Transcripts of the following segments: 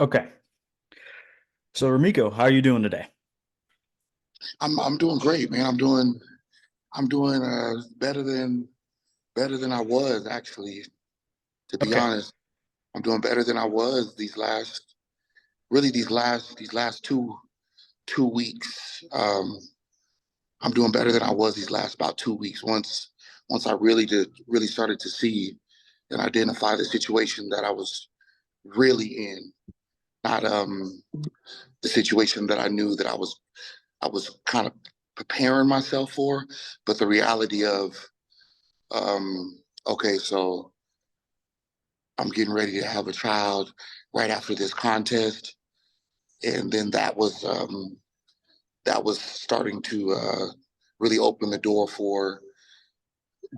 Okay. So Remeco, how are you doing today? I'm doing great, man. I'm doing better than I was actually. To be Okay. honest, I'm doing better than I was these last two weeks. I'm doing better than I was these last about 2 weeks. Once I really started to see and identify the situation that I was really in, not the situation that I knew that I was kind of preparing myself for, but the reality of okay, so I'm getting ready to have a child right after this contest, and then that was starting to really open the door for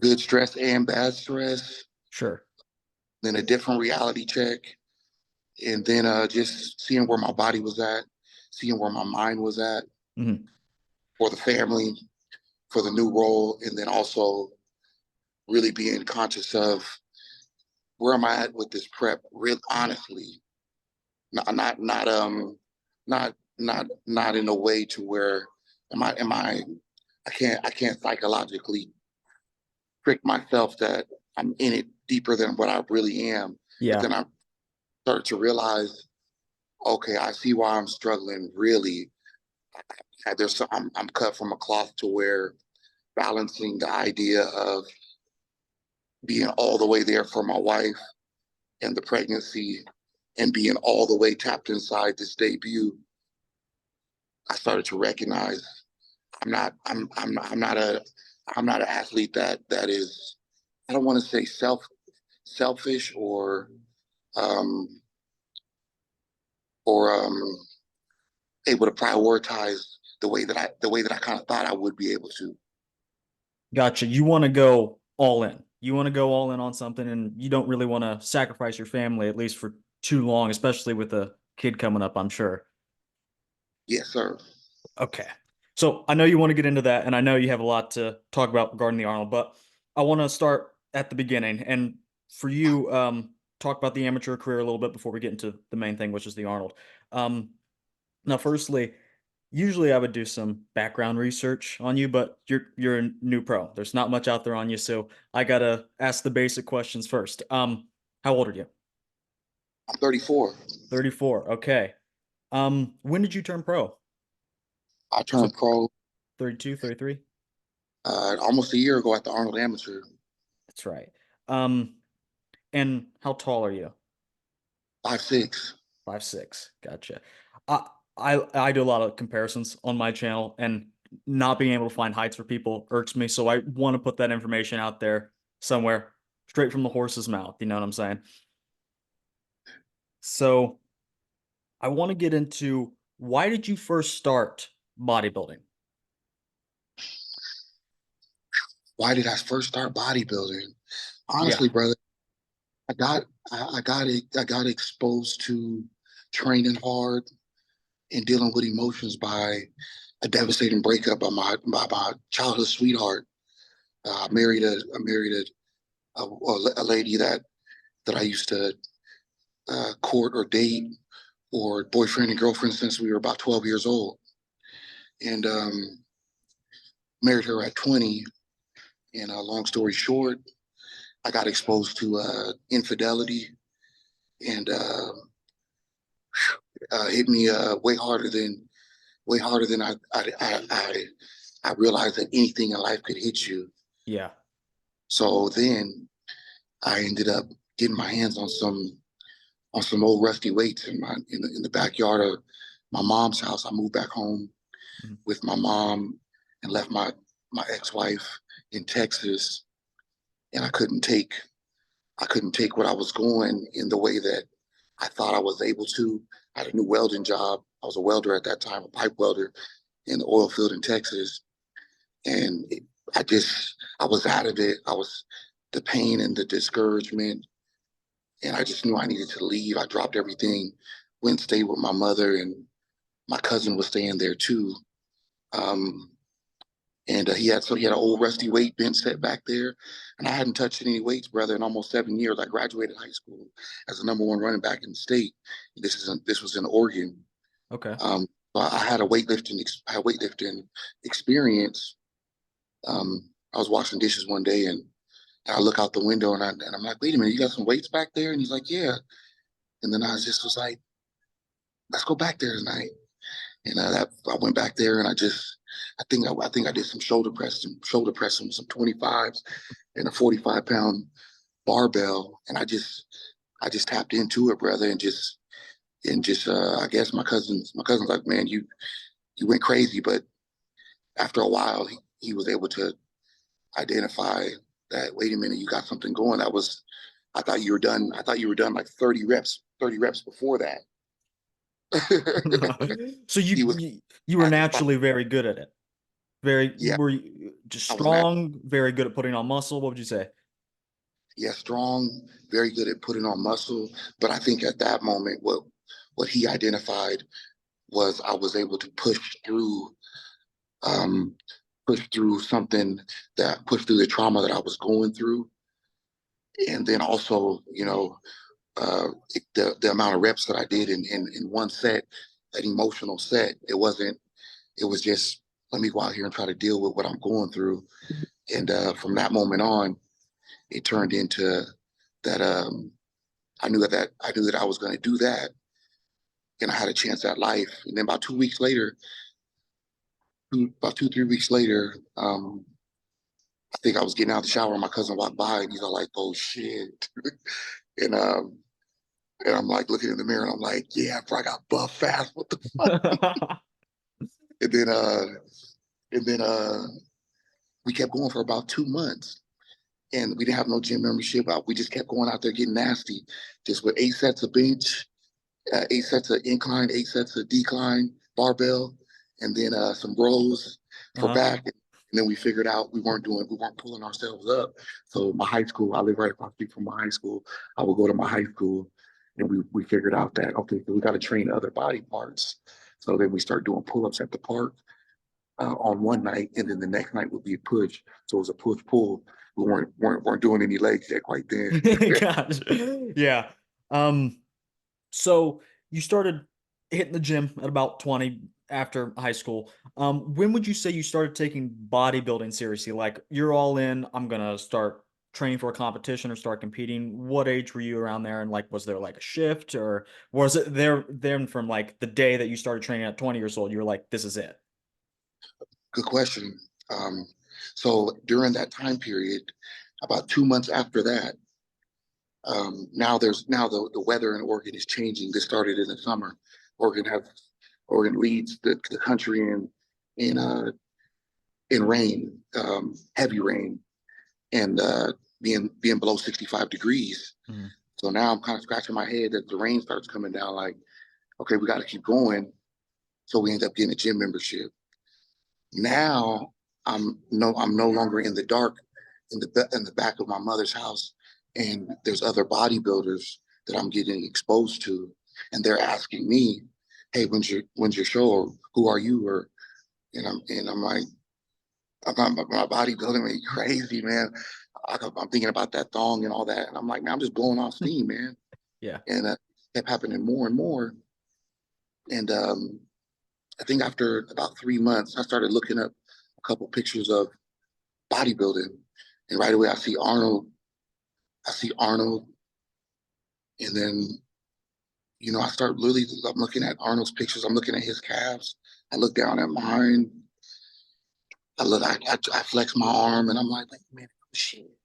good stress and bad stress. Sure. Then a different reality check, and then just seeing where my body was at, seeing where my mind was at Hmm. for the family, for the new role, and then also really being conscious of where am I at with this prep. Real honestly, not in a way to where am I I can't psychologically trick myself that I'm in it deeper than what I really am. But Yeah. then I start to realize, okay, I see why I'm struggling really. I'm cut from a cloth to where balancing the idea of being all the way there for my wife and the pregnancy and being all the way tapped inside this debut, I started to recognize I'm not an athlete that is, I don't want to say selfish um or able to prioritize the way that I kind of thought I would be able to. Gotcha. You want to go all in. You want to go all in on something and you don't really want to sacrifice your family, at least for too long, especially with a kid coming up, I'm sure. Yes, sir. Okay. So I know you want to get into that, and I know you have a lot to talk about regarding the Arnold, but I want to start at the beginning. And for you, talk about the amateur career a little bit before we get into the main thing, which is the Arnold. Um, Now, firstly, usually I would do some background research on you, but you're a new pro. There's not much out there on you, so I gotta ask the basic questions first. How old are you? I'm 34. 34. Okay. When did you turn pro? I Was turned it pro 32, 33? almost a year ago at the Arnold Amateur. That's right. Um, and how tall are you? 5'6". 5'6". Gotcha. I I do a lot of comparisons on my channel, and not being able to find heights for people irks me. So I want to put that information out there somewhere, straight from the horse's mouth. You know what I'm saying? So I want to get into, why did you first start bodybuilding? Why did I first start bodybuilding? Yeah. Honestly, brother, I got I got exposed to training hard and dealing with emotions by a devastating breakup by my childhood sweetheart. I married a lady that I used to court or date or boyfriend and girlfriend since we were about 12 years old, and married her at 20. And long story short, I got exposed to infidelity, and hit me way harder than I realized that anything in life could hit you. Yeah. So then I ended up getting my hands on some old rusty weights in the backyard of my mom's house. I moved back home Mhm. with my mom and left my ex-wife in Texas, and I couldn't take what I was going in the way that I thought I was able to. I had a new welding job. I was a welder at that time, a pipe welder in the oil field in Texas, and I was out of it. I was the pain and the discouragement, and I just knew I needed to leave. I dropped everything, went and stayed with my mother, and my cousin was staying there too. Um, And he had an old rusty weight bench set back there, and I hadn't touched any weights, brother, in almost 7 years. I graduated high school as the number one running back in the state. This was in Oregon. Okay. I had a weightlifting experience. I was washing dishes one day, and I look out the window, and I'm like, wait a minute, you got some weights back there? And he's like, yeah. And then I was like, let's go back there tonight. And I went back there, and I think I did some shoulder pressing with some 25s and a 45-pound barbell, and I just tapped into it, brother, and I guess my cousin's like, man, you went crazy, but after a while, he was able to identify that, wait a minute, you got something going. I thought you were done. I thought you were done like 30 reps before that. So He was you were satisfied. naturally very good at it. Very Yeah, were you just I was not. strong, very good at putting on muscle. What would you say? Yeah, strong, very good at putting on muscle. But I think at that moment, what he identified was I was able to um, push through push through the trauma that I was going through, and then also, the amount of reps that I did in one set, that emotional set. It wasn't. It was just, let me go out here and try to deal with what I'm going through. And from that moment on, it turned into that. I knew that I was going to do that, and I had a chance at life. And then about 2, 3 weeks later, I think I was getting out of the shower, and my cousin walked by, and he's all like, "Oh shit!" and um, and I'm like looking in the mirror, and I'm like, "Yeah, bro, I got buff fast. What the fuck?" And then we kept going for about 2 months, and we didn't have no gym membership. We just kept going out there getting nasty, just with 8 sets of bench, 8 sets of incline, 8 sets of decline, barbell, and then some rows for Uh-huh. back. And then we figured out we weren't pulling ourselves up. So my high school, I live right across the street from my high school. I would go to my high school, and we figured out that, okay, so we got to train other body parts. So then we start doing pull-ups at the park on one night, and then the next night would be a push. So it was a push pull. We weren't doing any legs yet quite then. Gosh. Yeah. Um, so you started hitting the gym at about 20 after high school. When would you say you started taking bodybuilding seriously? Like you're all in, I'm gonna start training for a competition or start competing. What age were you around there? And like, was there like a shift or was it there then from like the day that you started training at 20 years old, you were like, this is it? Good question. Um, so during that time period, about 2 months after that, now the weather in Oregon is changing. This started in the summer. Oregon have Oregon leads the country in in rain, heavy rain, and being below 65 degrees. Mhm. So now I'm kind of scratching my head that the rain starts coming down. Like, okay, we got to keep going. So we end up getting a gym membership. Now I'm no longer in the dark in the back of my mother's house, and there's other bodybuilders that I'm getting exposed to, and they're asking me, "Hey, when's your show? Or who are you?" Or I'm like, my bodybuilding me crazy, man. I'm thinking about that thong and all that, and I'm like, man, I'm just blowing off steam, man. Yeah. And kept happening more and more, and I think after about 3 months, I started looking up a couple pictures of bodybuilding, and right away I see Arnold, and then I start really. I'm looking at Arnold's pictures. I'm looking at his calves. I look down at mine. I flex my arm, and I'm like, man, shit.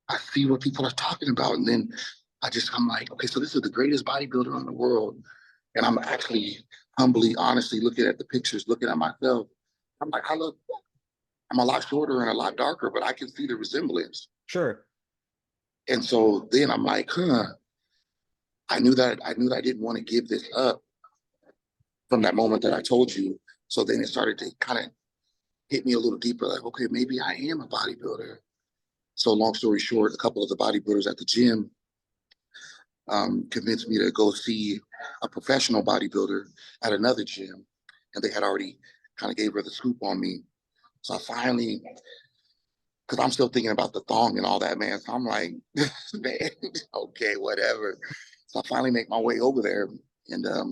I see what people are talking about, and then I'm like, okay, so this is the greatest bodybuilder in the world, and I'm actually humbly, honestly looking at the pictures, looking at myself. I'm like, I'm a lot shorter and a lot darker, but I can see the resemblance. Sure. And so then I'm like, huh. I knew that I didn't want to give this up from that moment that I told you. So then it started to kind of hit me a little deeper, like, okay, maybe I am a bodybuilder. So long story short, a couple of the bodybuilders at the gym convinced me to go see a professional bodybuilder at another gym, and they had already kind of gave her the scoop on me. So I finally, because I'm still thinking about the thong and all that, man. So I'm like, man, okay, whatever. So I finally make my way over there, and I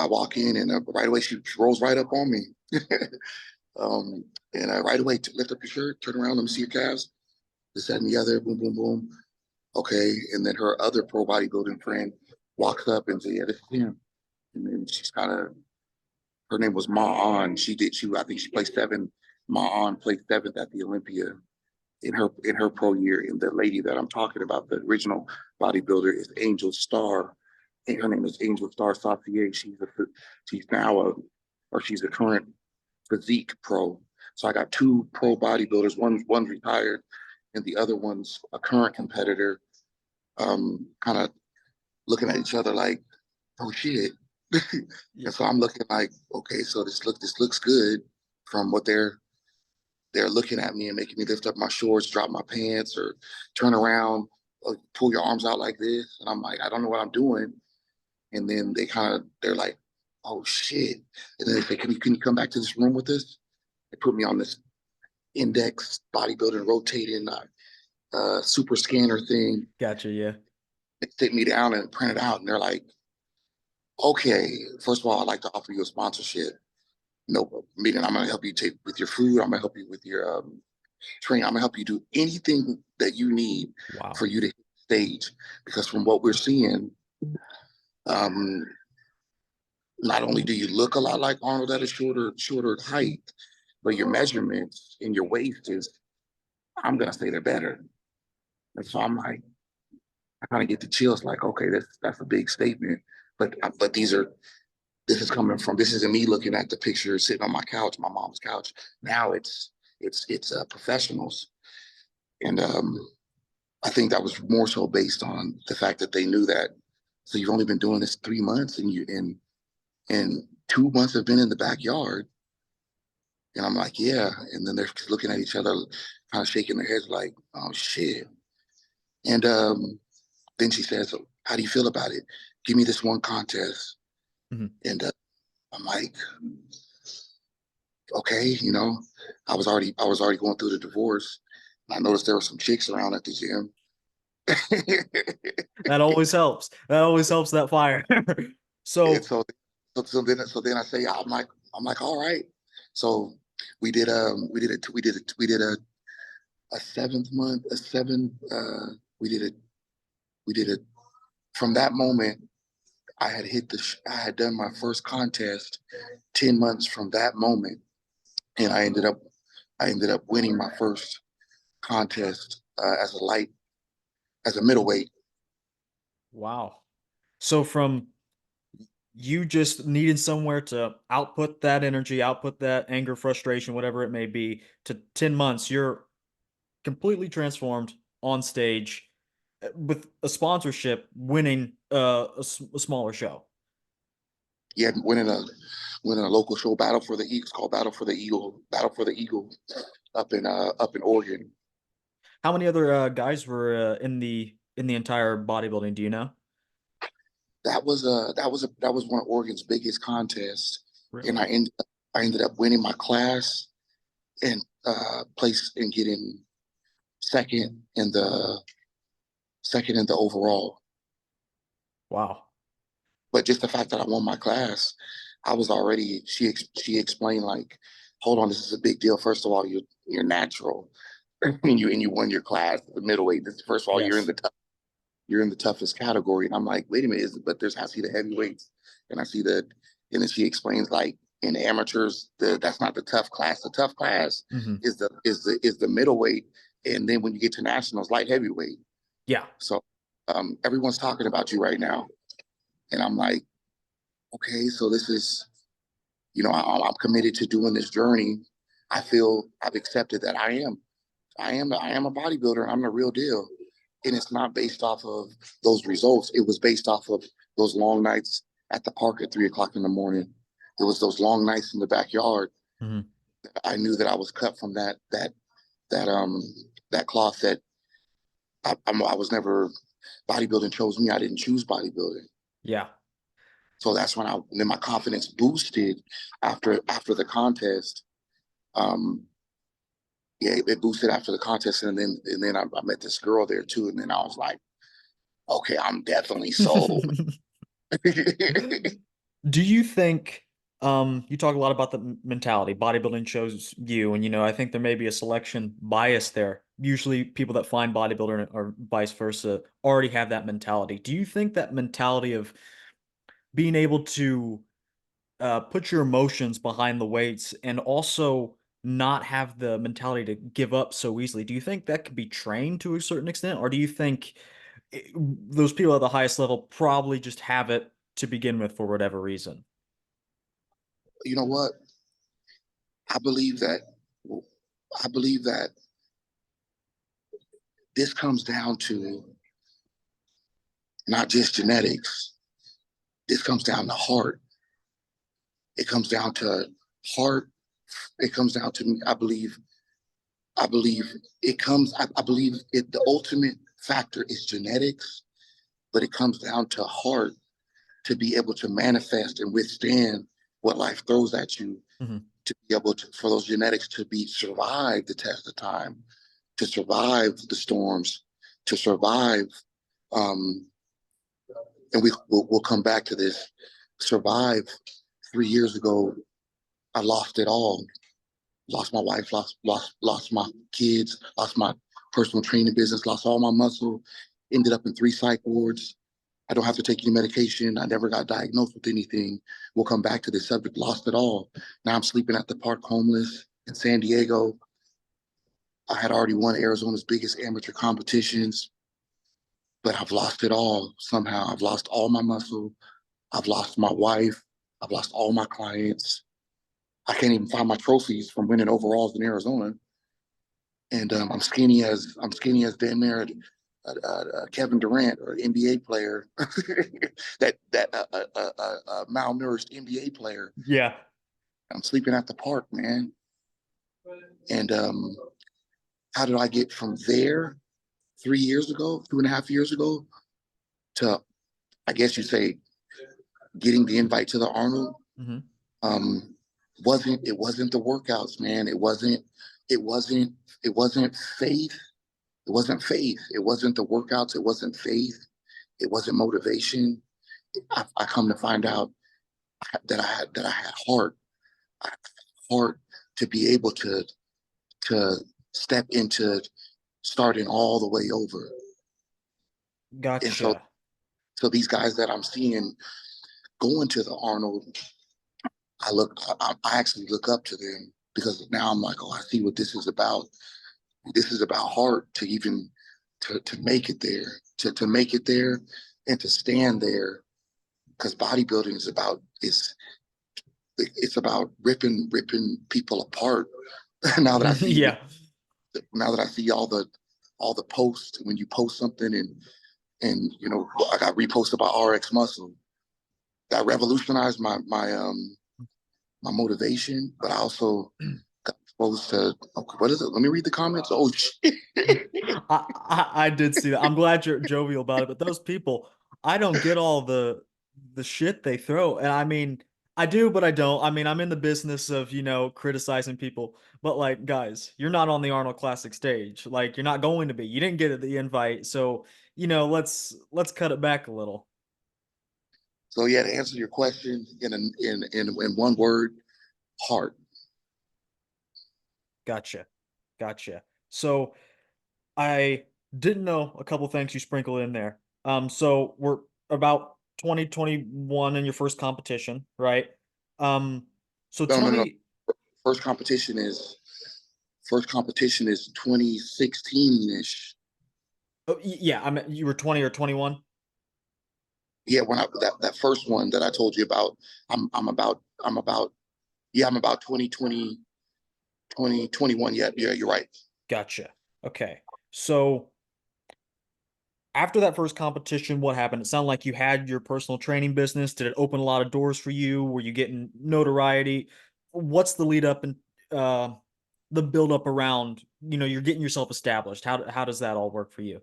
walk in, and right away she rolls right up on me, um, and right away lift up your shirt, turn around, let me see your calves. This, that, and the other, boom, boom, boom. Okay, and then her other pro bodybuilding friend walks up and says, "Yeah, this is him." And then she's kind of, her name was Ma On. I think she placed seventh. Ma On played seventh at the Olympia in her pro year. And the lady that I'm talking about, the original bodybuilder, is Angel Star. And her name is Angel Star Saucier. She's now or she's a current physique pro. So I got two pro bodybuilders. One's retired, and the other one's a current competitor. Kind of looking at each other like, oh shit. Yeah. And so I'm looking like, okay, so this looks good from what they're looking at me and making me lift up my shorts, drop my pants, or turn around, pull your arms out like this. And I'm like, I don't know what I'm doing. And then they're like, oh shit. And then they say, can you come back to this room with us? They put me on this index bodybuilding rotating super scanner thing. Gotcha. Yeah. They sit me down and print it out. And they're like, okay, first of all, I'd like to offer you a sponsorship. No, meaning I'm gonna help you take with your food. I'm gonna help you with your training. I'm gonna help you do anything that you need Wow. for you to hit the stage. Because from what we're seeing, um, not only do you look a lot like Arnold at a shorter height, but your measurements and your waist is, I'm gonna say they're better. And so I'm like, I kind of get the chills, like, okay, that's a big statement. But this is coming from, this isn't me looking at the picture sitting on my couch, my mom's couch. Now it's professionals, and I think that was more so based on the fact that they knew that. So you've only been doing this 3 months, and 2 months have been in the backyard. And I'm like, yeah. And then they're looking at each other, kind of shaking their heads, like, oh shit. And then she says, how do you feel about it? Give me this one contest. Hmm. And I'm like, okay, I was already going through the divorce. I noticed there were some chicks around at the gym. That always helps. That always helps that fire. And So, so then I say, I'm like, all right. So we did a 7 month, a seven, we did it, we did it. From that moment, I had done my first contest 10 months from that moment. And I ended up winning my first contest as a middleweight. wow. So from you just needing somewhere to output that energy, output that anger, frustration, whatever it may be, to 10 months, you're completely transformed on stage with a sponsorship, winning a smaller show. Yeah, winning a local show, Battle for the Eagles, called Battle for the Eagle, up in Oregon. How many other guys were in the entire bodybuilding? Do you know? That was one of Oregon's biggest contests, and Really? I ended up winning my class and placed and getting second in the overall. Wow. But just the fact that I won my class, I was already. She explained, like, hold on, this is a big deal. First of all, you're natural, and you won your class, the middleweight. First of all, Yes. you're in the toughest category. And I'm like, wait a minute, but I see the heavyweights, and I see and then she explains, like, in amateurs, that's not the tough class. The tough class Hmm. is the middleweight, and then when you get to nationals, light heavyweight. Yeah. So everyone's talking about you right now, and I'm like, okay, so this is, I'm committed to doing this journey. I feel I've accepted that I am a bodybuilder. I'm the real deal. And it's not based off of those results. It was based off of those long nights at the park at 3 o'clock in the morning. It was those long nights in the backyard. Hmm. I knew that I was cut from that that cloth, that I was never, bodybuilding chose me. I didn't choose bodybuilding. Yeah. So that's when my confidence boosted after the contest. Um, yeah, it boosted after the contest, and then I met this girl there too, and then I was like, okay, I'm definitely sold. Do you think you talk a lot about the mentality bodybuilding shows you, and I think there may be a selection bias there. Usually people that find bodybuilder or vice versa already have that mentality. Do you think that mentality of being able to put your emotions behind the weights and also not have the mentality to give up so easily, do you think that could be trained to a certain extent, or do you think those people at the highest level probably just have it to begin with for whatever reason? You know what? I believe that I believe that this comes down to not just genetics. This comes down to heart. It comes down to heart. It comes down to, I believe I believe the ultimate factor is genetics, but it comes down to heart to be able to manifest and withstand what life throws at you, Mhm. to be able to, for those genetics to be survive the test of time, to survive the storms, to survive, um, and we'll come back to this, survive. 3 years ago, I lost it all. Lost my wife, lost my kids, lost my personal training business, lost all my muscle, ended up in 3 psych wards. I don't have to take any medication. I never got diagnosed with anything. We'll come back to this subject, lost it all. Now I'm sleeping at the park homeless in San Diego. I had already won Arizona's biggest amateur competitions, but I've lost it all somehow. I've lost all my muscle. I've lost my wife. I've lost all my clients. I can't even find my trophies from winning overalls in Arizona. And I'm skinny as damn near Kevin Durant or NBA player, that malnourished NBA player. Yeah. I'm sleeping at the park, man. And how did I get from there 3 years ago, 2.5 years ago, to, I guess you say, getting the invite to the Arnold? Hmm. Um, it wasn't the workouts, man. It wasn't it wasn't faith. It wasn't faith. It wasn't the workouts. It wasn't faith. It wasn't motivation. I come to find out that I had heart. I had heart to be able to step into starting all the way over. And Gotcha. so these guys that I'm seeing going to the Arnold, I actually look up to them, because now I'm like, oh, I see what this is about. This is about heart, to even to make it there, to make it there, and to stand there. Because bodybuilding it's about ripping people apart. now that I see Yeah. now that I see all the posts, when you post something, and I got reposted by RX Muscle, that revolutionized my motivation, but I also got exposed to, okay, what is it? Let me read the comments. Oh shit. I did see that. I'm glad you're jovial about it, but those people, I don't get all the shit they throw. And I mean, I do, but I don't. I mean, I'm in the business of, criticizing people. But like, guys, you're not on the Arnold Classic stage. Like, you're not going to be. You didn't get the invite. So, let's cut it back a little. So yeah, to answer your question in one word, heart. Gotcha. Gotcha. So I didn't know a couple things you sprinkled in there. So we're about 2021 in your first competition, right? Um, so No, tell no, no. me, First competition is first competition is 2016-ish. oh, yeah, I mean, you were 20 or 21. Yeah, when that first one that I told you about, I'm about yeah, I'm about 2021. Yeah, yeah, you're right. Gotcha. Okay. So after that first competition, what happened? It sounded like you had your personal training business. Did it open a lot of doors for you? Were you getting notoriety? What's the lead up and uh, the build up around? You're getting yourself established. How does that all work for you?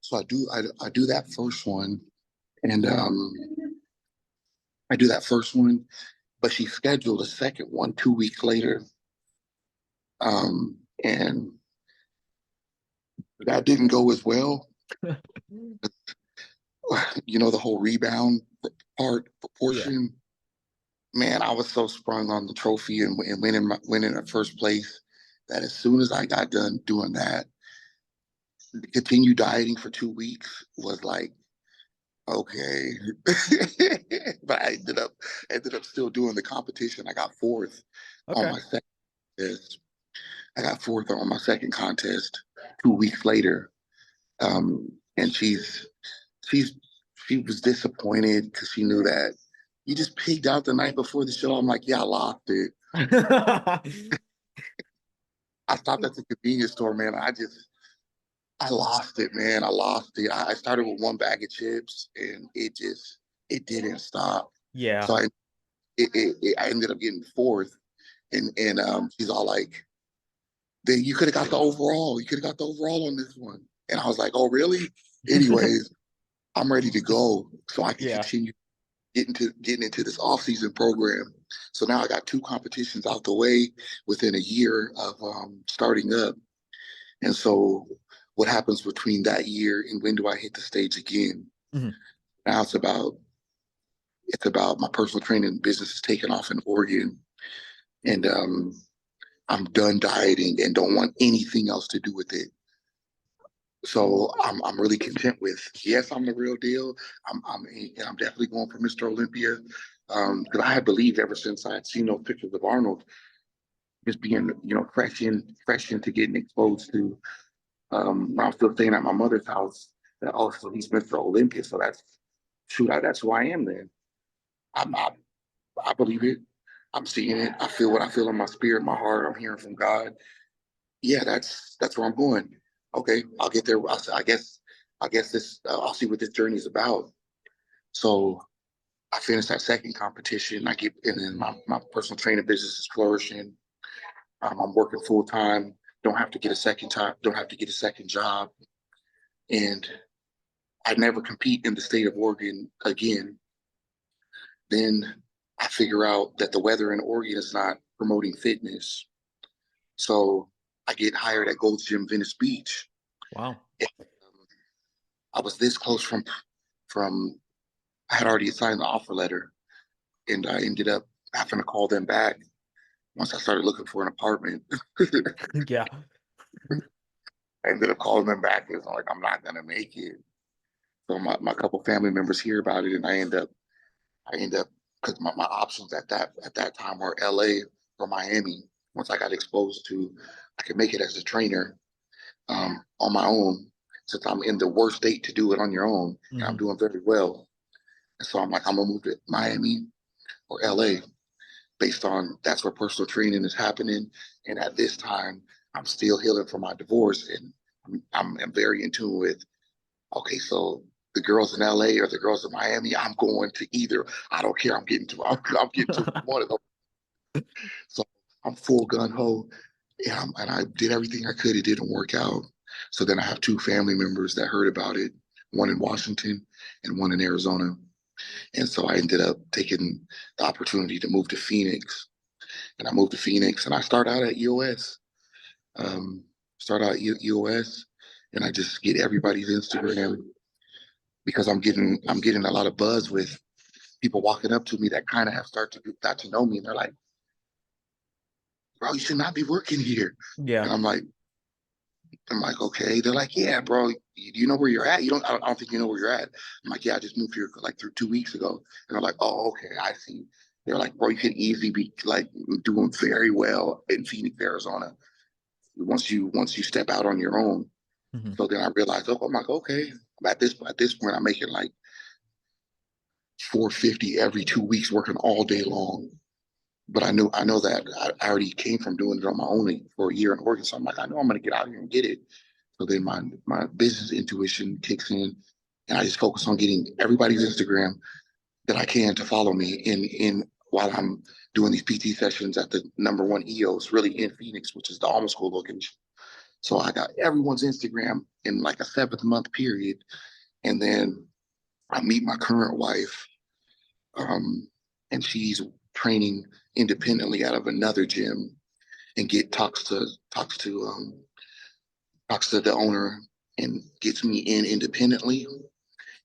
So I do that first one, and I do that first one, but she scheduled a second one 2 weeks later. And that didn't go as well. The whole rebound part Yeah. proportion. Man, I was so sprung on the trophy and winning at first place that as soon as I got done doing that, continue dieting for 2 weeks was like, okay. But I ended up still doing the competition. I got fourth on Okay. my second test. I got fourth on my second contest 2 weeks later. And she's she was disappointed because she knew that you just pigged out the night before the show. I'm like, yeah, I lost it. I stopped at the convenience store, man. I lost it, man. I lost it. I started with one bag of chips, and it didn't stop. Yeah. So I ended up getting fourth, and she's all like, "Then you could have got the overall. You could have got the overall on this one." And I was like, "Oh, really?" Anyways, I'm ready to go so I can Yeah. continue getting into this off-season program. So now I got two competitions out the way within a year of starting up. And so what happens between that year and when do I hit the stage again? Mhm. Now it's about my personal training business is taking off in Oregon. And I'm done dieting and don't want anything else to do with it. So I'm really content with, yes, I'm the real deal. I'm definitely going for Mr. Olympia. Because I had believed ever since I had seen those pictures of Arnold, just being, fresh into getting exposed to, when I was still staying at my mother's house, that also he's Mr. Olympia. So that's who I am then. I'm not, I believe it. I'm seeing it. I feel what I feel in my spirit, my heart. I'm hearing from God. Yeah, that's where I'm going. Okay, I'll get there. I guess this. I'll see what this journey is about. So I finished that second competition. And then my personal training business is flourishing. I'm working full time. Don't have to get a second time. Don't have to get a second job. And I never compete in the state of Oregon again. Then I figure out that the weather in Oregon is not promoting fitness. So I get hired at Gold's Gym Venice Beach. Wow. And, I was this close from I had already signed the offer letter, and I ended up having to call them back once I started looking for an apartment. Yeah. I ended up calling them back and I'm like, I'm not gonna make it. So my couple family members hear about it, and I end up because my options at that time were LA or Miami. Once I got exposed to, I could make it as a trainer on my own, since I'm in the worst state to do it on your own, and I'm Hmm. doing very well. And so I'm like, I'm gonna move to Miami or LA based on that's where personal training is happening. And at this time, I'm still healing from my divorce, and I'm very in tune with, okay, so the girls in LA or the girls in Miami, I'm going to either. I don't care. I'm getting to one of them. So I'm full gun ho. And I did everything I could. It didn't work out. So then I have two family members that heard about it, one in Washington and one in Arizona. And so I ended up taking the opportunity to move to Phoenix. And I moved to Phoenix and I start out at EOS. Um, start out at EOS, and I just get everybody's Instagram because I'm getting a lot of buzz with people walking up to me that kind of have got to know me, and they're like, "Bro, you should not be working here." Yeah. And I'm like, okay. They're like, yeah, bro. You know where you're at? You don't. I don't think you know where you're at. I'm like, yeah, I just moved here like through 2 weeks ago. And they're like, oh, okay, I see. They're like, bro, you could easily be like doing very well in Phoenix, Arizona, once you step out on your own. Hmm. So then I realized, oh, I'm like, okay. At this point, I'm making like 450 every 2 weeks, working all day long. But I know that I already came from doing it on my own for a year in Oregon. So I'm like, I know I'm gonna get out here and get it. So then my business intuition kicks in, and I just focus on getting everybody's Instagram that I can to follow me in while I'm doing these PT sessions at the number one EOS, really in Phoenix, which is the Alma School location. So I got everyone's Instagram in like a 7 month period, and then I meet my current wife, um, and she's training independently out of another gym. and get talks to the owner and gets me in independently.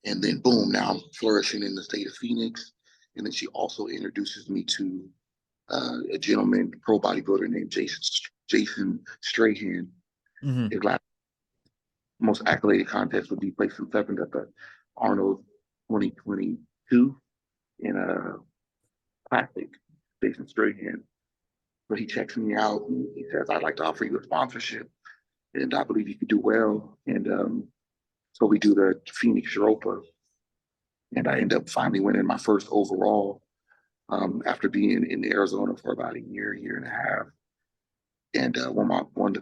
And then boom, now I'm flourishing in the state of Phoenix. And then she also introduces me to a gentleman, pro bodybuilder named Jason Strahan. Hmm. His last most accoladed contest would be placing seventh at the Arnold 2022 in a classic. Jason Strahan. So he checks me out and he says, "I'd like to offer you a sponsorship, and I believe you could do well." And so we do the Phoenix Europa, and I end up finally winning my first overall after being in Arizona for about a year and a half, and won the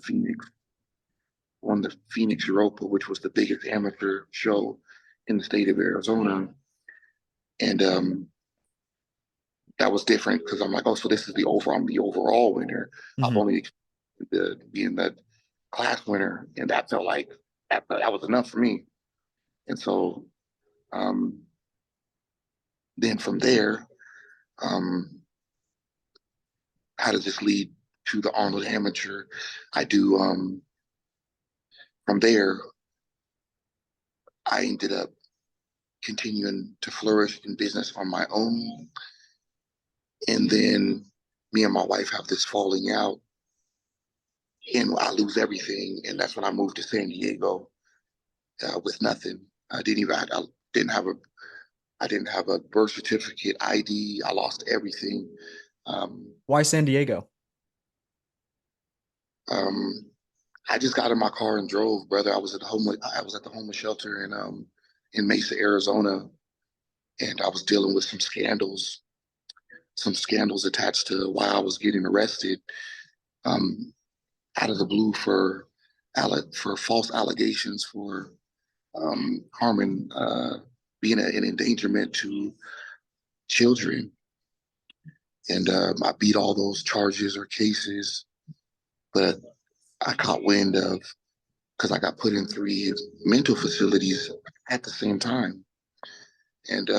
Phoenix Europa, which was the biggest amateur show in the state of Arizona, and that was different because I'm like, oh, so this is I'm the overall winner. I've Hmm. only being the class winner, and that felt like that was enough for me. And so um, then from there, um, how does this lead to the Arnold Amateur? I do from there. I ended up continuing to flourish in business on my own, and then me and my wife have this falling out, and I lose everything, and that's when I moved to San Diego with nothing. I didn't have a I didn't have a birth certificate, ID. I lost everything. Um, Why San Diego? um, I just got in my car and drove, brother. I was at the homeless shelter in Mesa, Arizona, and I was dealing with some scandals attached to why I was getting arrested um, out of the blue for false allegations for harming, being an endangerment to children. And I beat all those charges or cases, but I caught wind of because I got put in three mental facilities at the same time, and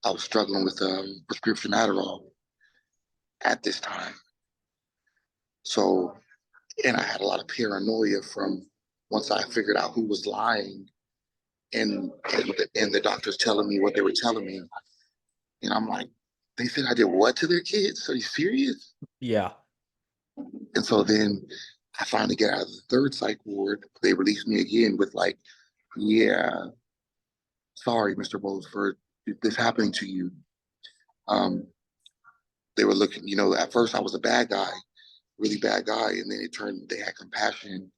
I was struggling with prescription Adderall at this time. So, and I had a lot of paranoia from once I figured out who was lying, and the doctors telling me what they were telling me, and I'm like, they said I did what to their kids? Are you serious? Yeah. And so then I finally get out of the third psych ward. They released me again with like, yeah, sorry, Mr. Bose, for this happening to you. Um, they were looking, at first I was a bad guy, really bad guy, and then they had compassion.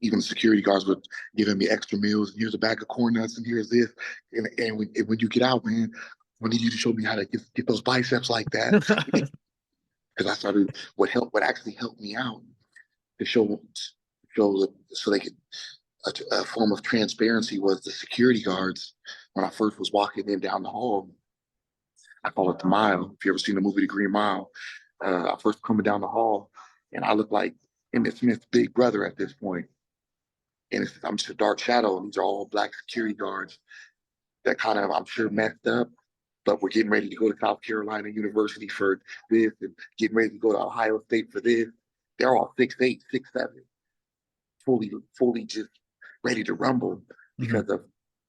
Even the security guards were giving me extra meals, and here's a bag of corn nuts, and here's this. And when you get out, man, I need you to show me how to get those biceps like that. Because I started, what actually helped me out to so they could, a form of transparency was the security guards. When I first was walking in down the hall, I call it the mile. If you ever seen the movie The Green Mile, I first coming down the hall, and I look like Emmett Smith's big brother at this point. And I'm just a dark shadow, and these are all black security guards that kind of, I'm sure, messed up, but we're getting ready to go to South Carolina University for this and getting ready to go to Ohio State for this. They're all 6'8", 6'7", fully just ready to rumble Hmm. because of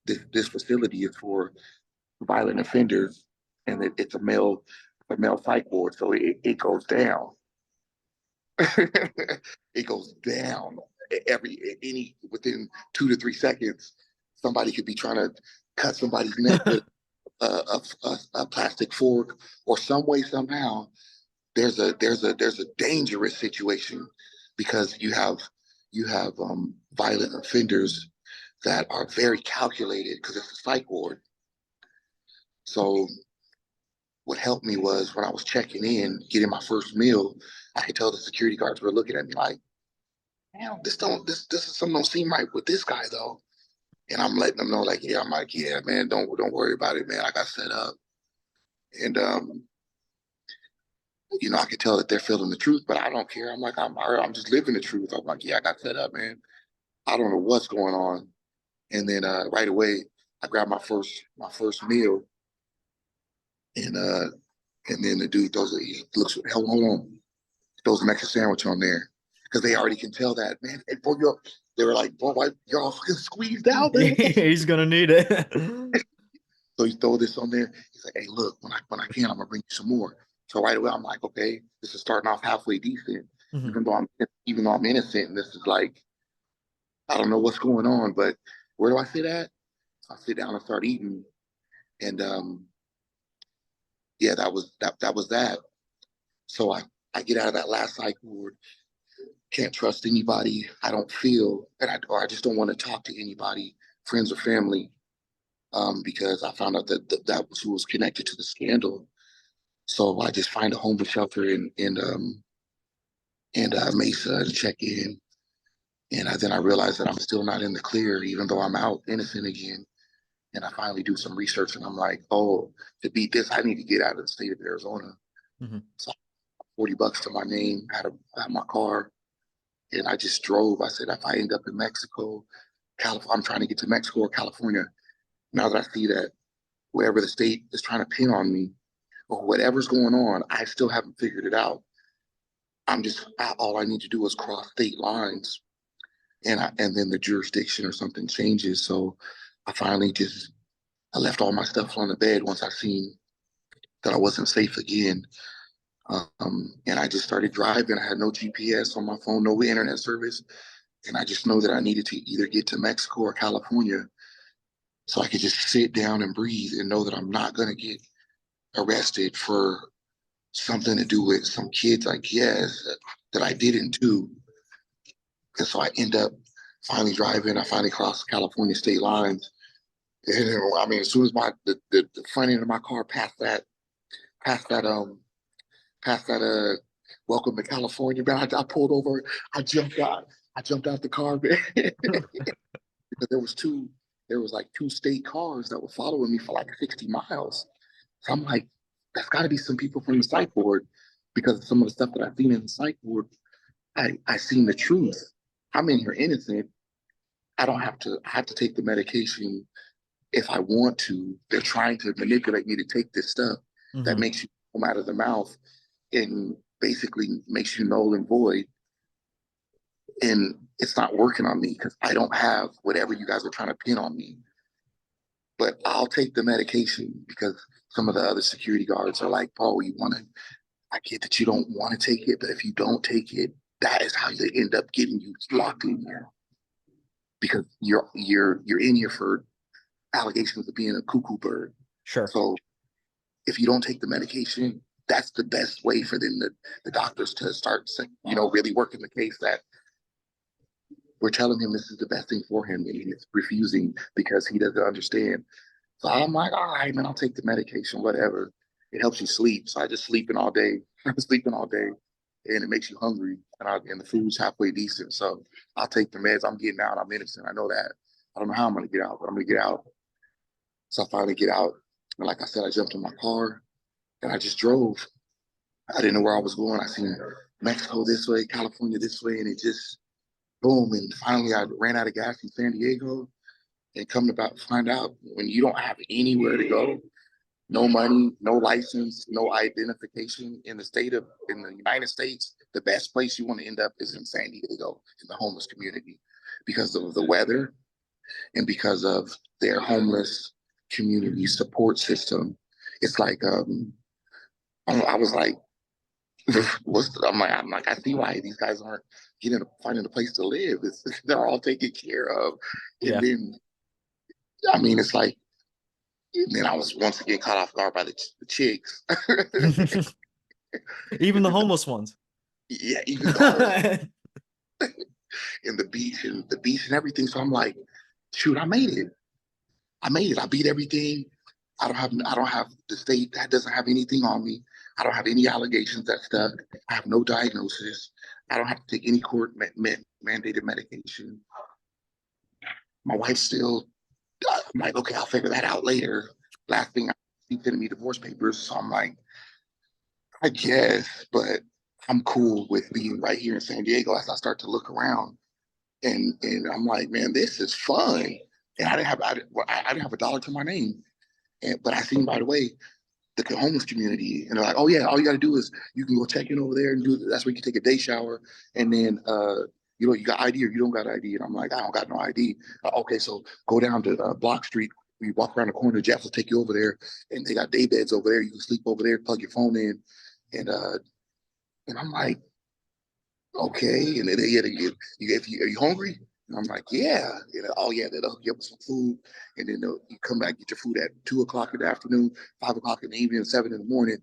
this facility is for violent offenders, and it's a male psych ward, so it goes down. It goes down any within 2 to 3 seconds. Somebody could be trying to cut somebody's neck with a plastic fork, or some way somehow. There's a dangerous situation because you have violent offenders that are very calculated because it's a psych ward. So what helped me was when I was checking in, getting my first meal, I could tell the security guards were looking at me like, "Damn, this is something don't seem right with this guy though." And I'm letting them know like, "Yeah, I'm like, yeah, man, don't worry about it, man. I got set up." And I could tell that they're feeling the truth, but I don't care. I'm like, I'm just living the truth. I'm like, yeah, I got set up, man. I don't know what's going on. And then right away, I grabbed my first meal, and And then the dude throws it, he looks, hold on, throws an extra sandwich on there. Because they already can tell that, man, hey, bro, they were like, bro, why you're all fucking squeezed out, man. What the fuck? He's gonna need it. So he throw this on there. He's like, hey, look, when I can, I'm gonna bring you some more. So right away, I'm like, okay, this is starting off halfway decent. Mhm. Even though I'm innocent, and this is like, I don't know what's going on, but where do I sit at? I sit down and start eating, and yeah, that was that. So I get out of that last cycle ward, can't trust anybody. I don't feel, or I just don't want to talk to anybody, friends or family, because I found out that was who was connected to the scandal. So I just find a homeless shelter in Mesa and check in. And then I realize that I'm still not in the clear, even though I'm out innocent again. And I finally do some research and I'm like, oh, to beat this, I need to get out of the state of Arizona. Mhm. So $40 to my name, had my car, and I just drove. I said, if I end up in Mexico, California, I'm trying to get to Mexico or California. Now that I see that wherever the state is trying to pin on me or whatever's going on, I still haven't figured it out. All I need to do is cross state lines, and then the jurisdiction or something changes. So I finally just I left all my stuff on the bed once I seen that I wasn't safe again. And I just started driving. I had no GPS on my phone, no internet service, and I just know that I needed to either get to Mexico or California so I could just sit down and breathe and know that I'm not gonna get arrested for something to do with some kids, I guess, that I didn't do. And so I end up finally driving. I finally crossed California state lines. And I mean, as soon as the front end of my car past that past that welcome to California, man, I pulled over. I jumped out. I jumped out the car, man, because there was like two state cars that were following me for like 60 miles. So I'm like, that's got to be some people from the psych ward, because some of the stuff that I've seen in the psych ward, I seen the truth. I'm in here innocent. I don't have to. I have to take the medication if I want to. They're trying to manipulate me to take this stuff that Mhm. makes you come out of the mouth and basically makes you null and void. And it's not working on me because I don't have whatever you guys are trying to pin on me. But I'll take the medication because some of the other security guards are like, "Oh, you want to? I get that you don't want to take it, but if you don't take it, that is how you end up getting you locked in here because you're in here for allegations of being a cuckoo bird. Sure. So if you don't take the medication, that's the best way for the doctors to start, really working the case that we're telling him this is the best thing for him, and he's refusing because he doesn't understand. So I'm like, all right, man, I'll take the medication, whatever. It helps you sleep. So I just sleeping all day. I'm sleeping all day, and it makes you hungry. And the food's halfway decent. So I'll take the meds. I'm getting out. I'm innocent. I know that. I don't know how I'm gonna get out, but I'm gonna get out. So I finally get out. And like I said, I jumped in my car and I just drove. I didn't know where I was going. I seen Mexico this way, California this way, and it just boom. And finally I ran out of gas in San Diego, and come to find out when you don't have anywhere to go, no money, no license, no identification in the United States, the best place you want to end up is in San Diego in the homeless community because of the weather and because of their homeless community support system. It's like I was like, I'm like, I see why these guys aren't finding a place to live. They're all taken care of, and Yeah. then I mean, it's like, and then I was once again caught off guard by the chicks. Even the homeless ones. Yeah, even the home and the beach and everything. So I'm like, shoot, I made it. I made it. I beat everything. I don't have the state that doesn't have anything on me. I don't have any allegations that stuck. I have no diagnosis. I don't have to take any mandated medication. My wife's still. I'm like, okay, I'll figure that out later. Last thing, she's sending me divorce papers, so I'm like, I guess, but I'm cool with being right here in San Diego as I start to look around, and I'm like, man, this is fun. And I didn't have a dollar to my name, but I seen right away the homeless community, and they're like, "Oh yeah, all you got to do is you can go check in over there and do. That's where you can take a day shower, and then you know, you got ID or you don't got ID." And I'm like, "I don't got no ID." Okay, so go down to Block Street. You walk around the corner. Jeff will take you over there, and they got day beds over there. You can sleep over there, plug your phone in, and I'm like, okay. And then yeah, are you hungry? And I'm like, yeah. And oh yeah, they'll hook you up with some food, and then you come back get your food at 2 o'clock in the afternoon, 5 o'clock in the evening, 7 in the morning.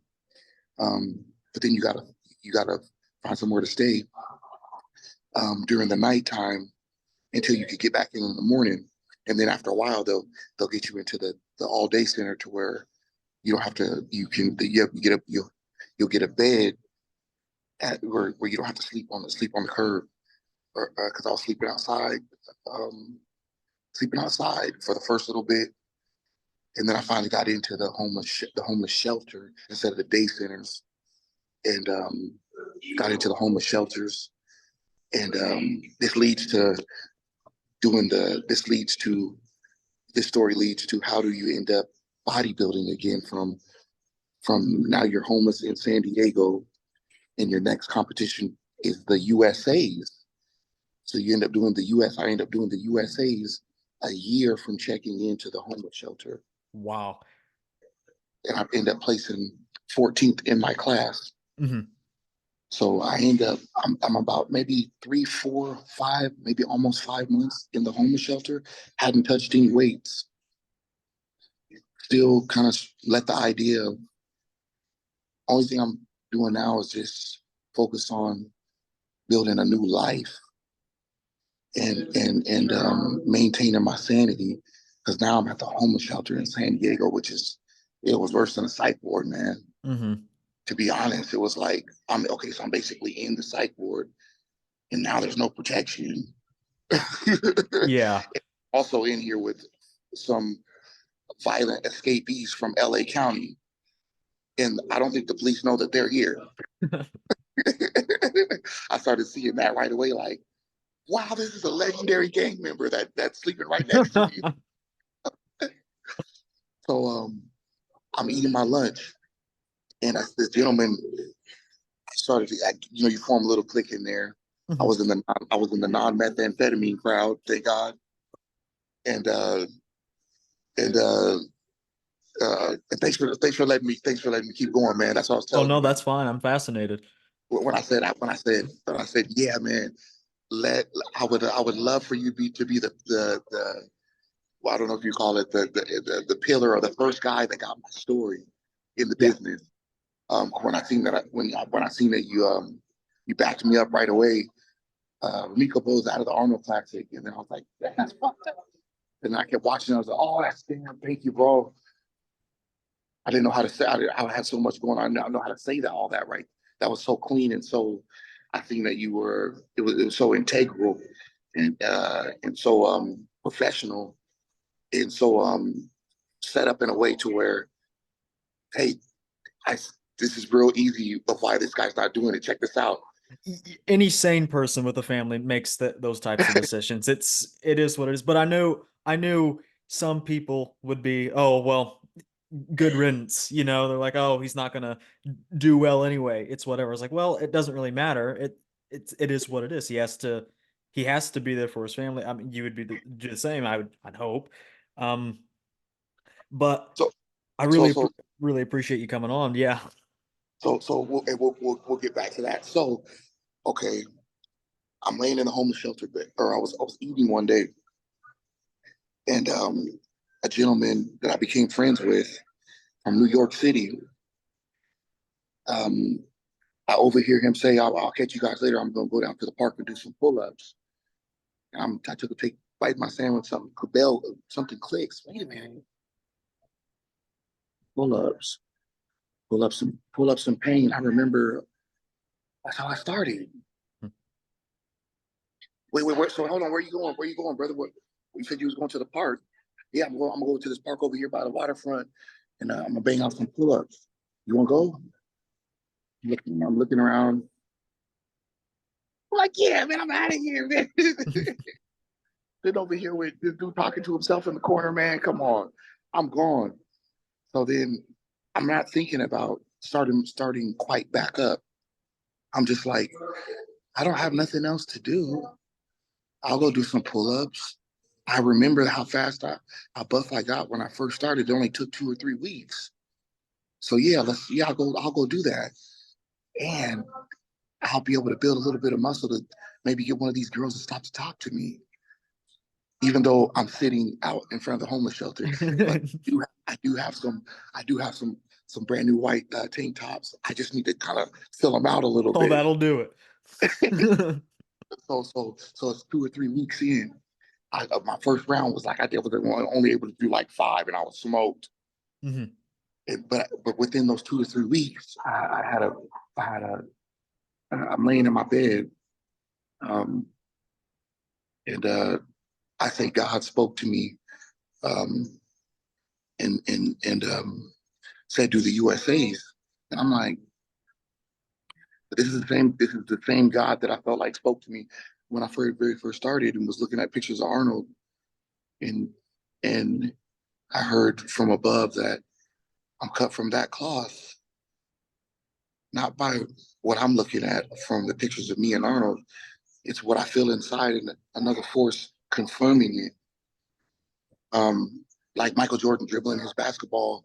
But then you gotta find somewhere to stay during the nighttime until you could get back in the morning. And then after a while, they'll get you into the all day center to where you don't have to. You get you'll get a bed where you don't have to sleep on the curb, because I was sleeping outside for the first little bit, and then I finally got into the homeless shelter instead of the day centers, and got into the homeless shelters, and this story leads to how do you end up bodybuilding again from now you're homeless in San Diego, and your next competition is the USA's. So you end up doing the US. I end up doing the USA's a year from checking into the homeless shelter, Wow. and I end up placing 14th in my class. Hmm. So I'm about maybe 3, 4, 5, maybe almost 5 months in the homeless shelter. Hadn't touched any weights. Still kind of let the idea of only thing I'm doing now is just focus on building a new life and maintaining my sanity, because now I'm at the homeless shelter in San Diego, it was worse than a psych ward, man. Hmm. To be honest, it was like I'm okay, so I'm basically in the psych ward, and now there's no protection. Yeah. Also in here with some violent escapees from LA County, and I don't think the police know that they're here. I started seeing that right away, like, wow, this is a legendary gang member that's sleeping right next to me. So I'm eating my lunch, and this gentleman started to, you form a little clique in there. Hmm. I was in the non-methamphetamine crowd, thank God, and and uh, and thanks for letting me keep going, man. That's what I was Oh telling no, you that's fine. I'm fascinated. yeah, man. Let I would love for you to be the well, I don't know if you call it the pillar or the first guy that got my story in the Yeah. business. When I seen that when I seen that you backed me up right away, Remeco Bose out of the Arnold Classic, and then I was like, that's fucked up. And I kept watching. I was like, oh, that's damn, thank you, bro. I didn't know how to say. I had so much going on. I don't know how to say that all that right. That was so clean and so. I think that you were. It was so integral and so professional and so set up in a way to where, hey, I this is real easy of why this guy's not doing it. Check this out. Any sane person with a family makes those types of decisions. It is what it is. But I knew some people would be, oh well, good riddance. They're like, oh, he's not gonna do well anyway. It's whatever. It's like, well, it doesn't really matter. It is what it is. He has to be there for his family. I mean, you would do the same. I'd hope. Um, but So I so really so really appreciate you coming on. Yeah. so we'll get back to that. So okay, I'm laying in a homeless shelter bed, or I was eating one day, and a gentleman that I became friends with from New York City, um, I overhear him say, I'll catch you guys later. I'm gonna go down to the park and do some pull-ups." And I took a take bite my sandwich, something clicks. Wait a minute, pull-ups, pull ups some pain. I remember that's how I started. Wait. So hold on, where you going? Where you going, brother? What? You said you was going to the park. Yeah, I'm going to this park over here by the waterfront, and I'm gonna bang out some pull-ups. You want to go? I'm looking around. I'm like, yeah, man, I'm out of here, man. Sitting over here with this dude talking to himself in the corner, man. Come on, I'm gone. So then I'm not thinking about starting quite back up. I'm just like, I don't have nothing else to do. I'll go do some pull-ups. I remember how buff I got when I first started. It only took 2 or 3 weeks. So yeah, I'll go do that. And I'll be able to build a little bit of muscle to maybe get one of these girls to stop to talk to me, even though I'm sitting out in front of the homeless shelter. But I do have some brand new white tank tops. I just need to kind of fill them out a little Oh, bit. that'll do it. So it's 2 or 3 weeks in. My first round was like I was only able to do like 5, and I was smoked. Mhm. But within those 2 to 3 weeks, I had a I'm laying in my bed, um, and I say God spoke to me, um, and said do the USA's, and I'm like, this is the same God that I felt like spoke to me when I very first started and was looking at pictures of Arnold, and and I heard from above that I'm cut from that cloth, not by what I'm looking at from the pictures of me and Arnold. It's what I feel inside and another force confirming it. Like Michael Jordan dribbling his basketball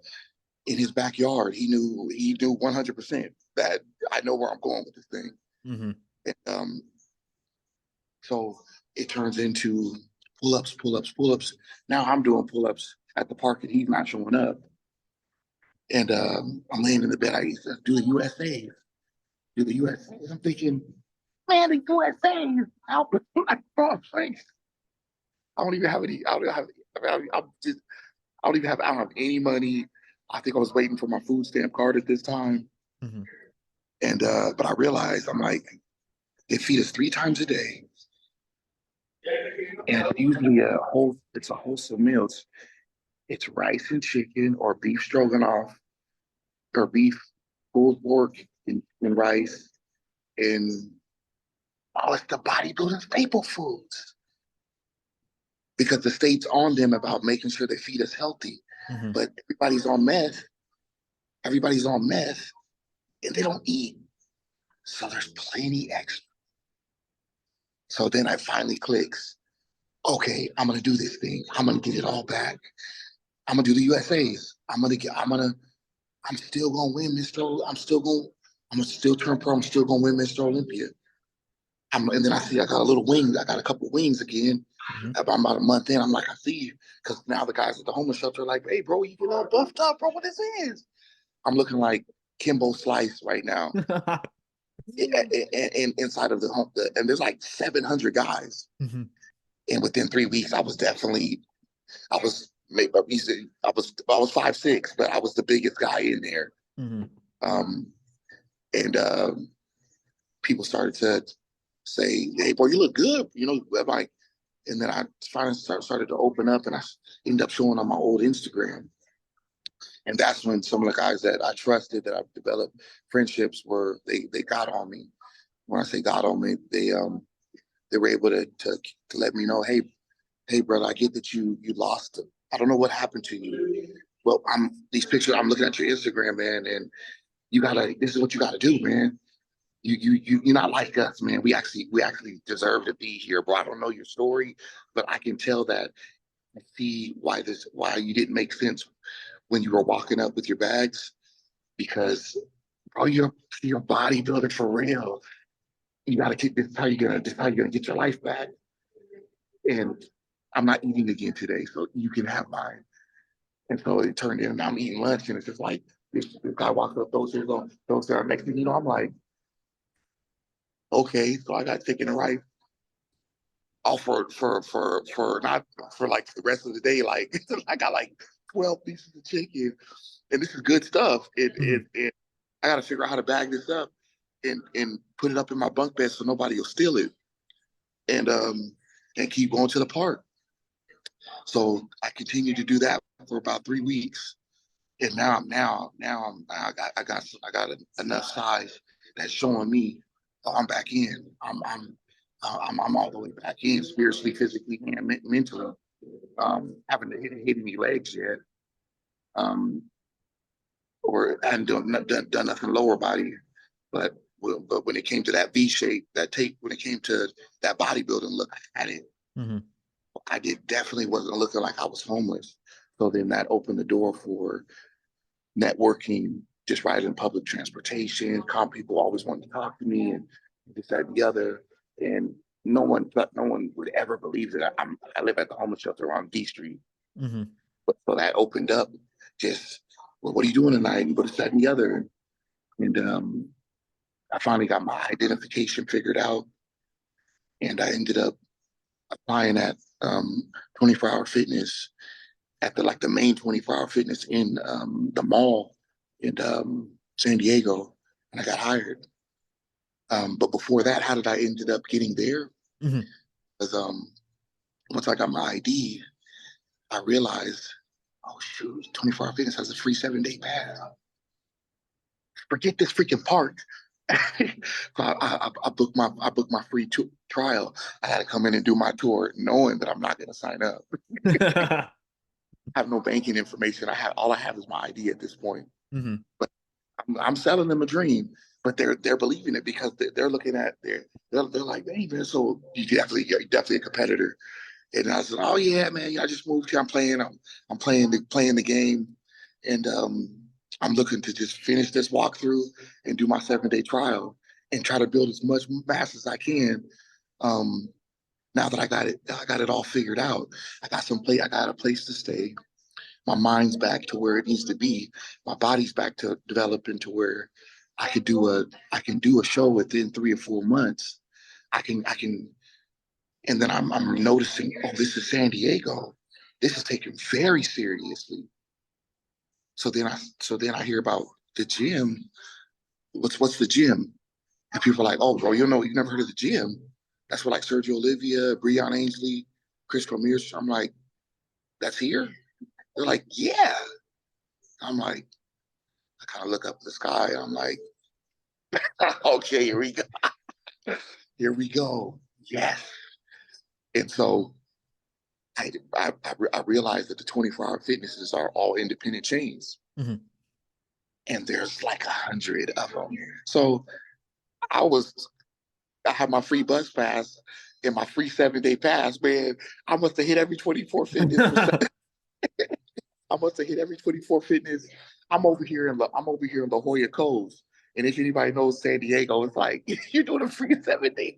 in his backyard. He knew 100% that I know where I'm going with this thing. Mhm. And, so it turns into pull-ups, pull-ups, pull-ups. Now I'm doing pull-ups at the park and he's not showing up. And I'm laying in the bed. I used to do the USA, do the USA. I'm thinking, man, the USA out my face. I don't even have any. I don't have. I mean, I'm just. I don't even have. I don't have any money. I think I was waiting for my food stamp card at this time, Mhm. and but I realized I'm like, they feed us 3 times a day, and it's usually a whole. It's a wholesome meal. It's rice and chicken, or beef stroganoff, or beef pulled pork and rice, and oh, it's the bodybuilding staple foods because the state's on them about making sure they feed us healthy. Mhm. But everybody's on meth, and they don't eat. So there's plenty extra. So then I finally clicks. Okay, I'm gonna do this thing. I'm gonna get it all back. I'm gonna do the USA's. I'm still gonna win Mr. I'm gonna still turn pro. I'm still gonna win Mr. Olympia. And then I see I got a little wing. I got a couple wings again. Mhm. About a month in, I'm like, I see you. Because now the guys at the homeless shelter are like, hey, bro, you get all buffed up, bro. What this is? I'm looking like Kimbo Slice right now. And inside of the home, and there's like 700 guys. Mhm. And within 3 weeks, I was maybe I was 5'6", but I was the biggest guy in there. Mhm. Um, and people started to say, "Hey, boy, you look good," I'm like, and then I finally started to open up, and I ended up showing on my old Instagram. And that's when some of the guys that I trusted, that I've developed friendships, they got on me. When I say got on me, they were able to let me know, hey brother, I get that you lost it. I don't know what happened to you. Well, I'm looking at your Instagram, man, and this is what you gotta do, man. You're not like us, man. We actually deserve to be here, bro. I don't know your story, but I can tell that I see why you didn't make sense when you were walking up with your bags, because bro, you're a bodybuilder for real. You gotta keep this is how you're gonna get your life back. And I'm not eating again today, so you can have mine. And so it turned in, and I'm eating lunch, and it's just like this guy walks up, those there next to me, I'm like, okay, so I got taken a right off for not for like the rest of the day. Like I got like 12 pieces of chicken, and this is good stuff. Mhm. And I got to figure out how to bag this up and put it up in my bunk bed so nobody will steal it, and and keep going to the park. So I continued to do that for about 3 weeks, and I got enough size that's showing me, oh, I'm back in. I'm all the way back in spiritually, physically, and mentally. Haven't hit any legs yet. Um, or I hadn't done nothing lower body. But when it came to that V shape, when it came to that bodybuilding look, Mm-hmm. I did definitely wasn't looking like I was homeless. So then that opened the door for networking, just riding public transportation. People always wanted to talk to me and this, that, and the other. And no one would ever believe that I live at the homeless shelter on D Street. Mm-hmm. But so that opened up just, well, what are you doing tonight? And this, that, and the other. And I finally got my identification figured out. And I ended up applying at 24-hour fitness at the main 24-hour fitness in the mall in San Diego, and I got hired. But before that, how did I ended up getting there? Mm-hmm. Because once I got my ID, I realized, oh shoot, 24-hour fitness has a free 7-day pass. Forget this freaking park. So I booked my free trial. I had to come in and do my tour, knowing that I'm not going to sign up. I have no banking information. All I have is my ID at this point. Mm-hmm. But I'm selling them a dream, but they're believing it because they're looking at they're like, hey man, so you're definitely a competitor. And I said, oh yeah, man, I just moved here. I'm playing the game, and I'm looking to just finish this walkthrough and do my 7-day trial and try to build as much mass as I can. Um, Now that I got it all figured out. I got a place to stay. My mind's back to where it needs to be. My body's back to developing to where I can do a show within 3 or 4 months. I can, and then I'm noticing, oh, this is San Diego. This is taken very seriously. So then I hear about the gym. What's the gym? And people are like, oh, bro, you never heard of the gym? That's what like Sergio Olivia, Breon Ainsley, Chris Cormier. I'm like, that's here? They're like, yeah. I'm like, I kind of look up at the sky. I'm like, okay, here we go. Here we go. Yes. And so I realized that the 24-hour fitnesses are all independent chains. Mm-hmm. And there's like 100 of them. So I was I had my free bus pass and my free 7-day pass, man. I must have hit every 24 fitness for I must have hit every 24 fitness. I'm over here in La Jolla Cove. And if anybody knows San Diego, it's like you're doing a free 7-day.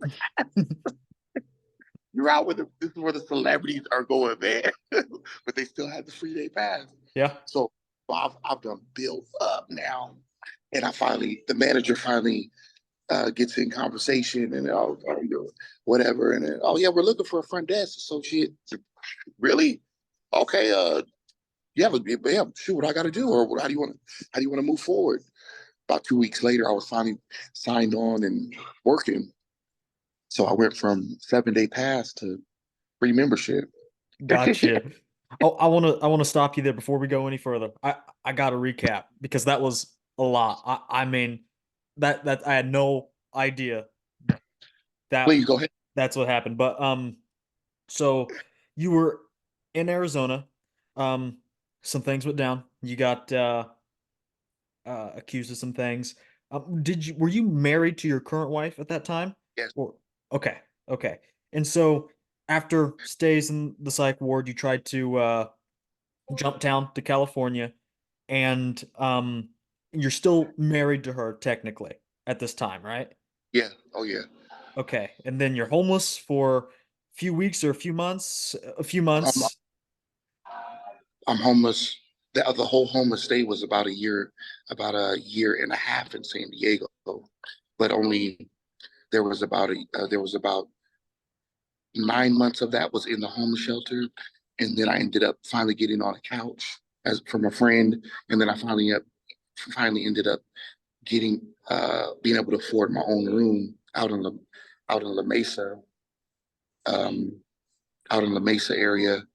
You're out with this is where the celebrities are going, man. But they still have the free day pass. Yeah. So I've done built up now. And the manager finally gets in conversation and whatever. And then, oh yeah, we're looking for a front desk associate. Really? Okay, yeah, shoot, what I got to do, or how do you want to move forward? About 2 weeks later, I was finally signed on and working. So I went from 7-day pass to free membership. Gotcha. Oh, I want to stop you there before we go any further. I got to recap because that was a lot. I mean that I had no idea that Please go ahead. that's what happened. But so you were in Arizona. Um, some things went down. You got accused of some things. Were you married to your current wife at that time? Yes. Or okay, okay. And so after stays in the psych ward, you tried to jump town to California, and you're still married to her technically at this time, right? Yeah. Oh yeah. Okay, and then you're homeless for a few weeks or a few months, a few Um, months. I'm homeless. The whole homeless stay was about a year and a half in San Diego, but only there was about 9 months of that was in the homeless shelter, and then I ended up finally getting on a couch as from a friend, and then I finally ended up getting being able to afford my own room out in La Mesa, um, out in La Mesa area.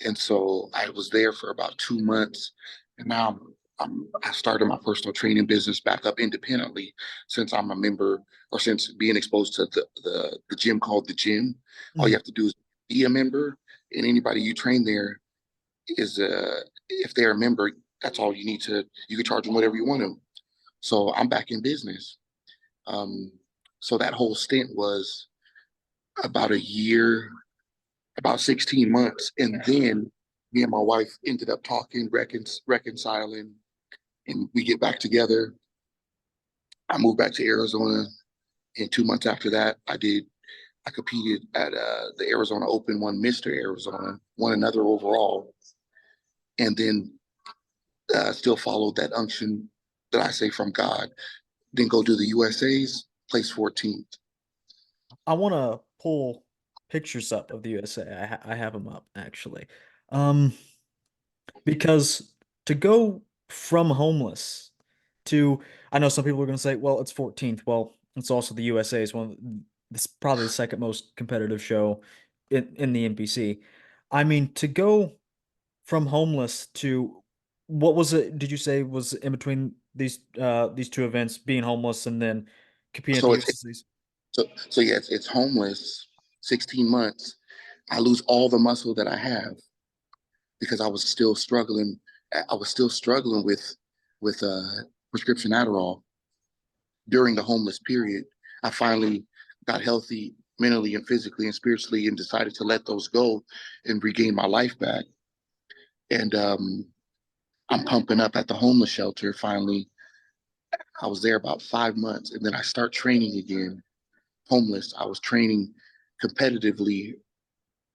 And so I was there for about 2 months, and now I started my personal training business back up independently since I'm a member, or since being exposed to the gym called the gym. All you Mhm. have to do is be a member, and anybody you train there is if they're a member, that's all you need to, you can charge them whatever you want them. So I'm back in business. Um, so that whole stint was about a year, about 16 months. And then me and my wife ended up talking, reconciling, and we get back together. I moved back to Arizona. And 2 months after that, I competed at the Arizona Open, won Mr. Arizona, won another overall, and then still followed that unction that I say from God. Then go do the USA's, place 14th. I want to pull pictures up of the USA. I have them up actually. Um, because to go from homeless to, I know some people are going to say, well, it's 14th. Well, it's also the USA is it's probably the second most competitive show in the NPC. I mean, to go from homeless to what was it? Did you say was in between these two events, being homeless and then competing at the So it's USCs? so yeah, it's homeless, 16 months. I lose all the muscle that I have because I was still struggling. I was still struggling with prescription Adderall during the homeless period. I finally got healthy mentally and physically and spiritually and decided to let those go and regain my life back. And I'm pumping up at the homeless shelter. Finally, I was there about 5 months, and then I start training again. Homeless. I was training competitively,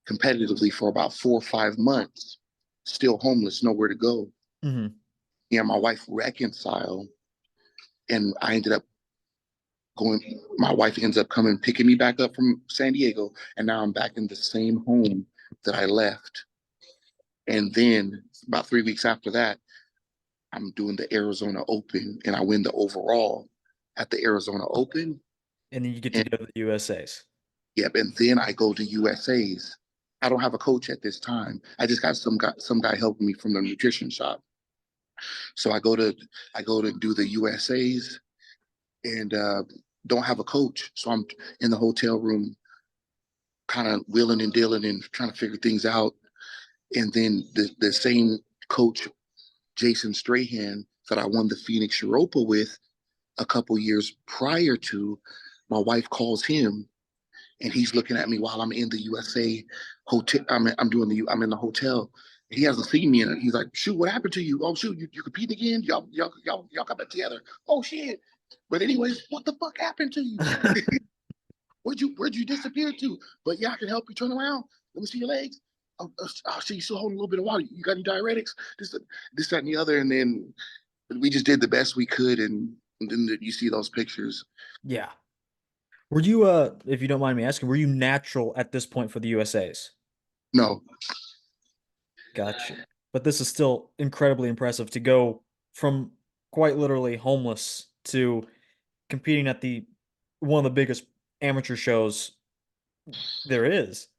competitively for about 4 or 5 months. Still homeless, nowhere to go. Hmm. Yeah, my wife reconciled, and I ended up going. My wife ends up coming picking me back up from San Diego, and now I'm back in the same home that I left. And then about 3 weeks after that, I'm doing the Arizona Open, and I win the overall at the Arizona Open. And then you get to And go to the USAs. yep, and then I go to USA's. I don't have a coach at this time. I just got some guy helping me from the nutrition shop. So I go to do the USA's and don't have a coach. So I'm in the hotel room, kind of wheeling and dealing and trying to figure things out. And then the same coach, Jason Strahan, that I won the Phoenix Europa with a couple years prior to, my wife calls him and he's looking at me while I'm in the USA hotel. I'm in the hotel. He hasn't seen me, and he's like, "Shoot, what happened to you? Oh, shoot, you competing again? Y'all got back together? Oh shit!" But anyways, what the fuck happened to you? Where'd you disappear to? But yeah, I can help you turn around. Let me see your legs. I'll see you still holding a little bit of water. You got any diuretics? This, that, and the other. And then we just did the best we could, and then you see those pictures. Yeah. Were you, if you don't mind me asking, were you natural at this point for the USAs? No, Gotcha. But this is still incredibly impressive to go from quite literally homeless to competing at the one of the biggest amateur shows there is.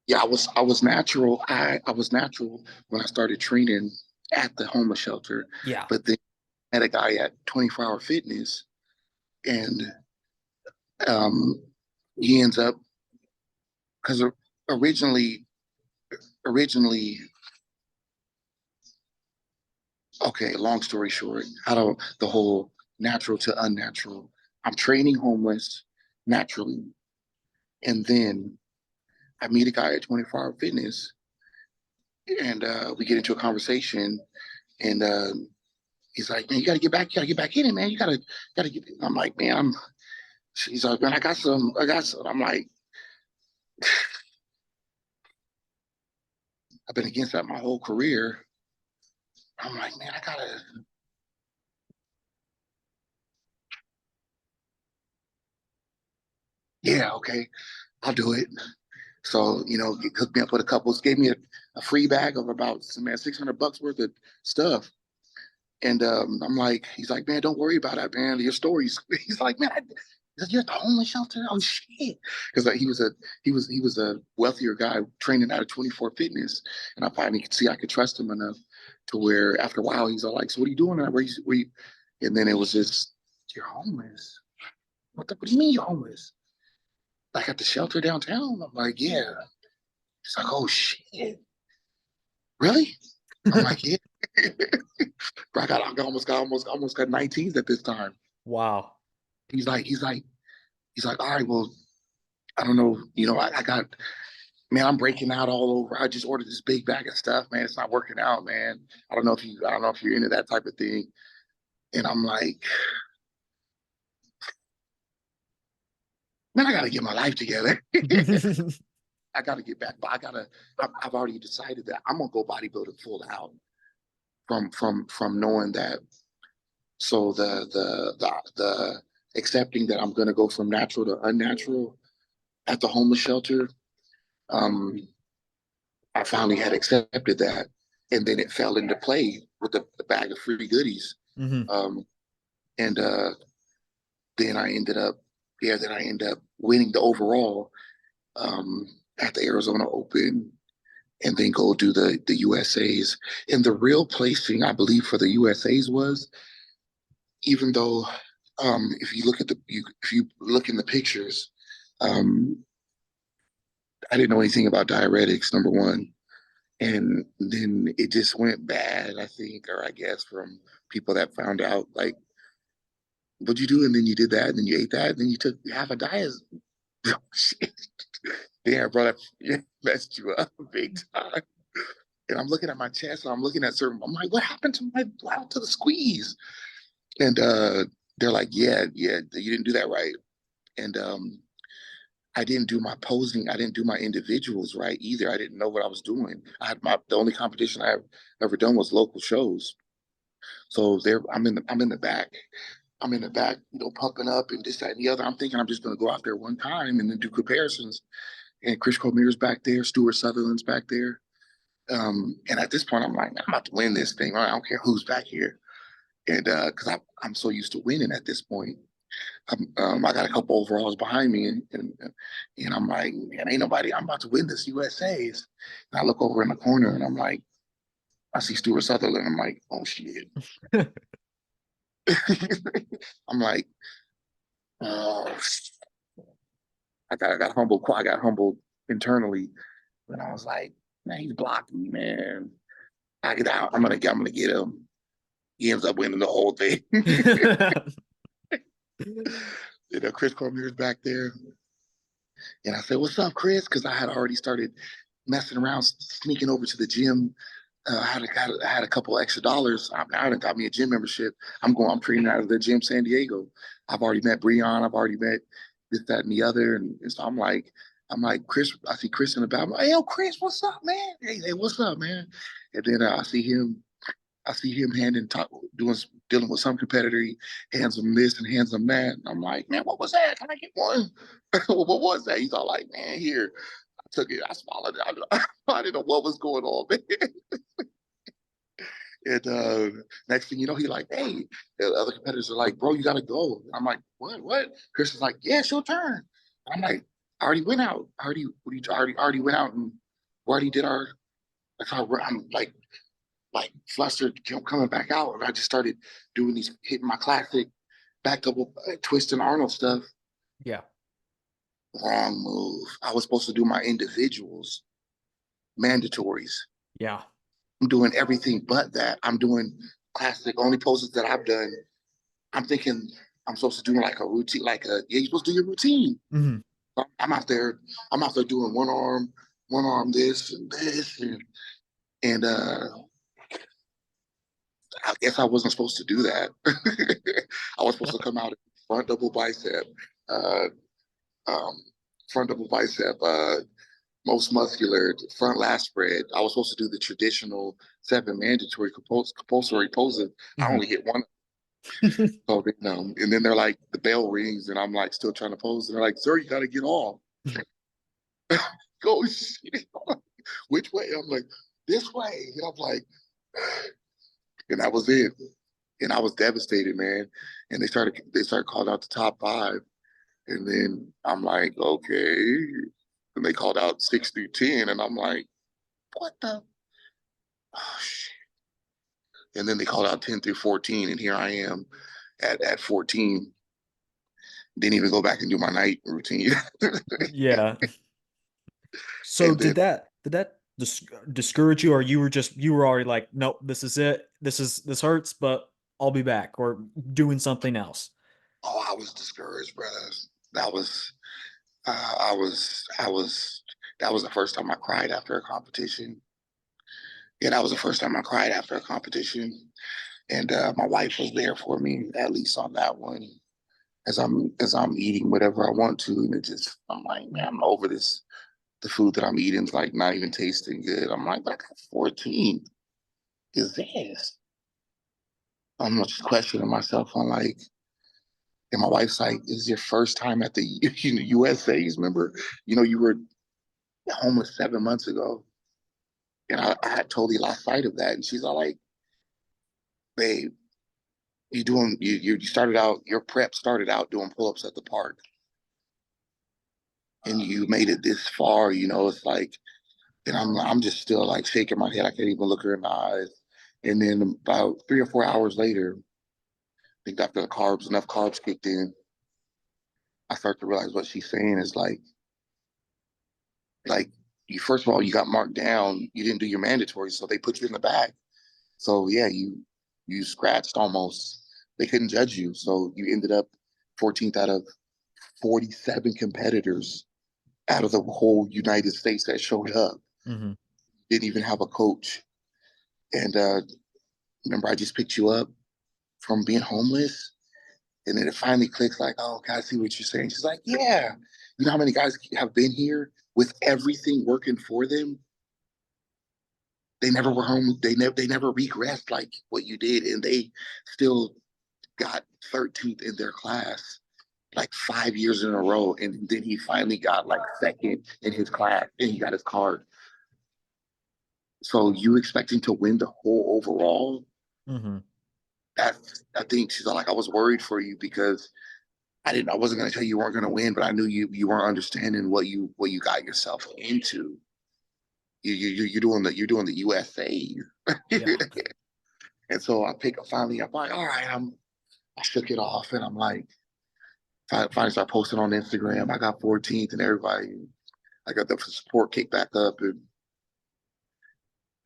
yeah, I was natural. I was natural when I started training at the homeless shelter, Yeah. but then I had a guy at 24-hour fitness, and um, he ends up because originally originally okay. Long story short, how do the whole natural to unnatural? I'm training homeless naturally, and then I meet a guy at 24-hour fitness, and we get into a conversation, and he's like, man, you gotta get back in it, man. You gotta get. I'm like, man, She's like, man, I got some. I'm like, I've been against that my whole career. I'm like, man, I gotta. Yeah, okay, I'll do it. So hooked me up with a couple. Gave me a free bag of about, man, $600 worth of stuff. And I'm like, he's like, man, don't worry about it, man. Your stories. He's like, man, you're at the homeless shelter. Oh shit, because he was a wealthier guy training out of 24 Fitness, and I finally could see I could trust him enough to where after a while he's all like, so what are you doing? Where you? And then it was just, you're homeless. What do you mean you're homeless? Like at the shelter downtown? I'm like, yeah. He's like, oh shit, really? I'm like, yeah. I almost got 19s at this time. Wow. He's like, all right, well, I don't know, I got, man, I'm breaking out all over. I just ordered this big bag of stuff, man. It's not working out, man. I don't know if you're into that type of thing. And I'm like, man, I got to get my life together. I got to get back, but I've already decided that I'm gonna go bodybuilding full out from knowing that. So the accepting that I'm gonna go from natural to unnatural at the homeless shelter. Um, I finally had accepted that, and then it fell into play with the bag of free goodies. Hmm. Um, and then I ended up, yeah, then I ended up winning the overall um, at the Arizona Open, and then go do the USA's. And the real placing, I believe, for the USA's was, even though if you look at if you look in the pictures, um, I didn't know anything about diuretics, number one. And then it just went bad, I think, or I guess from people that found out, like, what'd you do? And then you did that, and then you ate that, and then you took half a diet. Damn, bro, that messed you up big time. And I'm looking at my chest, and I'm looking at certain, I'm like, what happened to to the squeeze? And they're like, yeah, you didn't do that right. And I didn't do my posing. I didn't do my individuals right either. I didn't know what I was doing. The only competition I have ever done was local shows. So there, I'm in the back. I'm in the back, pumping up and this, that, and the other. I'm thinking I'm just going to go out there one time and then do comparisons. And Chris Cormier's back there, Stuart Sutherland's back there. And at this point, I'm like, I'm about to win this thing. I don't care who's back here. And because I'm so used to winning at this point. I got a couple overalls behind me, and I'm like, man, ain't nobody. I'm about to win this USA's. And I look over in the corner, and I'm like, I see Stuart Sutherland. I'm like, oh shit. I'm like, oh, I got humbled. I got humbled internally, and I was like, man, he's blocking me, man. I get out. I'm gonna get him. He ends up winning the whole thing. Chris Cormier's back there. And I said, what's up, Chris? Because I had already started messing around, sneaking over to the gym. I had a couple extra dollars. I got me a gym membership. I'm training out of the gym San Diego. I've already met Breon. I've already met this, that, and the other. And so I'm like, Chris, I see Chris in the back. I'm like, hey, yo, Chris, what's up, man? Hey, what's up, man? And then I see him dealing with some competitor. He hands him this and hands him that. And I'm like, man, what was that? Can I get one? What was that? He's all like, man, here. I took it. I swallowed it. I didn't know what was going on, man. And next thing you know, he like, hey, the other competitors are like, bro, you gotta go. I'm like, what? Chris is like, yeah, it's your turn. And I'm like, I already went out. Already went out and we already did our. I'm like flustered coming back out, and I just started doing hitting my classic back double twist and Arnold stuff. Yeah. Wrong move. I was supposed to do my individuals, mandatories. Yeah. I'm doing everything but that. I'm doing classic only poses that I've done. I'm thinking I'm supposed to do like a routine, you're supposed to do your routine. Hmm. I'm out there, doing one arm this and this and I guess I wasn't supposed to do that. I was supposed to come out front double bicep, uh, um, front double bicep, most muscular, front last spread. I was supposed to do the traditional 7 mandatory compulsory poses. I Hmm. only hit one. So and then they're like, the bell rings, and I'm like still trying to pose. And they're like, sir, you got to get off. Go shit. Which way? I'm like, this way. And I'm like, and that was it. And I was devastated, man. And they started calling out the top 5. And then I'm like, okay. And they called out 6 through 10. And I'm like, what the? Oh, shit. And then they called out 10 through 14. And here I am at 14. Didn't even go back and do my night routine. Yeah. So And then, did that discourage you, or you were already like, nope, this is it. This hurts, but I'll be back, or doing something else? Oh, I was discouraged, brother. That was, I was, that was the first time I cried after a competition. Yeah, that was the first time I cried after a competition. And my wife was there for me, at least on that one, as I'm eating whatever I want to. And it just, I'm like, man, I'm over this. The food that I'm eating is like not even tasting good. I'm like, but I got 14. Is this? I'm just questioning myself on like, and my wife's like, "This is your first time at the USA's, remember? You were homeless 7 months ago." And I had totally lost sight of that. And she's all like, "Babe, you started out, your prep started out doing pull-ups at the park, and you made it this far, it's like." And I'm just still like shaking my head. I can't even look her in the eyes. And then about 3 or 4 hours later, I think after enough carbs kicked in, I start to realize what she's saying is like you, first of all, you got marked down. You didn't do your mandatory, so they put you in the back. So yeah, you scratched almost. They couldn't judge you, so you ended up 14th out of 47 competitors out of the whole United States that showed up. Mm-hmm. Didn't even have a coach. And remember, I just picked you up from being homeless, and then it finally clicks. Like, oh, God, I see what you're saying. She's like, yeah. You know how many guys have been here with everything working for them? They never were home. They never regressed like what you did, and they still got 13th in their class like 5 years in a row. And then he finally got like second in his class, and he got his card. So you expecting to win the whole overall? Mm-hmm. That's, I think she's like, I was worried for you because I wasn't going to tell you weren't going to win, but I knew you weren't understanding what you got yourself into. You're doing the USA. Yeah. And so I'm like, all right, I shook it off, and I'm like, finally start posting on Instagram. I got 14th, and everybody, I got the support kick back up,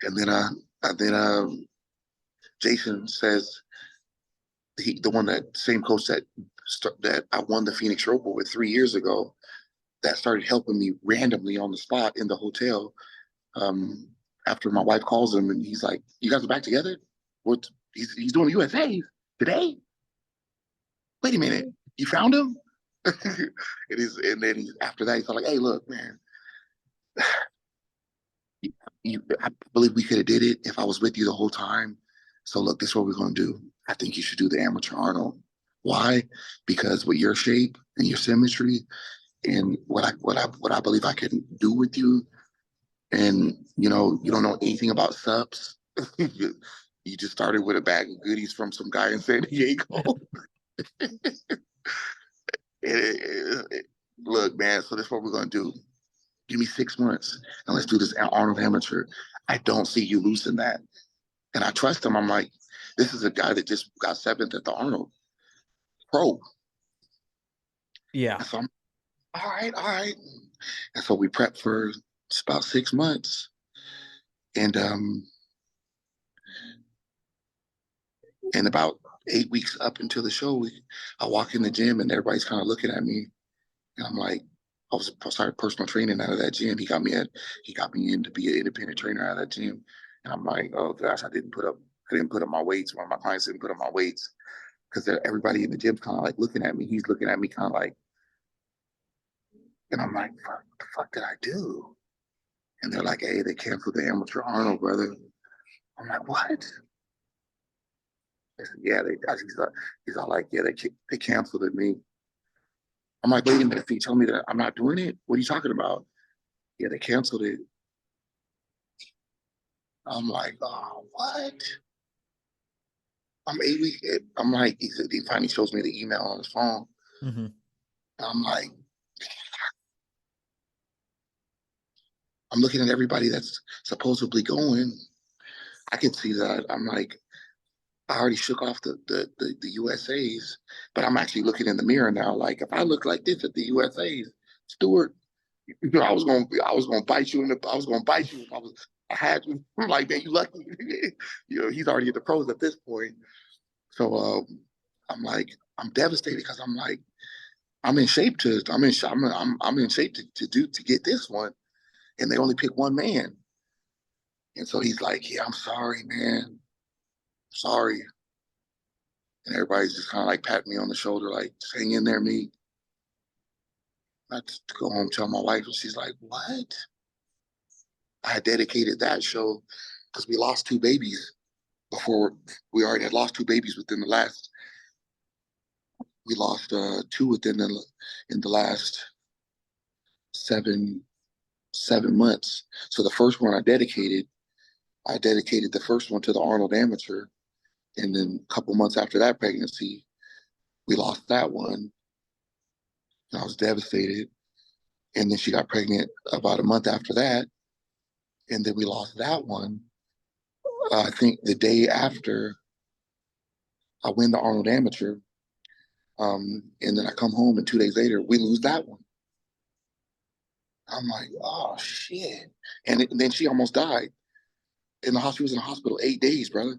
and then Jason says, the one, that same coach that I won the Phoenix Roper with 3 years ago, that started helping me randomly on the spot in the hotel. Um, After my wife calls him, and he's like, "You guys are back together? What? He's doing the USA today? Wait a minute, you found him?" And then after that, he's like, "Hey, look, man, I believe we could have did it if I was with you the whole time. So look, this is what we're gonna do. I think you should do the amateur Arnold. Why? Because with your shape and your symmetry and what I believe I can do with you, and you don't know anything about SUPPS. You just started with a bag of goodies from some guy in San Diego. Look, man, so this is what we're gonna do. Give me 6 months and let's do this Arnold Amateur. I don't see you losing that." And I trust him. I'm like, this is a guy that just got seventh at the Arnold Pro. Yeah. And so I'm, all right, all right. And so we prepped for about 6 months. And about 8 weeks up until the show, I walk in the gym and everybody's kind of looking at me. And I'm like, I started personal training out of that gym. He got me in to be an independent trainer out of that gym. And I'm like, oh gosh, I didn't put up my weights. One of my clients didn't put up my weights because everybody in the gym's kind of like looking at me. He's looking at me kind of like, and I'm like, what the fuck did I do? And they're like, hey, they canceled the amateur Arnold, brother. I'm like, what? They said, yeah, he's all like, yeah, they canceled it me. I'm like, wait a minute, if you tell me that I'm not doing it, what are you talking about? Yeah, they canceled it. I'm like, oh, what? I'm 8 weeks. I'm like, he finally shows me the email on his phone. Mm-hmm. I'm like, I'm looking at everybody that's supposedly going. I can see that. I'm like, I already shook off the USA's, but I'm actually looking in the mirror now. Like, if I look like this at the USA's, Stewart, I was gonna bite you I was gonna bite you if I had you. I'm like, man, you lucky. He's already at the pros at this point. So I'm like, I'm devastated because I'm like, I'm in shape to get this one, and they only pick one man. And so he's like, yeah, I'm sorry, man, sorry. And everybody's just kind of like patting me on the shoulder, like, just hang in there, me. I just go home and tell my wife, and she's like, what? I had dedicated that show because we lost two babies before. We already had lost two babies within the last. We lost two within the in the last seven months. So the first one I dedicated the first one to the Arnold Amateur, and then a couple months after that pregnancy, we lost that one, and I was devastated. And then she got pregnant about a month after that, and then we lost that one. I think the day after I win the Arnold Amateur, and then I come home, and 2 days later we lose that one. I'm like, oh shit! And then she almost died in the hospital. She was in the hospital 8 days, brother.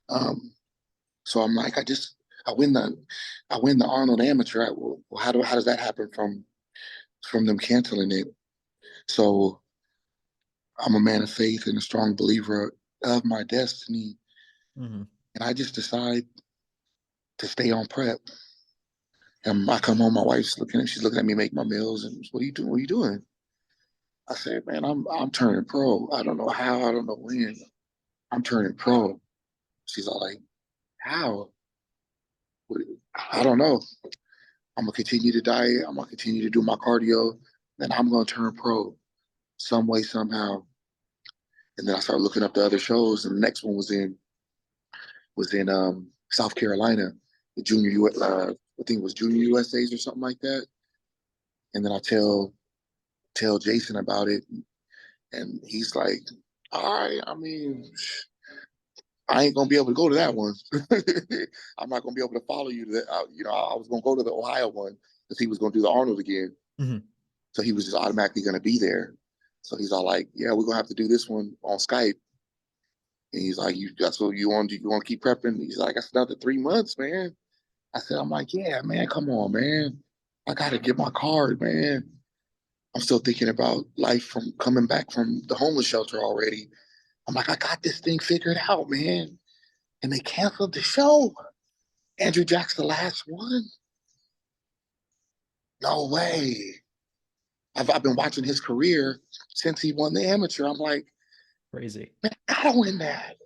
Um, so I'm like, I win the I win the Arnold Amateur. Well, how does that happen from them canceling it? So I'm a man of faith and a strong believer of my destiny, Mm-hmm. and I just decide to stay on prep. And I come home, my wife's looking at she's looking at me make my meals, and what are you doing? What are you doing? I said, man, I'm turning pro. I don't know how, I don't know when. I'm turning pro. She's all like, how? I don't know. I'm gonna continue to diet. I'm gonna continue to do my cardio. Then I'm gonna turn pro some way, somehow. And then I started looking up the other shows, and the next one was in South Carolina, the junior I think it was Junior USA's or something like that. And then I tell Jason about it, and he's like, "All right, I mean, I ain't gonna be able to go to that one. I'm not gonna be able to follow you to that. I was gonna go to the Ohio one because he was gonna do the Arnold again. Mm-hmm. So he was just automatically gonna be there. So he's all like, "Yeah, we're gonna have to do this one on Skype." And he's like, That's what you want? You want to keep prepping?" He's like, "That's another 3 months, man." I said, "I'm like, yeah, man, come on, man. I gotta get my card, man." I'm still thinking about life from coming back from the homeless shelter already. I'm like, I got this thing figured out, man. And they canceled the show. Andrew Jack's the last one. No way. I've been watching his career since he won the amateur. I'm like, Crazy. man, I gotta win that.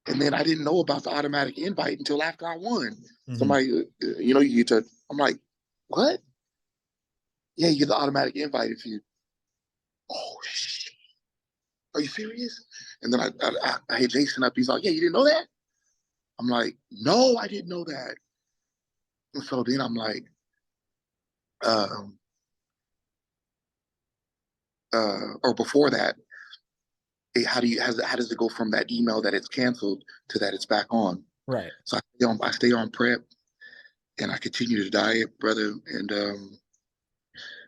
And then I didn't know about the automatic invite until after I won. Mm-hmm. Somebody, you get to, I'm like, what? Yeah, you get the automatic invite if you, oh, shit. Are you serious? And then I hit Jason up. He's like, yeah, you didn't know that? I'm like, no, I didn't know that. And so then I'm like, um, or before that, how does it go from that email that it's canceled to that it's back on? Right. So I stay on prep, and I continue to diet, brother. And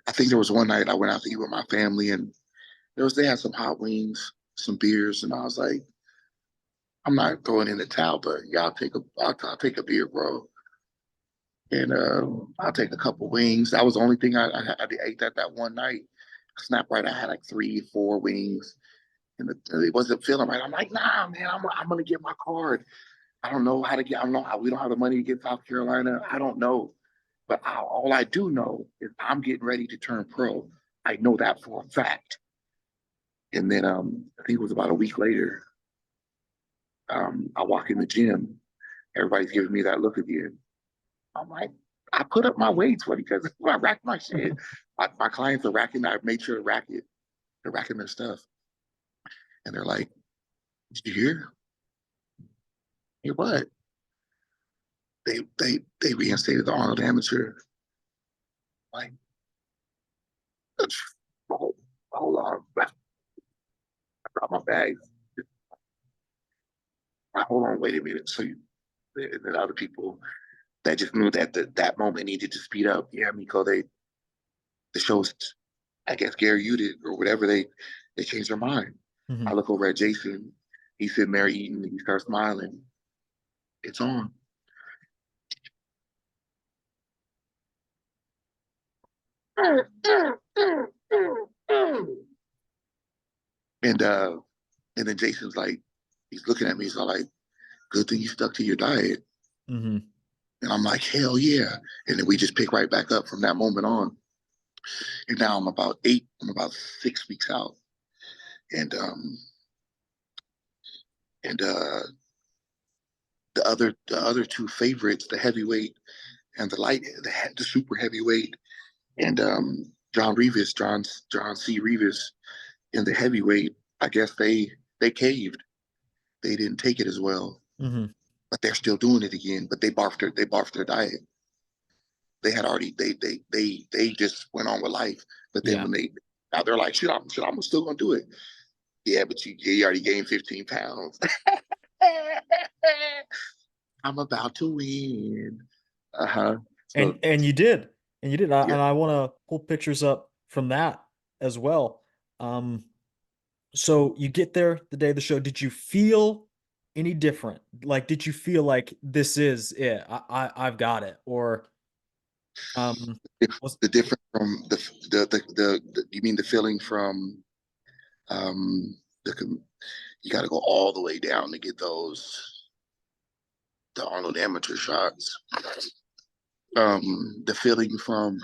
I think there was one night I went out to eat with my family, and they had some hot wings, some beers, and I was like, I'm not throwing in the towel, but yeah, I'll take a beer, bro. And I'll take a couple wings. That was the only thing I ate that one night. Snap right, I had like 3, 4 wings, and it wasn't feeling right. I'm like, nah, man, I'm gonna get my card. I don't know how to get. I don't know how we don't have the money to get South Carolina. I don't know, but all I do know is I'm getting ready to turn pro. I know that for a fact. And then I think it was about a week later. I walk in the gym. Everybody's giving me that look again. I'm like, I put up my weights, what, because I racked my shit. My clients are racking. I made sure to rack it. They're racking their stuff, and they're like, "Did you hear? Hear what? They reinstated the Arnold Amateur." Like, hold, hold on, I brought my bags. Hold on, wait a minute. So and then other people that just knew that that moment needed to speed up. Yeah, Miko, they the show's, I guess, Gary Udit or whatever, they changed their mind. I Hmm. look over at Jason. He's sitting there eating, and he starts smiling. It's on. And and then Jason's like, he's looking at me. He's all like, "Good thing you stuck to your diet." Hmm. And I'm like, "Hell yeah!" And then we just pick right back up from that moment on. And now I'm about 6 weeks out, and and the other two favorites, the heavyweight and the super heavyweight, and John C. Rivas in the heavyweight. I guess they caved. They didn't take it as well, Hmm. but they're still doing it again. But they barfed their diet. They had already they just went on with life. But then Yeah. when they now they're like, I'm still gonna do it. Yeah, but you already gained 15 pounds. I'm about to win. Uh-huh. So And you did. And you did. yeah, And I want to pull pictures up from that as well. Um, so you get there the day of the show. Did you feel any different? Like, did you feel like this is it? I've got it. Or if was the difference from the you mean the feeling from um the you got to go all the way down to get the Arnold Amateur shots. The feeling from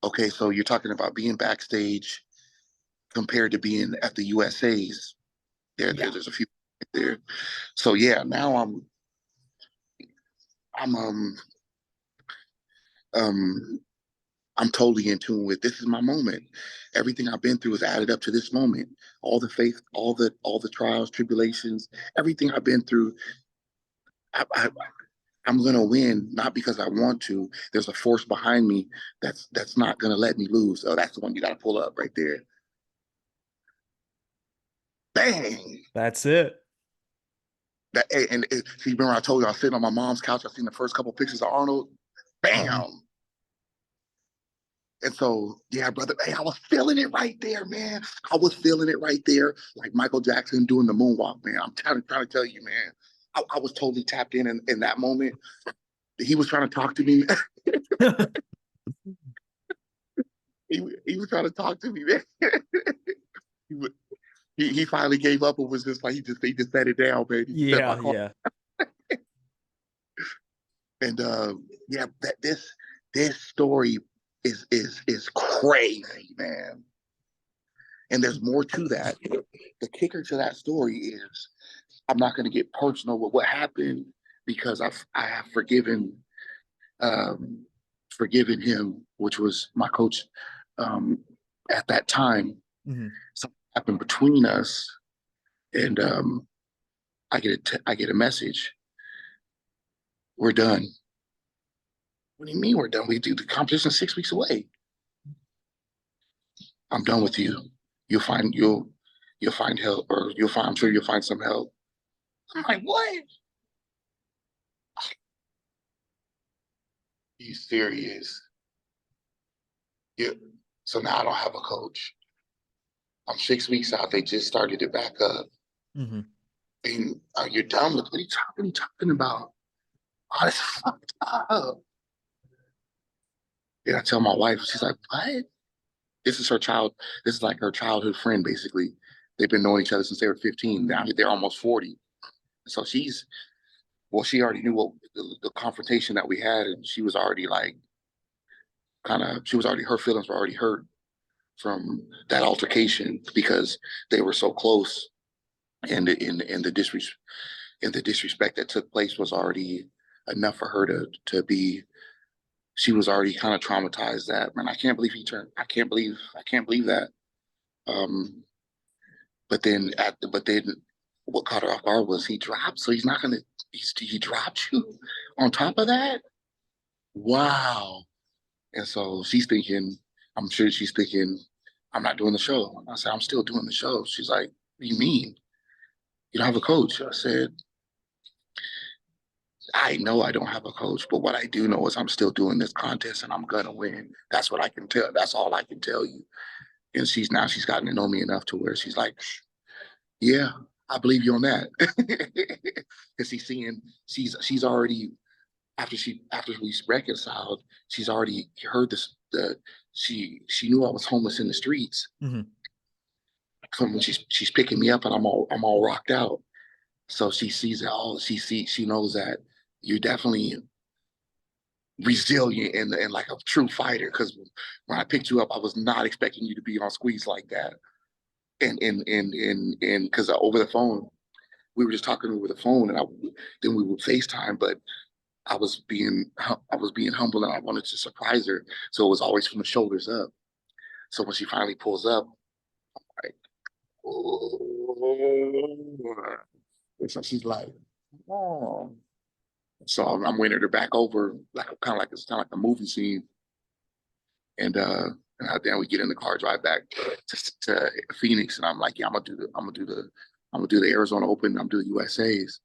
okay, so you're talking about being backstage compared to being at the USA's. yeah. There's a few there. So yeah, now I'm um I'm totally in tune with this is my moment. Everything I've been through has added up to this moment. All the faith, all the trials, tribulations, everything I've been through. I, I, I'm gonna win, not because I want to. There's a force behind me that's not gonna let me lose. Oh, that's the one you gotta pull up right there. Bang! That's it. That and see, remember I told you I was sitting on my mom's couch. I seen the first couple pictures of Arnold. Hmm. Bam! And so, yeah, brother, hey, I was feeling it right there, man. I was feeling it right there, like Michael Jackson doing the moonwalk, man. I'm trying to tell you, man. I was totally tapped in that moment. He was trying to talk to me. He was trying to talk to me, man. he, he finally gave up and was just like he just set it down, man. He set my Yeah, car. yeah. And yeah, this story is crazy, man. And there's more to that. The kicker to that story is I'm not going to get personal with what happened because I have um, forgiven him, which was my coach um, at that time. Hmm. Something happened between us, and I get a message. We're done. What do you mean we're done? We do the competition 6 weeks away. I'm done with you. You'll find you'll find help, or you'll find. I'm sure you'll find some help. I'm like, what? Are you serious? Yeah. So now I don't have a coach. I'm 6 weeks out. They just started it back up. Hmm. And you're done with what are you talking about? Oh, that's fucked up. And I tell my wife, she's like, what? This is her child. This is like her childhood friend, basically. They've been knowing each other since they were 15. Now they're almost 40. So she already knew what the confrontation that we had, and she was already like, her feelings were already hurt from that altercation because they were so close, and the disrespect that took place was already enough for her to be. She was already kind of traumatized. That man, I can't believe he turned. I can't believe that. Um, but then what caught her off guard was he dropped. So he's not gonna. He dropped you on top of that. Wow. And so she's thinking. I'm sure she's thinking, I'm not doing the show. I said, I'm still doing the show. She's like, what do you mean? You don't have a coach? I said, I know I don't have a coach, but what I do know is I'm still doing this contest and I'm gonna win. That's what I can tell. That's all I can tell you. And she's gotten to know me enough to where she's like, yeah, I believe you on that. Because she's already after we reconciled, she's already heard this. She knew I was homeless in the streets. Hmm. So when she's picking me up and I'm all rocked out. So she sees that all she knows that you're definitely resilient and like a true fighter. Because when I picked you up, I was not expecting you to be on squeeze like that. And because over the phone, we were just talking over the phone, and then we would FaceTime, but I was being humble and I wanted to surprise her, so it was always from the shoulders up. So when she finally pulls up, like, oh, and so she's like, oh. So I'm winning her back over, like kind of like it's kind of like a movie scene, and then we get in the car, drive back to Phoenix, and I'm like, yeah, I'm gonna do the Arizona Open, I'm doing USA's.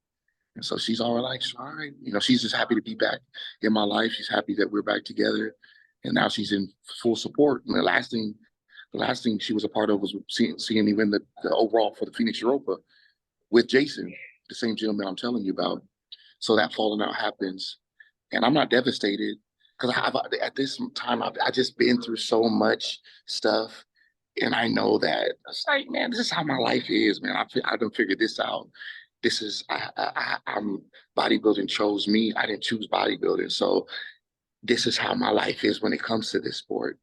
And so she's all right, like, all right. She's just happy to be back in my life. She's happy that we're back together. And now she's in full support. And the last thing she was a part of was seeing me win the overall for the Phoenix Europa with Jason, the same gentleman I'm telling you about. So that falling out happens. And I'm not devastated because at this time, I just been through so much stuff. And I know that it's like, man, this is how my life is, man. I done figured this out. This is I'm bodybuilding chose me. I didn't choose bodybuilding. So this is how my life is when it comes to this sport.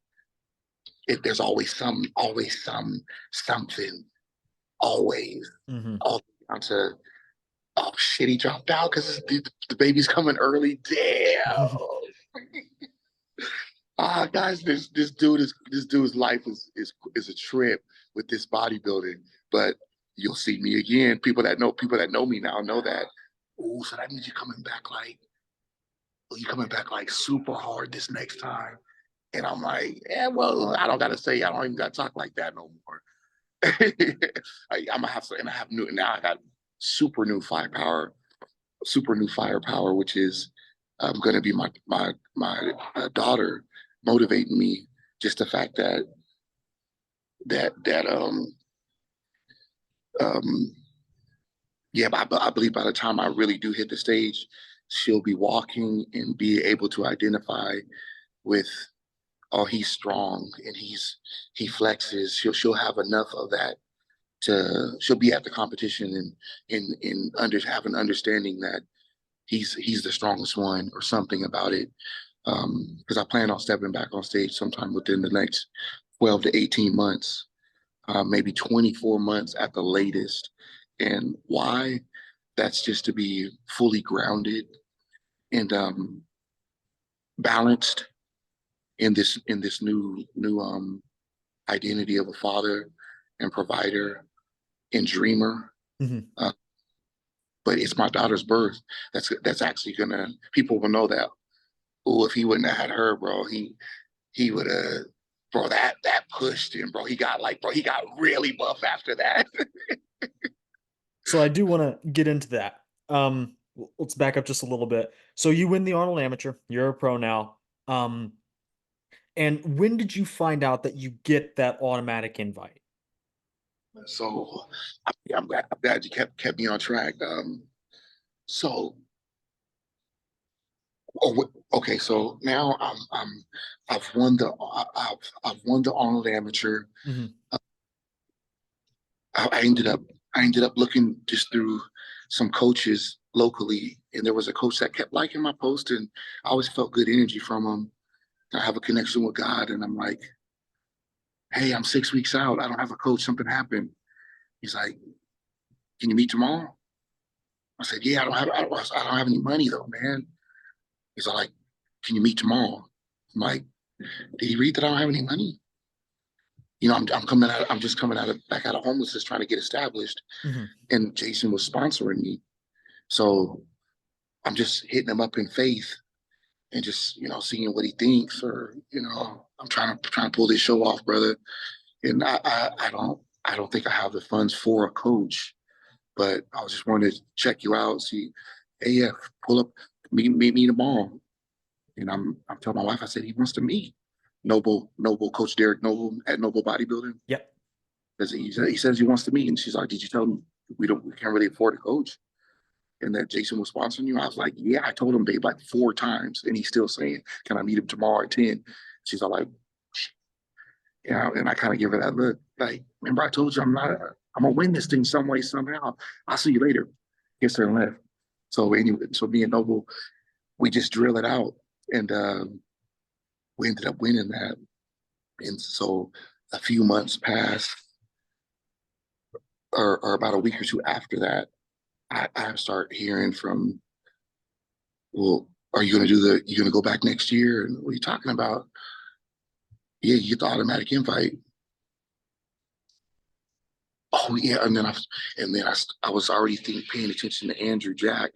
There's something, always. Hmm. All down to, oh shit, he dropped out because the baby's coming early. Damn. Guys, this dude's life is a trip with this bodybuilding. But you'll see me again. People that know me now know that. Oh, so that means you're coming back like super hard this next time. And I'm like, yeah, well, I don't gotta say, I don't even gotta talk like that no more. I'm gonna have to, and I have new now. I got super new firepower, which is going to be my daughter motivating me. Just the fact that um yeah, I believe by the time I really do hit the stage, she'll be walking and be able to identify with, oh, he's strong and he flexes. She'll have enough of that she'll be at the competition and have an understanding that he's the strongest one or something about it. Because I plan on stepping back on stage sometime within the next 12 to 18 months, maybe 24 months at the latest. And why? That's just to be fully grounded and balanced in this new identity of a father and provider and dreamer. Hmm. Uh, but it's my daughter's birth. That's actually gonna. People will know that. Oh, if he wouldn't have had her, bro, he would have. Bro, that pushed him, bro. He got really buff after that. So I do want to get into that. Let's back up just a little bit. So you win the Arnold Amateur. You're a pro now. Um, and when did you find out that you get that automatic invite? So I'm glad you kept me on track. So okay, so now I've won the Arnold Amateur. Hmm. I ended up looking just through some coaches locally, and there was a coach that kept liking my post, and I always felt good energy from him. I have a connection with God, and I'm like, hey, I'm 6 weeks out. I don't have a coach. Something happened. He's like, can you meet tomorrow? I said, yeah, I don't have any money though, man. He's like, can you meet tomorrow? I'm like, did he read that I don't have any money? I'm just coming back out of homelessness, trying to get established, Hmm. and Jason was sponsoring me. So I'm just hitting him up in faith and just, seeing what he thinks, or, I'm trying to pull this show off, brother. And I don't think I have the funds for a coach, but I was just wanting to check you out, see, hey, yeah, meet me tomorrow. And I'm telling my wife, I said he wants to meet Noble Coach Derek Noble at Noble Bodybuilding. Yep. Because he says he wants to meet. And she's like, did you tell him we can't really afford a coach? And that Jason was sponsoring you? I was like, yeah, I told him, babe, like 4 times. And he's still saying, can I meet him tomorrow at 10? She's all like, yeah. And I kind of give her that look. Like, remember I told you I'm gonna win this thing some way, somehow. I'll see you later. Kissed her and left. So anyway, so me and Noble, we just drill it out. And we ended up winning that. And so a few months passed, or about a week or two after that, I start hearing from, well, are you you gonna go back next year? And what are you talking about? Yeah, you get the automatic invite. Oh yeah, I was already paying attention to Andrew Jack,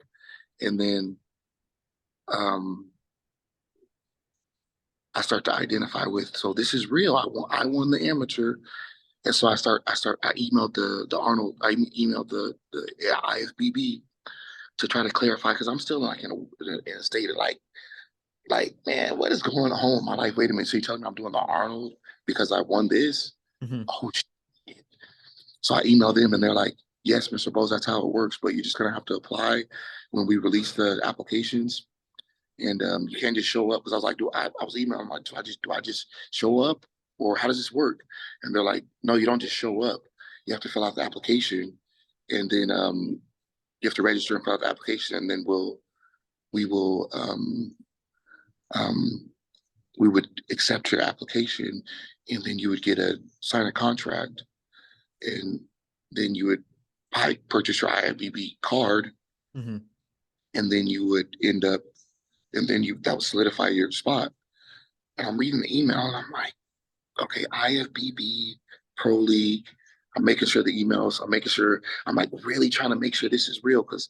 and then um, I start to identify with. So this is real. I won the amateur, and so I emailed the Arnold. I emailed the IFBB to try to clarify because I'm still like in a state of like, man, what is going on in my life? Wait a minute. So you telling me I'm doing the Arnold because I won this? Mm-hmm. Oh shit. So I emailed them and they're like, yes, Mr. Bose, that's how it works, but you're just gonna have to apply when we release the applications. And you can't just show up because I was like, I was emailing like, do I just show up or how does this work? And they're like, no, you don't just show up. You have to fill out the application and then you have to register and fill out the application and then we will um, we would accept your application and then you would sign a contract and then you would purchase your IFBB card Mm-hmm. and then you would end up and then that would solidify your spot. And I'm reading the email and I'm like, okay, IFBB Pro League. I'm making sure the emails. I'm like really trying to make sure this is real because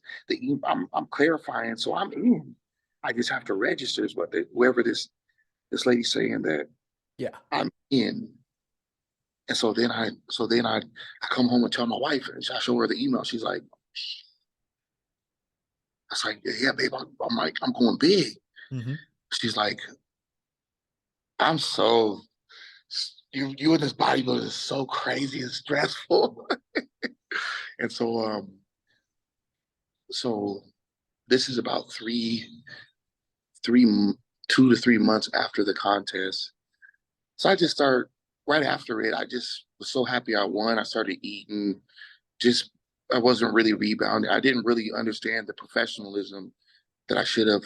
I'm clarifying. So I'm in. I just have to register is what whoever this lady's saying that Yeah. I'm in. And so then I come home and tell my wife and I show her the email. She's like, I was like, yeah, babe. I'm like, I'm going big. Mm-hmm. She's like, I'm so you in this bodybuilder is so crazy and stressful. And so this is about three 2 to 3 months after the contest. So I just start right after it. I just was so happy I won. I started eating. Just I wasn't really rebounding. I didn't really understand the professionalism that I should have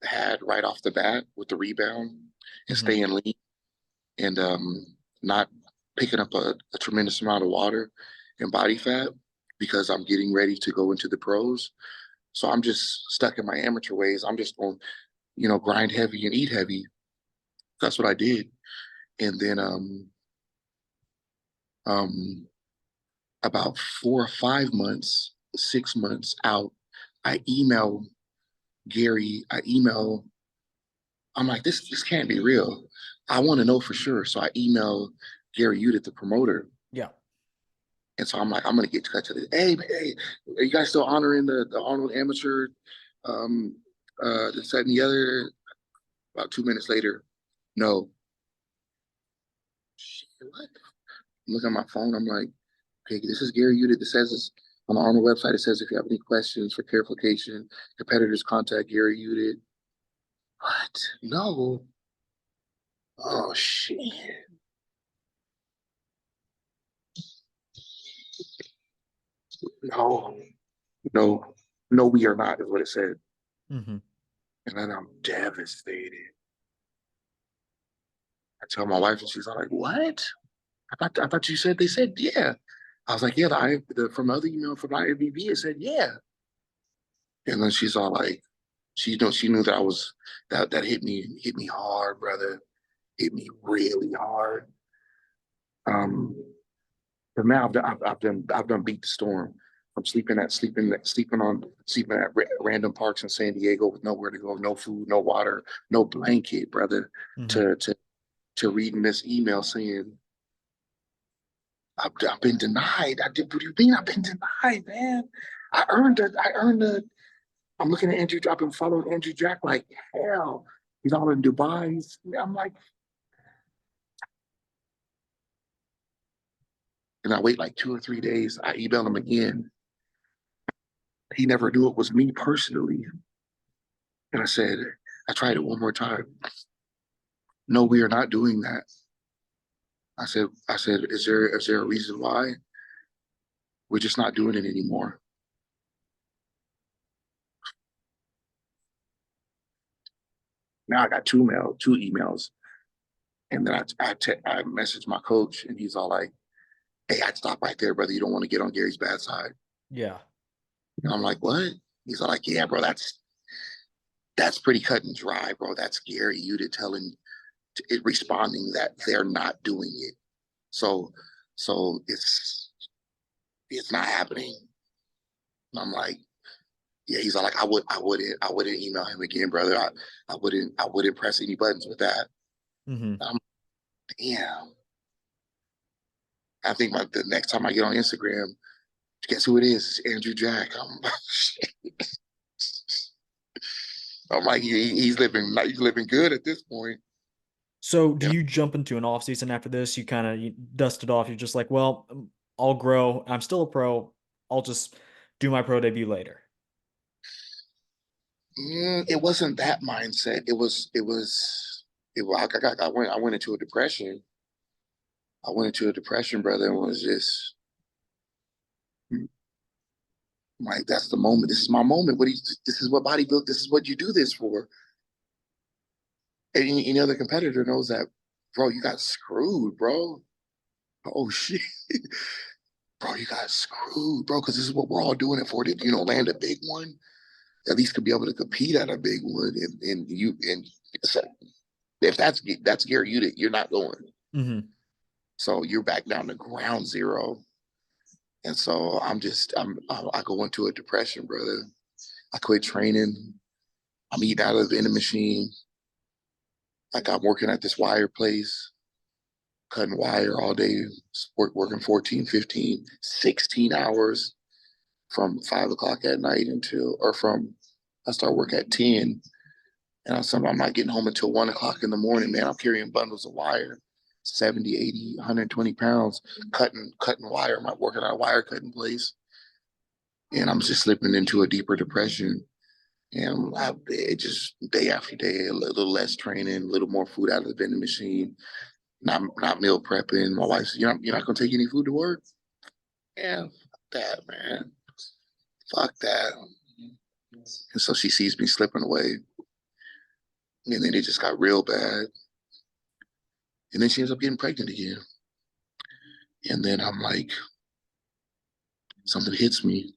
had right off the bat with the rebound and Mm-hmm. staying lean and not picking up a tremendous amount of water and body fat because I'm getting ready to go into the pros. So I'm just stuck in my amateur ways. I'm just going, grind heavy and eat heavy. That's what I did. And then um, about 4 or 5 months, 6 months out, I email Gary. I'm like, this can't be real. I want to know for sure. So I email Gary Udit, the promoter. Yeah. And so I'm like, I'm gonna get to cut to this. Hey, are you guys still honoring the Arnold Amateur, this, that, and the other? About 2 minutes later, no. Shit, what? I'm looking at my phone. I'm like, okay, this is Gary Udit. This says this on the Arnold website. It says if you have any questions for clarification, competitors contact Gary Udit. What? No. Oh shit. No. No. No, we are not, is what it said. Mm-hmm. And then I'm devastated. I tell my wife, and she's like, "What? I thought you said they said yeah." I was like, "Yeah, from the other email from IFBB, it said yeah." And then she's all like, she knew that I was that hit me hard, brother. Hit me really hard. Um, but now I've done beat the storm. I'm sleeping at random parks in San Diego with nowhere to go, no food, no water, no blanket, brother. Mm-hmm. To reading this email saying I've been denied. I did. What do you mean I've been denied, man? I earned it. I'm looking at Andrew. I've been following Andrew Jack like hell. He's all in Dubai. I'm like, and I wait like 2 or 3 days. I email him again. He never knew it was me personally. And I said, I tried it one more time. No, we are not doing that. I said, is there a reason why? We're just not doing it anymore. Now I got two emails, and then I messaged my coach, and he's all like, "Hey, I'd stop right there, brother. You don't want to get on Gary's bad side." Yeah. And I'm like, "What?" He's all like, "Yeah, bro, that's pretty cut and dry, bro. That's Gary Udit telling it, responding that they're not doing it. So, so it's not happening." And I'm like, "Yeah." He's all like, I wouldn't email him again, brother. I wouldn't press any buttons with that." Mm-hmm. I'm damn. I think the next time I get on Instagram, guess who it is? It's Andrew Jack. I'm like, he's living good at this point. So do You know? you jump into an off season after this? You kind of dust it off. You're just like, well, I'll grow. I'm still a pro. I'll just do my pro debut later. It wasn't that mindset. I went into a depression. I went into a depression, brother, and was just like, that's the moment. This is my moment. This is what bodybuilding. This is what you do this for. And any other competitor knows that, bro. You got screwed, bro. Oh shit, bro. You got screwed, bro. Because this is what we're all doing it for. To land a big one. At least to be able to compete at a big one, and so if that's Gary Udit, you're not going. Mm-hmm. So you're back down to ground zero. And so I go into a depression, brother. I quit training. I'm eating out of the vending machine. Like I'm working at this wire place, cutting wire all day, working 14, 15, 16 hours from 5 o'clock at night I start work at 10. And I'm not getting home until 1 o'clock in the morning, man. I'm carrying bundles of wire, 70, 80, 120 pounds, cutting wire. I'm working at a wire cutting place. And I'm just slipping into a deeper depression. And it just day after day, a little less training, a little more food out of the vending machine, not meal prepping. My wife said, you're not gonna take any food to work? Yeah, fuck that, man. Fuck that. And so she sees me slipping away. And then it just got real bad. And then she ends up getting pregnant again. And then I'm like, something hits me.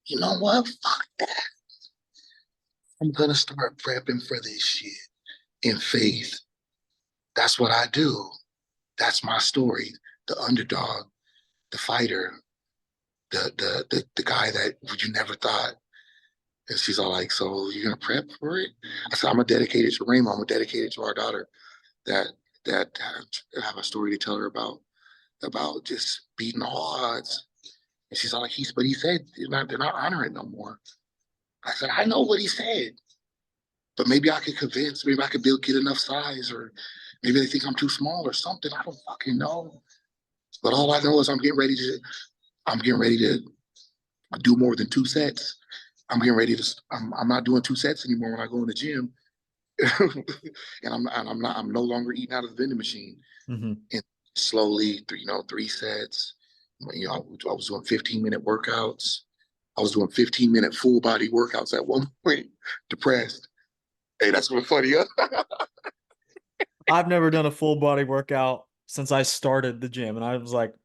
You know what? Fuck that. I'm gonna start prepping for this shit in faith. That's what I do. That's my story. The underdog, the fighter, the guy that you never thought. And she's all like, "So you're gonna prep for it?" I said, "I'm a dedicated to Raymo. I'm a dedicated to our daughter that that have a story to tell her about just beating all odds." And she's all like, but he said they're not honoring no more." I said, "I know what he said, but maybe I could convince, maybe I could get enough size, or maybe they think I'm too small or something. I don't fucking know. But all I know is I'm getting ready to do more than 2 sets. I'm not doing 2 sets anymore when I go in the gym." And I'm no longer eating out of the vending machine. Mm-hmm. And slowly, 3 sets. I was doing 15-minute workouts. I was doing 15-minute full body workouts at one point, depressed. Hey, that's what's funny, huh? I've never done a full body workout since I started the gym, and I was like,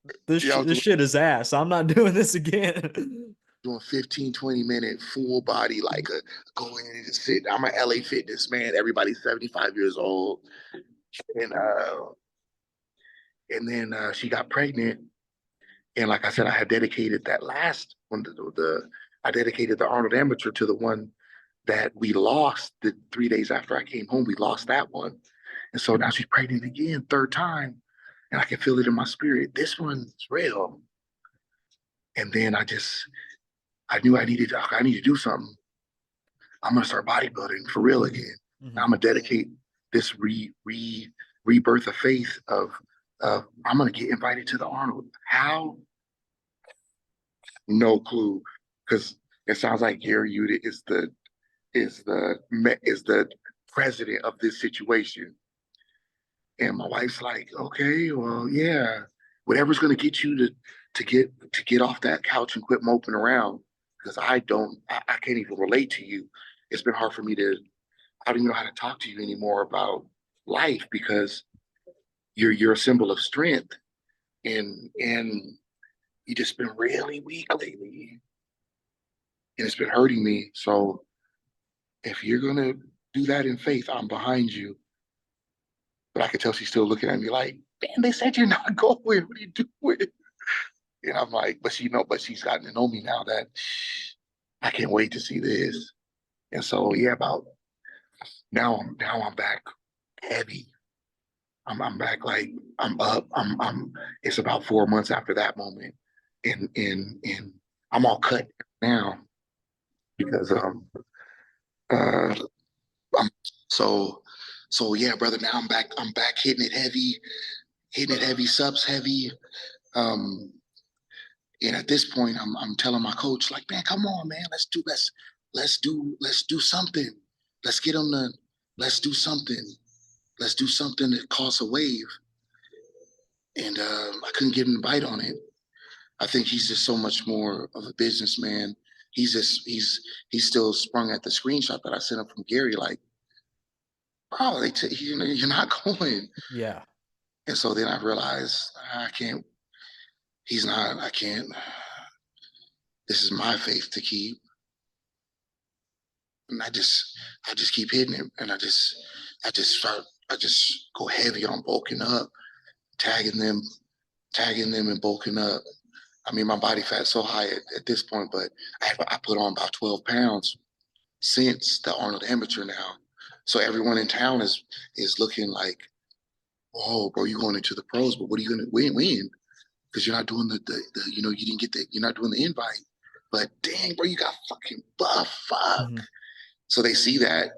Yeah, I was this doing, shit is ass. I'm not doing this again. doing 15, 20-minute full body, like going in and just sit. I'm an LA fitness man. Everybody's 75 years old. And then she got pregnant. And like I said, I had dedicated that last one, I dedicated the Arnold Amateur to the one that we lost the 3 days after I came home. We lost that one. And so now she's pregnant again, third time. And I can feel it in my spirit. This one's real. And then I knew I need to do something. I'm gonna start bodybuilding for real again. Hmm. I'm gonna dedicate this rebirth of faith of I'm gonna get invited to the Arnold. How? No clue. Because it sounds like Gary Udit is the president of this situation. And my wife's like, okay, well, yeah, whatever's gonna get you to get off that couch and quit moping around. Because I can't even relate to you. It's been hard for me to I don't even know how to talk to you anymore about life because you're a symbol of strength and you just been really weak lately and it's been hurting me. So if you're gonna do that in faith, I'm behind you. But I could tell she's still looking at me like, man, they said you're not going. What are you doing? And I'm like, but she's gotten to know me now that I can't wait to see this. And so yeah, about now I'm back heavy. I'm back like I'm up. I'm it's about 4 months after that moment. And I'm all cut now because uh I'm so so yeah, brother. Now I'm back hitting it heavy, subs heavy. Um and at this point I'm telling my coach, like, man, come on, man, let's do something. Let's get them to let's do something. Let's do something that cause a wave. And I couldn't get him to bite on it. I think he's just so much more of a businessman. He's still sprung at the screenshot that I sent him from Gary, like, bro, you're not going. Yeah. And so then I realized I can't. He's not. I can't. This is my faith to keep, and I just keep hitting him, and I just go heavy on bulking up, tagging them, and bulking up. I mean, my body fat's so high at this point, but I put on about 12 pounds since the Arnold Amateur now. So everyone in town is looking like, oh, bro, you're going into the pros, but what are you going to win? Because you're not doing the you didn't get you're not doing the invite. But dang, bro, you got fucking buff. Fuck. Hmm. So they see that.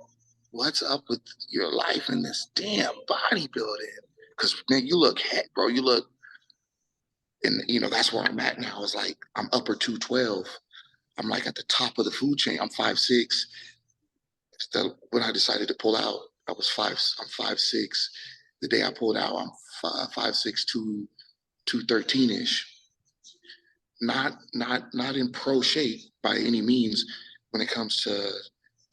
What's up with your life in this damn bodybuilding? Because man, you look heck, bro. You look, and that's where I'm at now. Is like I'm upper 212. I'm like at the top of the food chain. I'm 5'6". When I decided to pull out, I was five. I'm 5'6". The day I pulled out, I'm 5'6", 213 ish. Not in pro shape by any means when it comes to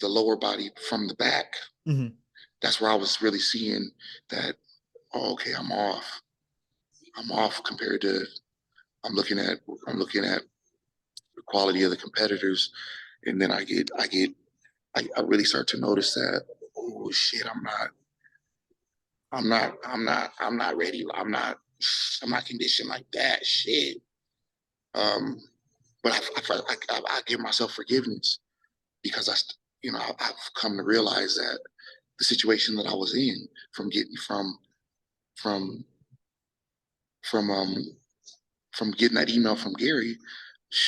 the lower body from the back. Hmm. That's where I was really seeing that. Oh, okay, I'm off. I'm off compared to. I'm looking at the quality of the competitors, and then I really start to notice that. Oh shit, I'm not ready. I'm not conditioned like that. Shit. Um, but I give myself forgiveness because I've come to realize that the situation that I was in from getting from from from getting that email from Gary.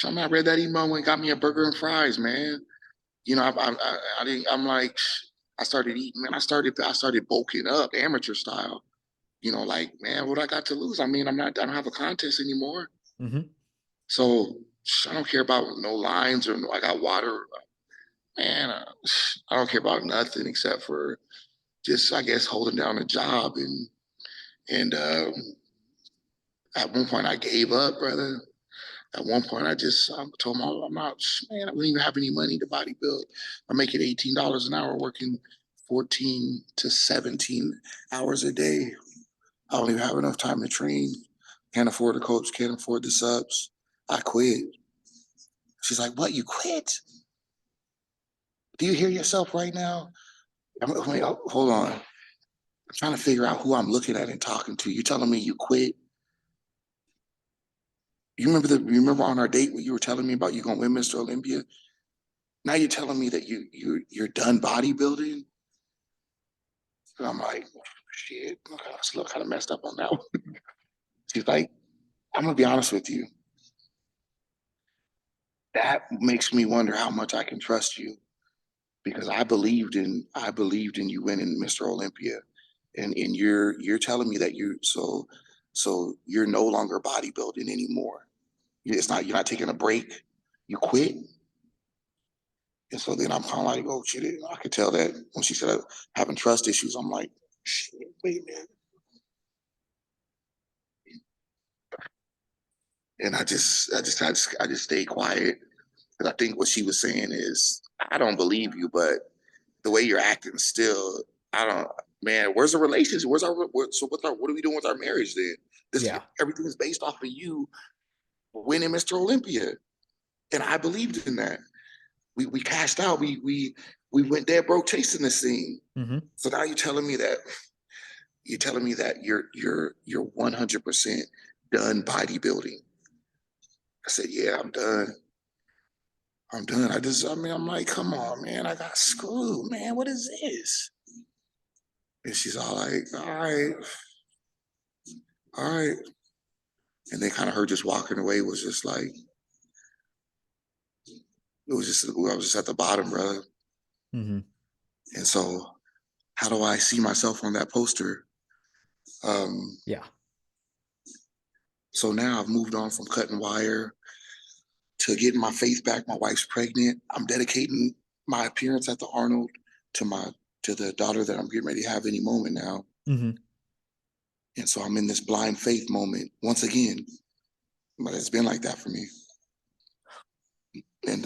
I read that email and got me a burger and fries, man. I didn't. I'm like, I started eating, man. I started bulking up, amateur style. Like, man, what I got to lose? I mean, I don't have a contest anymore. Hmm. So I don't care about no lines or no, I got water. Man, I don't care about nothing except for just, I guess, holding down a job. And at one point I gave up, brother. At one point I told my mom, I'm out, man, I don't even have any money to bodybuild. I'm making $18 an hour working 14 to 17 hours a day. I don't even have enough time to train. Can't afford a coach, can't afford the subs. I quit. She's like, what, you quit? Do you hear yourself right now? Wait, hold on. I'm trying to figure out who I'm looking at and talking to. You telling me you quit? You remember on our date when you were telling me about you going to win Mr. Olympia? Now you're telling me that you're done bodybuilding? And I'm like, shit, I still kind of messed up on that one. She's like, I'm gonna be honest with you. that makes me wonder how much I can trust you, because I believed in you winning Mr. Olympia, and you're telling me that so you're no longer bodybuilding anymore. It's not, you're not taking a break. You quit. And so then I'm kind of like, oh shit. I could tell that when she said having trust issues, I'm like, shit, wait a minute. And I just stayed quiet, because I think what she was saying is, I don't believe you, but the way you're acting still, I don't, man, where's the relationship? What are we doing with our marriage then? This, Yeah. everything is based off of you winning Mr. Olympia. And I believed in that. We cashed out. We went dead broke chasing this thing. Mm-hmm. So now you're telling me that you're 100% done bodybuilding. I said, yeah, I'm done. I'm done. I'm like, come on, man. I got screwed, man. What is this? And she's all like, all right. And then kind of her just walking away was just like, I was just at the bottom, brother. Mm-hmm. And so how do I see myself on that poster? Um, Yeah. so now I've moved on from cutting wire to getting my faith back. My wife's pregnant. I'm dedicating my appearance at the Arnold to my to the daughter that I'm getting ready to have any moment now. Mm-hmm. And so I'm in this blind faith moment once again. But it's been like that for me. And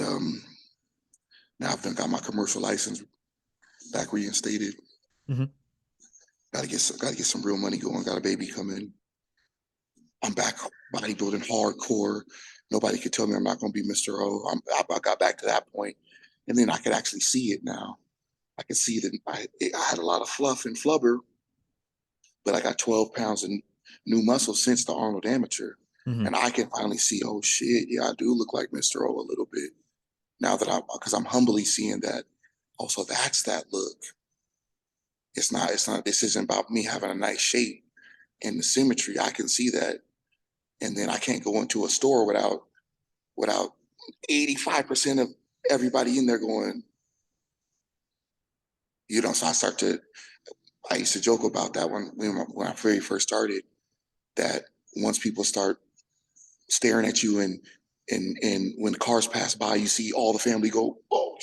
now I've got my commercial license back reinstated. Mm-hmm. Got to get some real money going. Got a baby coming. I'm back bodybuilding hardcore. Nobody could tell me I'm not going to be Mr. O. I got back to that point, and then I could actually see it now. I could see that I had a lot of fluff and flubber, but I got 12 pounds of new muscle since the Arnold Amateur. Mm-hmm. And I can finally see, oh shit, yeah, I do look like Mr. O a little bit. Now that because I'm humbly seeing that, also that's that look. This isn't about me having a nice shape and the symmetry. I can see that. And then I can't go into a store without 85% of everybody in there going, so I used to joke about that when I very first started, that once people start staring at you and when the cars pass by, you see all the family go, oh,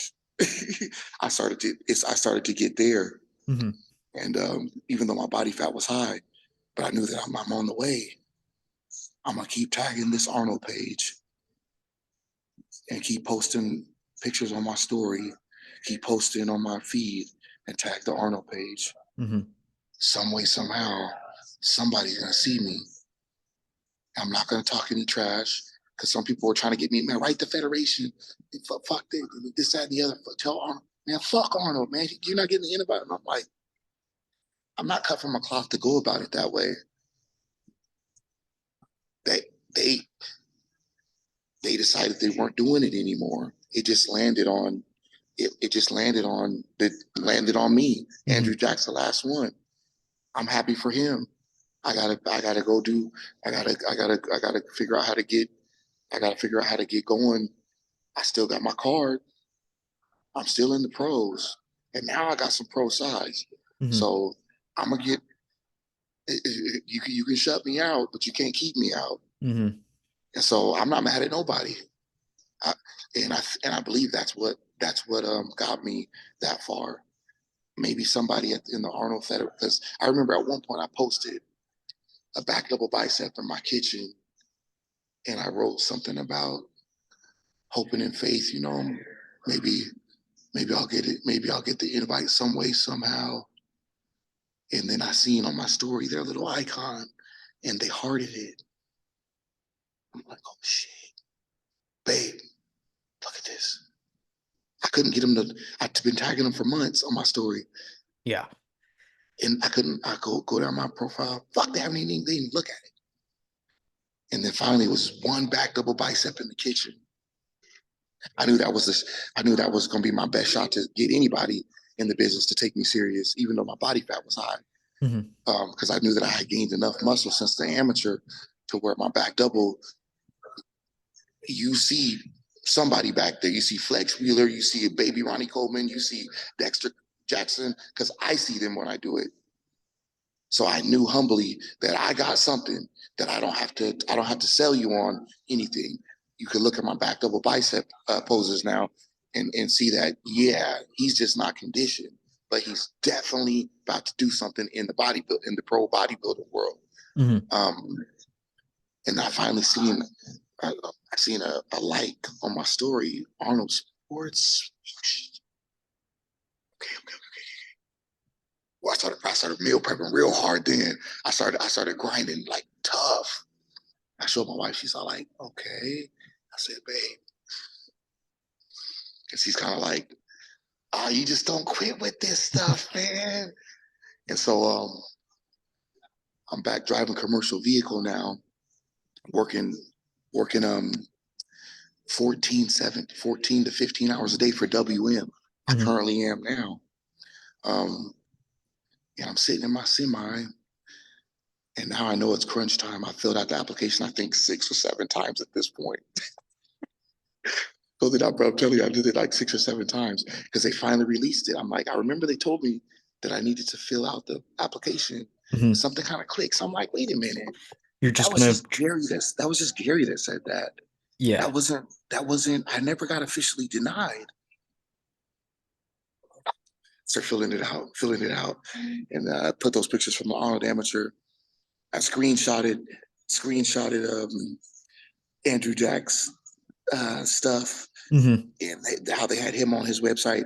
I started to get there. Mm-hmm. And even though my body fat was high, but I knew that I'm on the way. I'm gonna keep tagging this Arnold page and keep posting pictures on my story, keep posting on my feed and tag the Arnold page. Mm-hmm. Some way, somehow, somebody's gonna see me. I'm not gonna talk any trash, because some people are trying to get me, man, write the federation. Fuck this, that, and the other. Tell Arnold, man, fuck Arnold, man. You're not getting the invite. And I'm like, I'm not cut from a cloth to go about it that way. They they they decided they weren't doing it anymore. It just landed on landed on me. Mm-hmm. Andrew Jack's the last one. I'm happy for him. I gotta go do I gotta figure out how to get going. I still got my card. I'm still in the pros. And now I got some pro size. Mm-hmm. So I'm gonna get you can shut me out, but you can't keep me out. Mm-hmm. And so I'm not mad at nobody. I, and I believe that's what got me that far. Maybe somebody in the Arnold Federation, because I remember at one point I posted a back double bicep in my kitchen, and I wrote something about hoping and faith. Maybe I'll get it. Maybe I'll get the invite some way somehow. And then I seen on my story their little icon, and they hearted it. I'm like, oh shit, babe, look at this. I couldn't get them to. I've been tagging them for months on my story, Yeah. and I couldn't. I go down my profile. Fuck, they haven't even. They didn't look at it. And then finally, it was one back double bicep in the kitchen. I knew that was this. I knew that was going to be my best shot to get anybody in the business to take me serious, even though my body fat was high. Mm-hmm. Because I knew that I had gained enough muscle since the amateur to where my back double, you see somebody back there. You see Flex Wheeler, you see a baby Ronnie Coleman, you see Dexter Jackson, because I see them when I do it. So I knew humbly that I got something that I don't have to sell you on anything. You can look at my back double bicep poses now and see that, yeah, he's just not conditioned, but he's definitely about to do something in the pro bodybuilding world. Mm-hmm. And I finally seen I seen a like on my story, Arnold Sports. Okay. Well, I started meal prepping real hard then. I started grinding like tough. I showed my wife, she's all like, okay. I said, babe. And she's kind of like, oh, you just don't quit with this stuff, man. And so I'm back driving commercial vehicle now, working 14 to 15 hours a day for WM. I Mm-hmm. currently am now. And I'm sitting in my semi, and now I know it's crunch time. I filled out the application, I think 6 or 7 times at this point. So I'm telling you, I did it like 6 or 7 times because they finally released it. I'm like, I remember they told me that I needed to fill out the application. Mm-hmm. Something kind of clicked. So I'm like, wait a minute. You're just gonna, That was just Gary that said that. yeah. I never got officially denied. Start filling it out. And put those pictures from the Arnold Amateur. I screenshotted Andrew Jack's stuff, Mm-hmm. and how they had him on his website,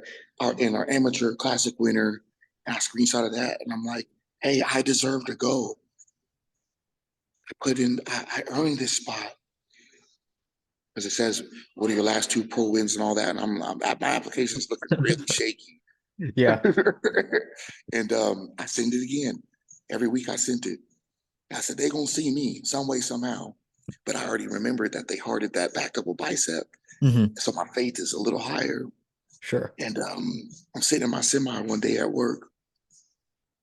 in our amateur classic winner. And I screenshotted that, and I'm like, hey, I deserve to go. I earned this spot. Because it says, what are your last 2 pro wins and all that? And my application's looking really shaky. Yeah. And I send it again. Every week I sent it. I said, they're going to see me some way, somehow. But I already remembered that they hearted that back double bicep. Mm-hmm. So my faith is a little higher. Sure. And I'm sitting in my semi one day at work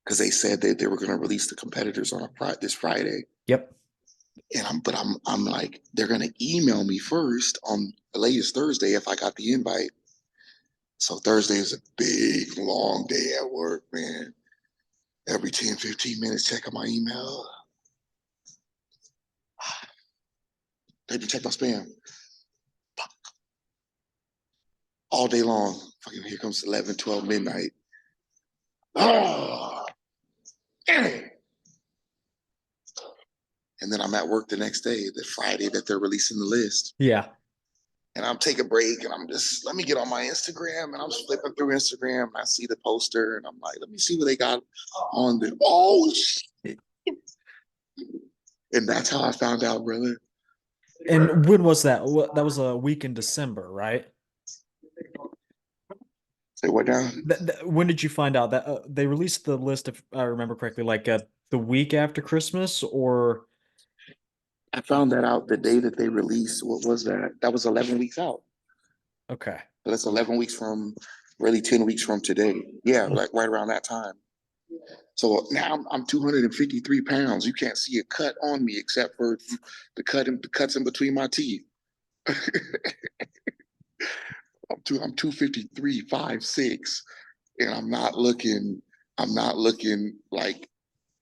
because they said that they were going to release the competitors on this Friday. Yep. And I'm like, they're going to email me first on the latest Thursday if I got the invite. So Thursday is a big, long day at work, man. Every 10, 15 minutes, checking my email. Maybe check my spam. All day long. Fucking here comes 11, 12 midnight. Oh, damn it. And then I'm at work the next day, the Friday that they're releasing the list. Yeah. And I'm taking a break and let me get on my Instagram. And I'm flipping through Instagram and I see the poster and I'm like, let me see what they got on the, oh, shit. And that's how I found out, brother. And when was that? That was a week in December, right? Say what now? When did you find out that they released the list, if I remember correctly, like the week after Christmas, or? I found that out the day that they released. What was that? That was 11 weeks out. Okay. So that's 11 weeks from, really 10 weeks from today. Yeah, like right around that time. So now I'm 253 pounds. You can't see a cut on me except for the cuts in between my teeth. I'm 253, 5'6", and I'm not looking like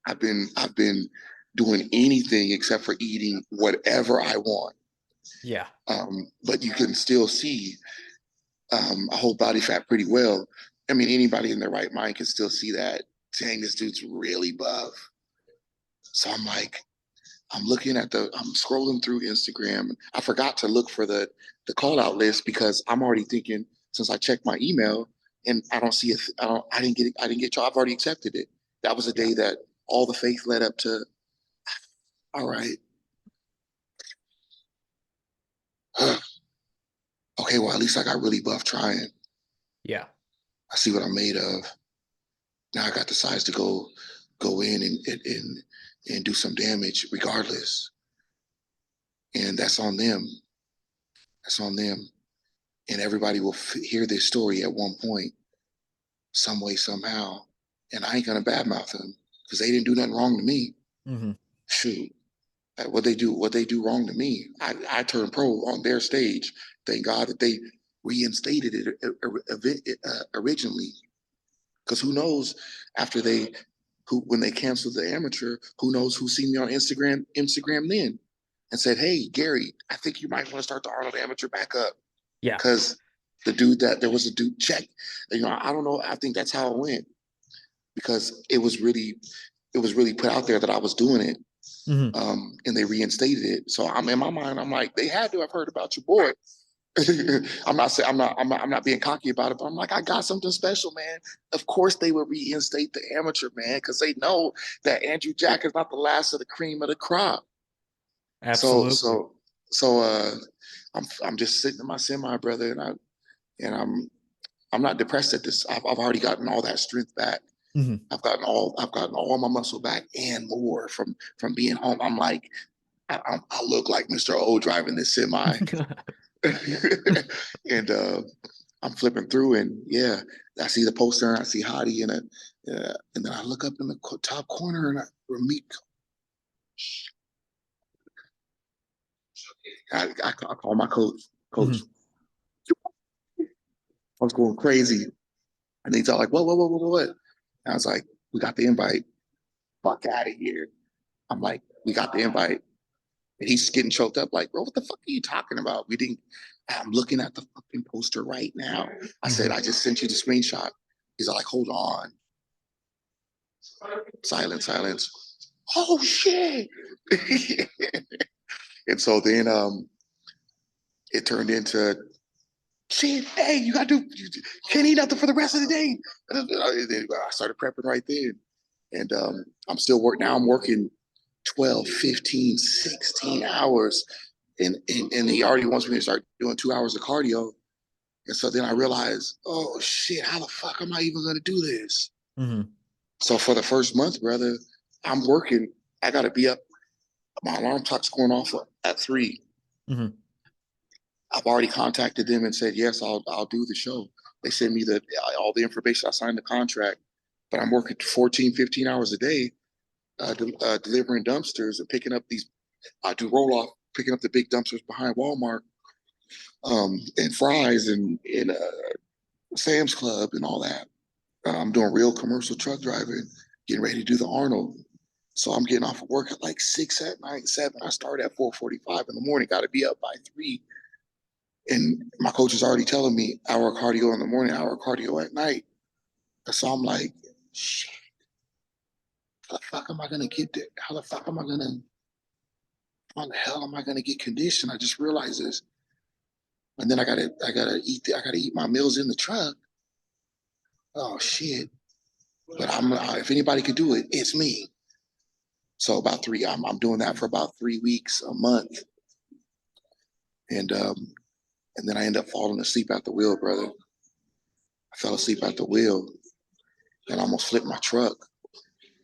I've been doing anything except for eating whatever I want. Yeah. But you can still see I hold body fat pretty well. I mean, anybody in their right mind can still see that. Dang, this dude's really buff. So I'm like, I'm scrolling through Instagram. I forgot to look for the call out list because I'm already thinking, since I checked my email and I don't see it, I didn't get you. I've already accepted it. That was a day that all the faith led up to. All right. Okay, well, at least I got really buff trying. Yeah. I see what I'm made of. Now I got the size to go in and do some damage regardless. And that's on them. That's on them. And everybody will hear this story at one point, some way, somehow. And I ain't gonna badmouth them because they didn't do nothing wrong to me. Mm-hmm. Shoot. what they do wrong to me. I turned pro on their stage. Thank God that they reinstated it originally. Because who knows after they who when they canceled the amateur, who knows who seen me on Instagram then and said, "Hey, Gary, I think you might want to start the Arnold Amateur back up." Yeah. Because there was a dude check. I don't know. I think that's how it went because it was really put out there that I was doing it, Hmm. and they reinstated it. So I'm in my mind, I'm like, they had to have heard about your boy. I'm not being cocky about it, but I'm like, I got something special, man. Of course they would reinstate the amateur, man, because they know that Andrew Jack is not the last of the cream of the crop. So Absolutely. so so I'm just sitting in my semi, brother, and I'm not depressed at this. I've already gotten all that strength back. Hmm. I've gotten all my muscle back and more from being home. I'm like, I look like Mr. O driving this semi. And I'm flipping through, and yeah, I see the poster, and I see Hottie, and then I look up in the top corner, and Remeco. I call my coach. Coach, Hmm. I was going crazy, and he's all like, what? And I was like, we got the invite. Fuck out of here. I'm like, we got the invite. And he's getting choked up, like, bro, what the fuck are you talking about? We didn't. I'm looking at the fucking poster right now. I said, Hmm. I just sent you the screenshot. He's like, hold on. Silence, silence. Oh shit. And so then it turned into shit, hey, you can't eat nothing for the rest of the day. I started prepping right then. And I'm still working now. I'm working 12, 15, 16 hours. And he already wants me to start doing 2 hours of cardio. And so then I realized, oh shit, how the fuck am I even gonna do this? Hmm. So for the first month, brother, I'm working. I gotta be up. My alarm clock's going off at 3. Hmm. I've already contacted them and said, yes, I'll do the show. They send me all the information. I signed the contract, but I'm working 14, 15 hours a day, delivering dumpsters and picking up these. I do roll off, picking up the big dumpsters behind Walmart, and Fry's and Sam's Club and all that. I'm doing real commercial truck driving, getting ready to do the Arnold. So I'm getting off of work at like 6 at night, 7. I start at 4:45 in the morning. Got to be up by 3. And my coach is already telling me hour cardio in the morning, hour cardio at night. So I'm like, shit, how the fuck am I gonna get there? How the hell am I gonna get conditioned? I just realized this. And then I gotta eat my meals in the truck. Oh shit. But if anybody could do it, it's me. So I'm doing that for about 3 weeks, a month. And then I end up falling asleep at the wheel, brother. I fell asleep at the wheel and almost flipped my truck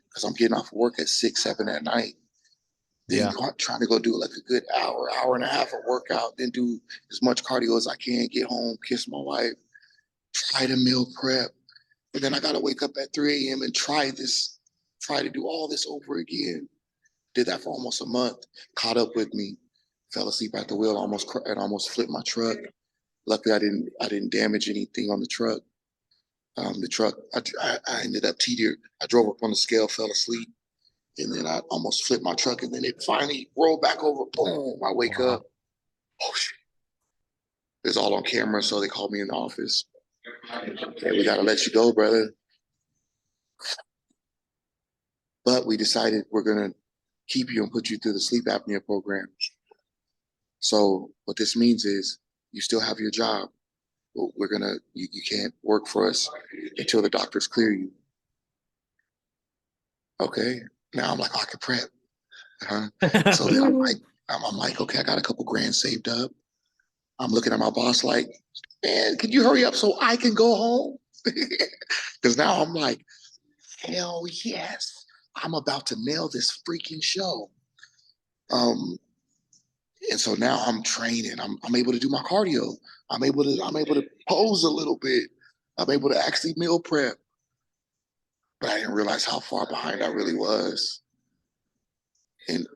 because I'm getting off of work at 6, 7 at night. Then Yeah. trying to go do like a good hour and a half of workout, then do as much cardio as I can, get home, kiss my wife, try to meal prep. And then I got to wake up at 3 a.m. and try to do all this over again. Did that for almost a month, caught up with me, fell asleep at the wheel, almost flipped my truck. Luckily, I didn't damage anything on the truck. The truck, I ended up teetered. I drove up on the scale, fell asleep, and then I almost flipped my truck, and then it finally rolled back over. Boom! I wake up. Wow. Oh shit! It's all on camera, so they called me in the office. Hey, we gotta let you go, brother. But we decided we're gonna keep you and put you through the sleep apnea program. So what this means is you still have your job. You can't work for us until the doctors clear you. Okay. Now I'm like, oh, I can prep. Uh-huh. So then I'm like, okay, I got a couple grand saved up. I'm looking at my boss like, man, can you hurry up so I can go home? Because now I'm like, hell yes, I'm about to nail this freaking show. Um, and so now I'm training. I'm able to do my cardio. I'm able to pose a little bit. I'm able to actually meal prep. But I didn't realize how far behind I really was. And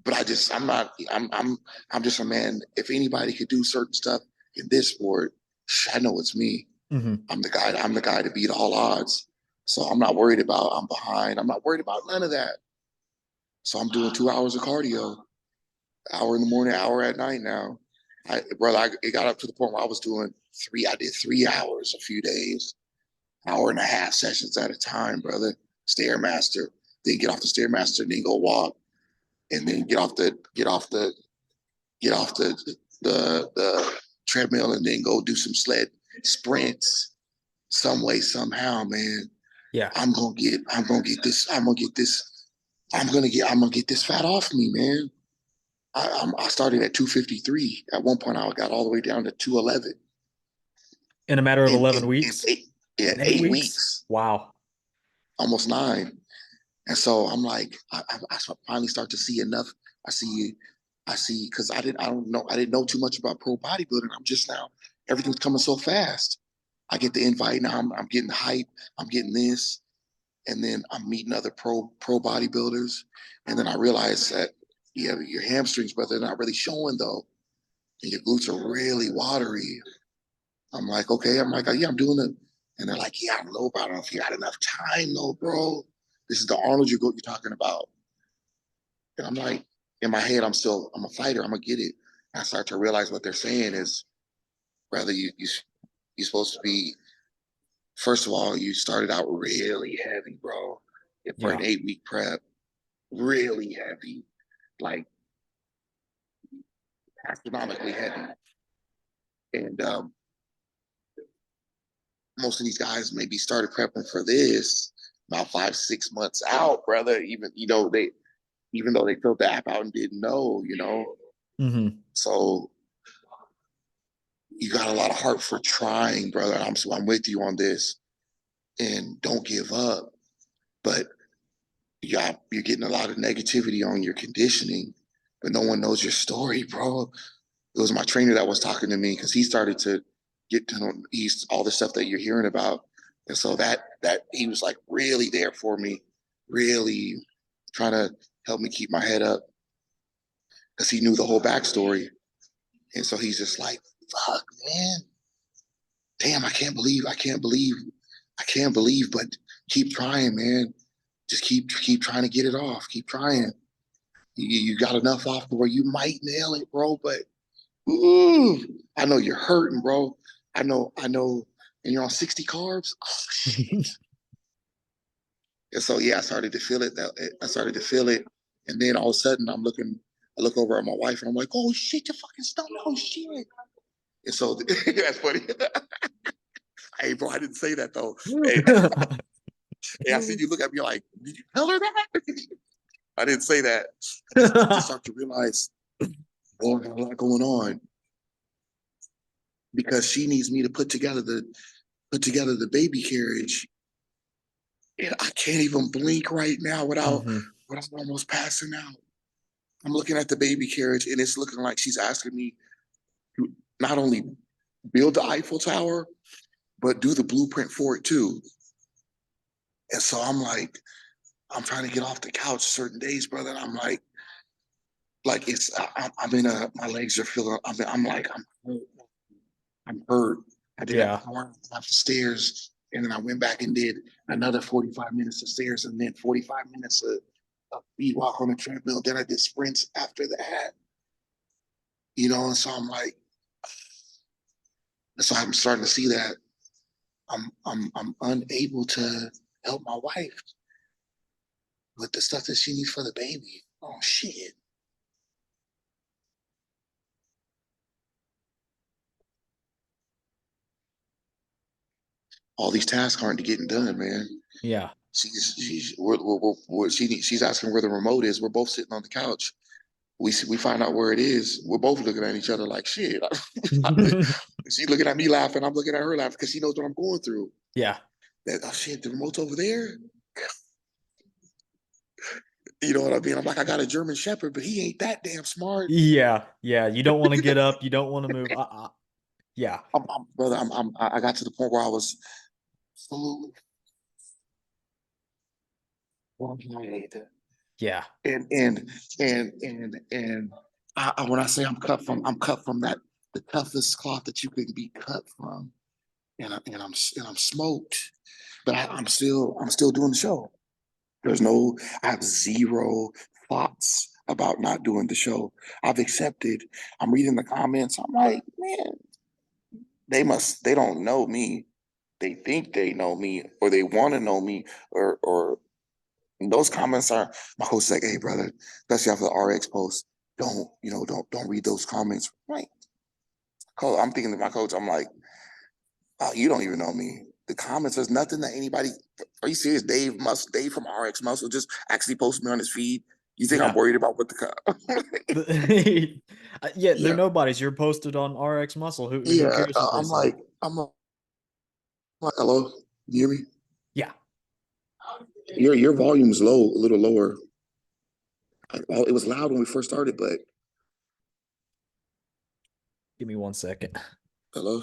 but I'm not, I'm just a man. If anybody could do certain stuff in this sport, I know it's me. Hmm. I'm the guy to beat all odds. So I'm not worried about I'm behind. I'm not worried about none of that. So I'm doing 2 hours of cardio, hour in the morning, hour at night now. It got up to the point where I was doing I did 3 hours a few days, hour and a half sessions at a time, brother. Stairmaster, then get off the Stairmaster, then go walk, and then get off the treadmill and then go do some sled sprints some way, somehow, man. Yeah. I'm gonna get this, I'm gonna get this fat off me, man. I started at 253. At one point, I got all the way down to 211 In a matter of in 11 weeks? In 8 weeks? 8 weeks, Wow. almost 9. And so I'm like, I finally start to see enough. I see, because I didn't know too much about pro bodybuilding. I'm just now, everything's coming so fast. I get the invite now. I'm getting hype. I'm getting this, and then I'm meeting other pro bodybuilders, and then I realize that yeah, your hamstrings, brother, they're not really showing though, and your glutes are really watery. I'm like, okay. I'm like, yeah, I'm doing it. And they're like, yeah, I don't know about it. If you got enough time, though, bro. This is the Arnold you're talking about. And I'm like, in my head, I'm a fighter. I'm gonna get it. And I start to realize what they're saying is, rather you're supposed to be. First of all, you started out really heavy, bro. For Yeah. an 8 week prep, really heavy, like astronomically heavy. And most of these guys maybe started prepping for this about 5, 6 months out, brother. Even though they filled the app out and didn't know. Hmm. So you got a lot of heart for trying, brother. I'm with you on this, and don't give up. But you're getting a lot of negativity on your conditioning, but no one knows your story, bro. It was my trainer that was talking to me because he started to get to know all the stuff that you're hearing about, and so that he was like really there for me, really trying to help me keep my head up because he knew the whole backstory. And so he's just like, fuck, man. Damn, I can't believe, but keep trying, man. Just keep trying to get it off. Keep trying. You got enough off to where you might nail it, bro. But ooh, I know you're hurting, bro. I know, and you're on 60 carbs. Oh, shit. And so yeah, I started to feel it. I started to feel it, and then all of a sudden I look over at my wife, and I'm like, oh shit, your fucking stomach, oh shit. And so that's funny. Hey, bro, I didn't say that though. Hey, hey, I see you look at me like, did you tell her that? I didn't say that. I just start to realize, oh, I got a lot going on because she needs me to put together the baby carriage, and I can't even blink right now Hmm. without almost passing out. I'm looking at the baby carriage, and it's looking like she's asking me to not only build the Eiffel Tower, but do the blueprint for it too. And so I'm like, I'm trying to get off the couch certain days, brother. And I'm like I'm in my legs are feeling. I'm like, I'm hurt. I did an Yeah. hour and a half of stairs, and then I went back and did another 45 minutes of stairs, and then 45 minutes of speed walk on the treadmill. Then I did sprints after that, and so so I'm starting to see that I'm unable to help my wife with the stuff that she needs for the baby. Oh shit. All these tasks aren't getting done, man. Yeah. She's asking where the remote is. We're both sitting on the couch. We find out where it is. We're both looking at each other like shit. She's looking at me laughing. I'm looking at her laughing because she knows what I'm going through. Yeah. That oh shit, the remote's over there. You know what I mean? I'm like, I got a German Shepherd, but he ain't that damn smart. Yeah. Yeah. You don't want to get up. You don't want to move. Yeah. Brother, I got to the point where I was absolutely. Yeah. And when I say I'm cut from that the toughest cloth that you can be cut from, and I'm smoked, but I'm still doing the show. There's no, I have zero thoughts about not doing the show. I've accepted. I'm reading the comments. I'm like, man, they don't know me. They think they know me, or they want to know me, or those comments are, my coach is like, hey brother, especially after the RX post, don't read those comments. Right. Coach, I'm thinking to my coach, I'm like, oh, you don't even know me. The comments, there's nothing that anybody, are you serious? Dave from RX Muscle just actually posted me on his feed. You think I'm Yeah. worried about what Yeah, they're yeah. nobodies. You're posted on RX Muscle. Who Yeah. cares what they say? I'm like, hello, you hear me? Yeah. Your volume's low, a little lower. It was loud when we first started, but Give me 1 second. hello,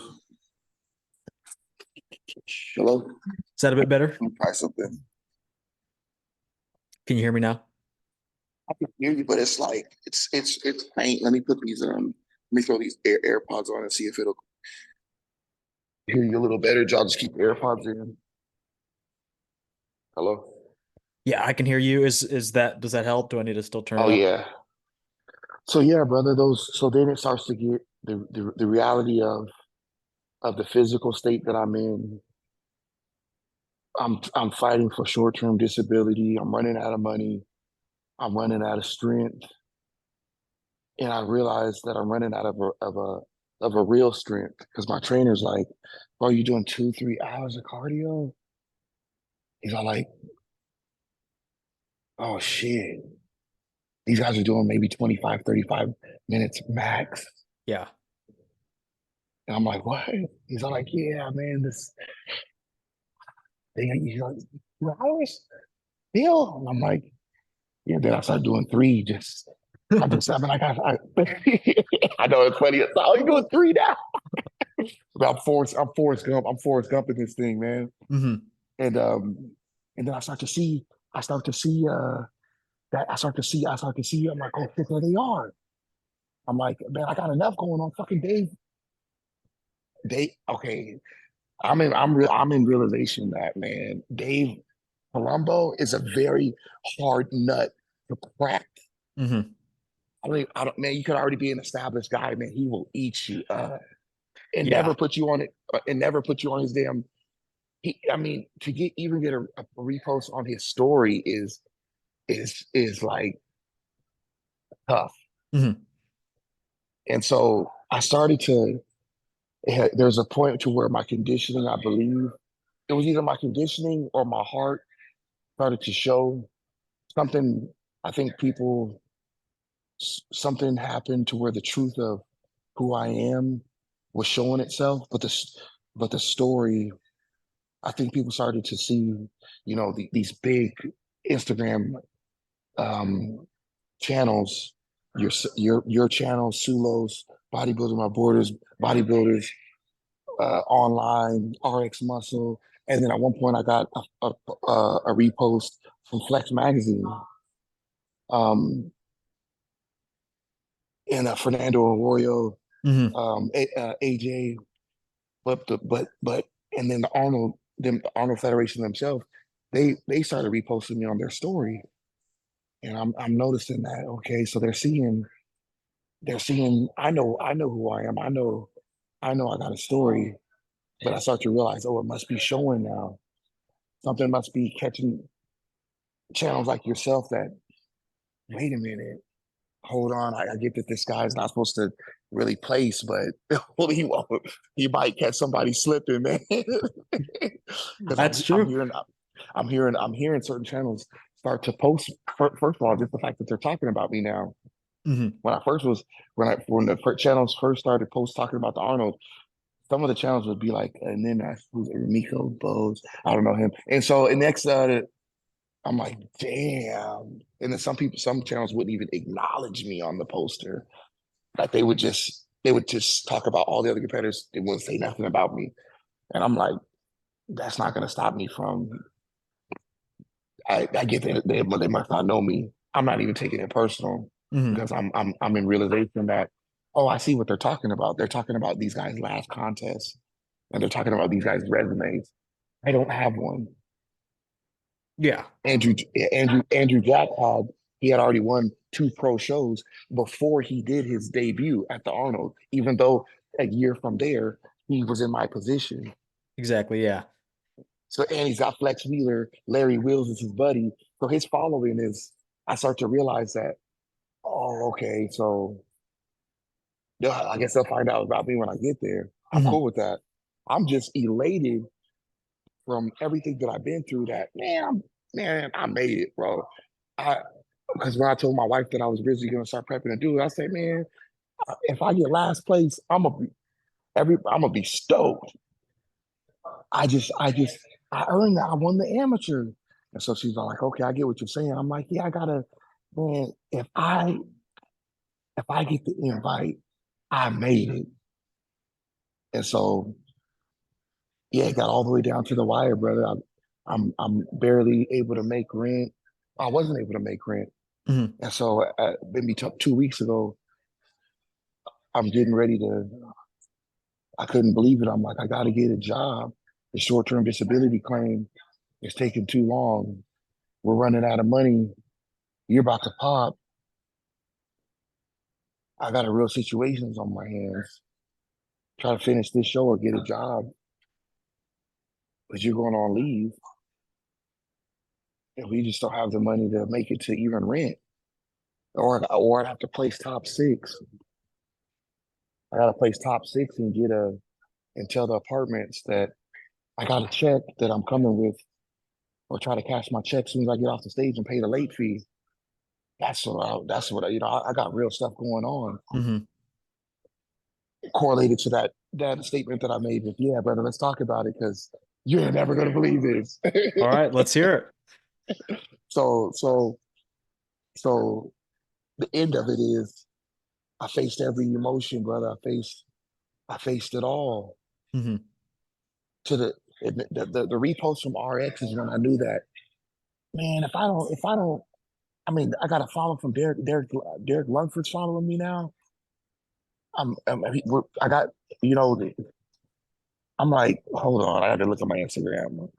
hello. Is that a bit better? Let me try something. Can you hear me now? I can hear you, but it's like it's faint. Let me put these let me throw these AirPods on and see if it'll hear you a little better. I'll just keep the AirPods in. Hello. Yeah, I can hear you. Is that does that help? Do I need to still turn Oh it up? yeah. So yeah, brother. So then it starts to get the reality of the physical state that I'm in. I'm fighting for short term disability. I'm running out of money. I'm running out of strength, and I realize that I'm running out of a real strength because my trainer's like, "Bro, you doing 2-3 hours of cardio?" He's all like, "Oh shit, these guys are doing maybe 25, 35 minutes max." Yeah. And I'm like, "What?" He's all like, "Yeah, man, this thing." He's like, 2 hours still? And I'm like, "Yeah." Then I started doing three. Just I just I mean, I know it's funny. It's like, oh, you doing three now? But I'm Forrest Gump. I'm Forrest Gump in this thing, man. Hmm. And um, and then I start to see I start to see. I'm like, oh shit, there they are. I'm like, man, I got enough going on. Fucking Dave, okay. I'm in realization that, man, Dave Palumbo is a very hard nut to crack. Hmm. Man, you could already be an established guy, man. He will eat you and Yeah. never put you on it, and never put you on his damn. I mean, to get a repost on his story is like tough. Hmm. And so I started to. There's a point to where my conditioning, I believe, it was either my conditioning or my heart started to show something. I think something happened to where the truth of who I am was showing itself, but the story, I think people started to see, these big Instagram um, channels, your channel, Sulos, Bodybuilding My Borders, Bodybuilders, online, RX Muscle, and then at one point I got a repost from Flex Magazine, um, and Fernando Arroyo, Hmm. AJ, but and then the Arnold Federation themselves, they started reposting me on their story, and I'm noticing that, okay, so they're seeing I know who I am, I know I got a story, but I start to realize, oh, it must be showing now. Something must be catching channels like yourself that, wait a minute, hold on, I get that this guy's not supposed to really place, but he won't. He might catch somebody slipping, man. Because That's I'm true. hearing I'm hearing certain channels start to post. First of all, just the fact that they're talking about me now. Hmm. When I first was when the channels first started post talking about the Arnold, some of the channels would be like, and then that's who's Remeco Bose. I don't know him. And so and next I'm like, damn. And then some channels wouldn't even acknowledge me on the poster. Like they would just talk about all the other competitors. They wouldn't say nothing about me. And I'm like, that's not gonna stop me from. I get that they must not know me. I'm not even taking it personal Hmm. because I'm in realization that, oh, I see what they're talking about. They're talking about these guys' last contests and they're talking about these guys' resumes. I don't have one. Yeah, Andrew Jack he had already won 2 pro shows before he did his debut at the Arnold, even though a year from there he was in my position. exactly. Yeah. So and he's got Flex Wheeler, Larry Wills is his buddy. So his following is I start to realize that, oh, okay, so I guess they'll find out about me when I get there. I'm Hmm. cool with that. I'm just elated from everything that I've been through that man, I made it, bro. I because when I told my wife that I was originally gonna start prepping to do it, I said, man, if I get last place, I'm gonna be stoked. I just I earned that. I won the amateur. And so she's all like, okay, I get what you're saying. I'm like, yeah, I gotta, man, if I get the invite, I made it. And so yeah, it got all the way down to the wire, brother. I'm barely able to make rent. I wasn't able to make rent. Hmm. And so maybe 2 weeks ago, I'm getting ready to, I couldn't believe it. I'm like, I got to get a job. The short-term disability claim is taking too long. We're running out of money. You're about to pop. I got a real situations on my hands. Try to finish this show or get a job, but you're going on leave. And we just don't have the money to make it to even rent. Or I'd have to place top six. I gotta place top six and and tell the apartments that I got a check that I'm coming with, or try to cash my check as soon as I get off the stage and pay the late fee. That's what I got real stuff going on Hmm. correlated to that statement that I made with, yeah, brother, let's talk about it because you're never gonna believe this. All right, let's hear it. so so so the end of it is I faced every emotion, brother. I faced it all. Hmm. To the repost from RX is when I knew that, man, if I don't I mean, I got a follow from Derek Lungford's following me now. I got, you know, I'm like, hold on, I had to look at my Instagram.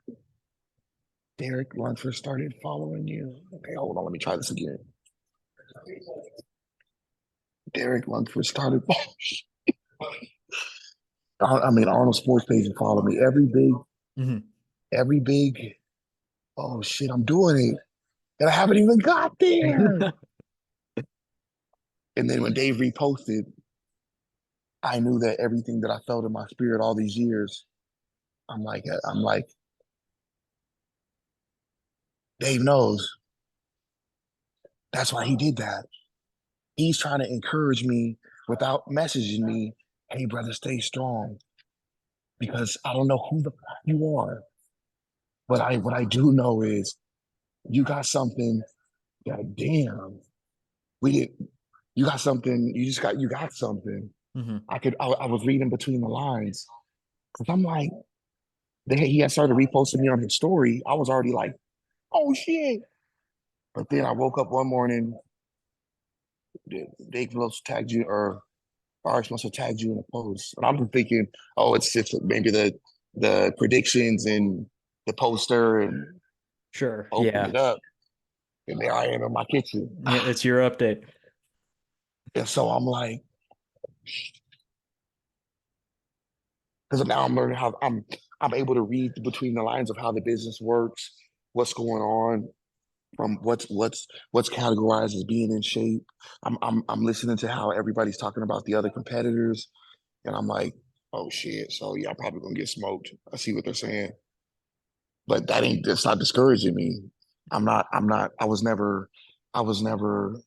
Derek Lungford started following you. Okay, hold on, let me try this again. Derek Lungford started. I mean, Arnold Sports Page and follow me. Hmm. Every big. Oh shit, I'm doing it, and I haven't even got there. And then when Dave reposted, I knew that everything that I felt in my spirit all these years. I'm like, Dave knows. That's why he did that. He's trying to encourage me without messaging me, hey brother, stay strong. Because I don't know who the fuck you are. But I what I do know is you got something that damn, we did you got something, you got something. Hmm. I was reading between the lines. Cause I'm like, he had started reposting me on his story. I was already like, oh shit. But then I woke up one morning, Dave must tagged you or RX must have tagged you in a post. And I'm just thinking, oh, it's just maybe the predictions and the poster and Sure. open Yeah. it up. And there I am in my kitchen. Yeah. It's your update. And so I'm like, because now I'm learning how I'm able to read between the lines of how the business works, what's going on, from what's categorized as being in shape. I'm listening to how everybody's talking about the other competitors, and I'm like, oh shit. So yeah, I'm probably gonna get smoked. I see what they're saying, but that's not discouraging me. I'm not. I was never. I was never.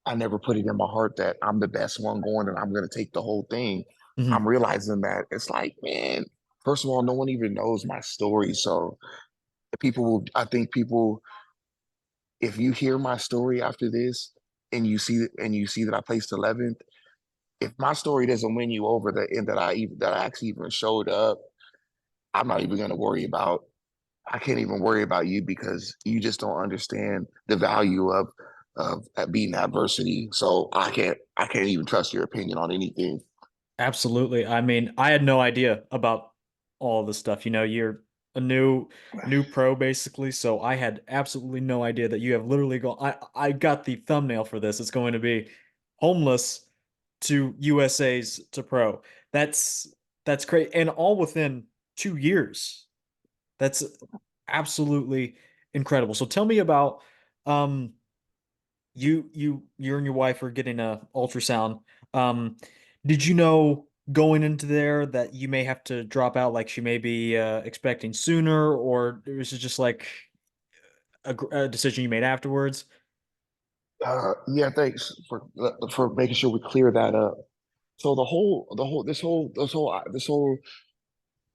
I never put it in my heart that I'm the best one going and I'm gonna take the whole thing. I'm Hmm. realizing that it's like, man, first of all, no one even knows my story. So I think people, if you hear my story after this and you see that I placed 11th, if my story doesn't win you over and that I actually even showed up, I'm not even gonna worry about. I can't even worry about you because you just don't understand the value of beating adversity. So I can't even trust your opinion on anything. Absolutely. I mean, I had no idea about all this stuff. You know, you're a new pro basically, so I had absolutely no idea that you have literally gone. I got the thumbnail for this. It's going to be homeless to USA's to pro. That's great, and all within 2 years. That's absolutely incredible. So tell me about um you and your wife are getting a ultrasound. Um, did you know going into there that you may have to drop out, like she may be expecting sooner, or was it just like a decision you made afterwards? Yeah, thanks for making sure we clear that up. So this whole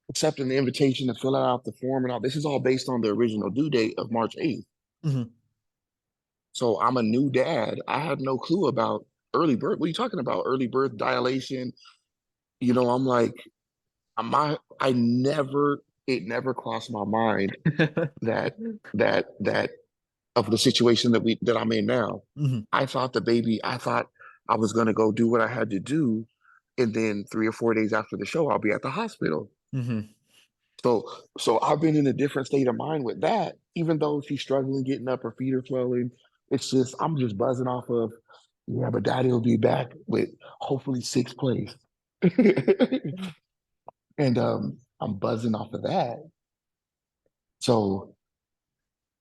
accepting the invitation to fill out the form and all this is all based on the original due date of March 8th. Hmm. So I'm a new dad. I had no clue about early birth. What are you talking about? Early birth dilation. I'm like, I never, it never crossed my mind that that of the situation that I'm in now. Hmm. I thought I was gonna go do what I had to do, and then 3 or 4 days after the show, I'll be at the hospital. Hmm. So so I've been in a different state of mind with that, even though she's struggling getting up, her feet are swelling. It's just I'm just buzzing off of, yeah, but daddy will be back with hopefully sixth place. And I'm buzzing off of that. So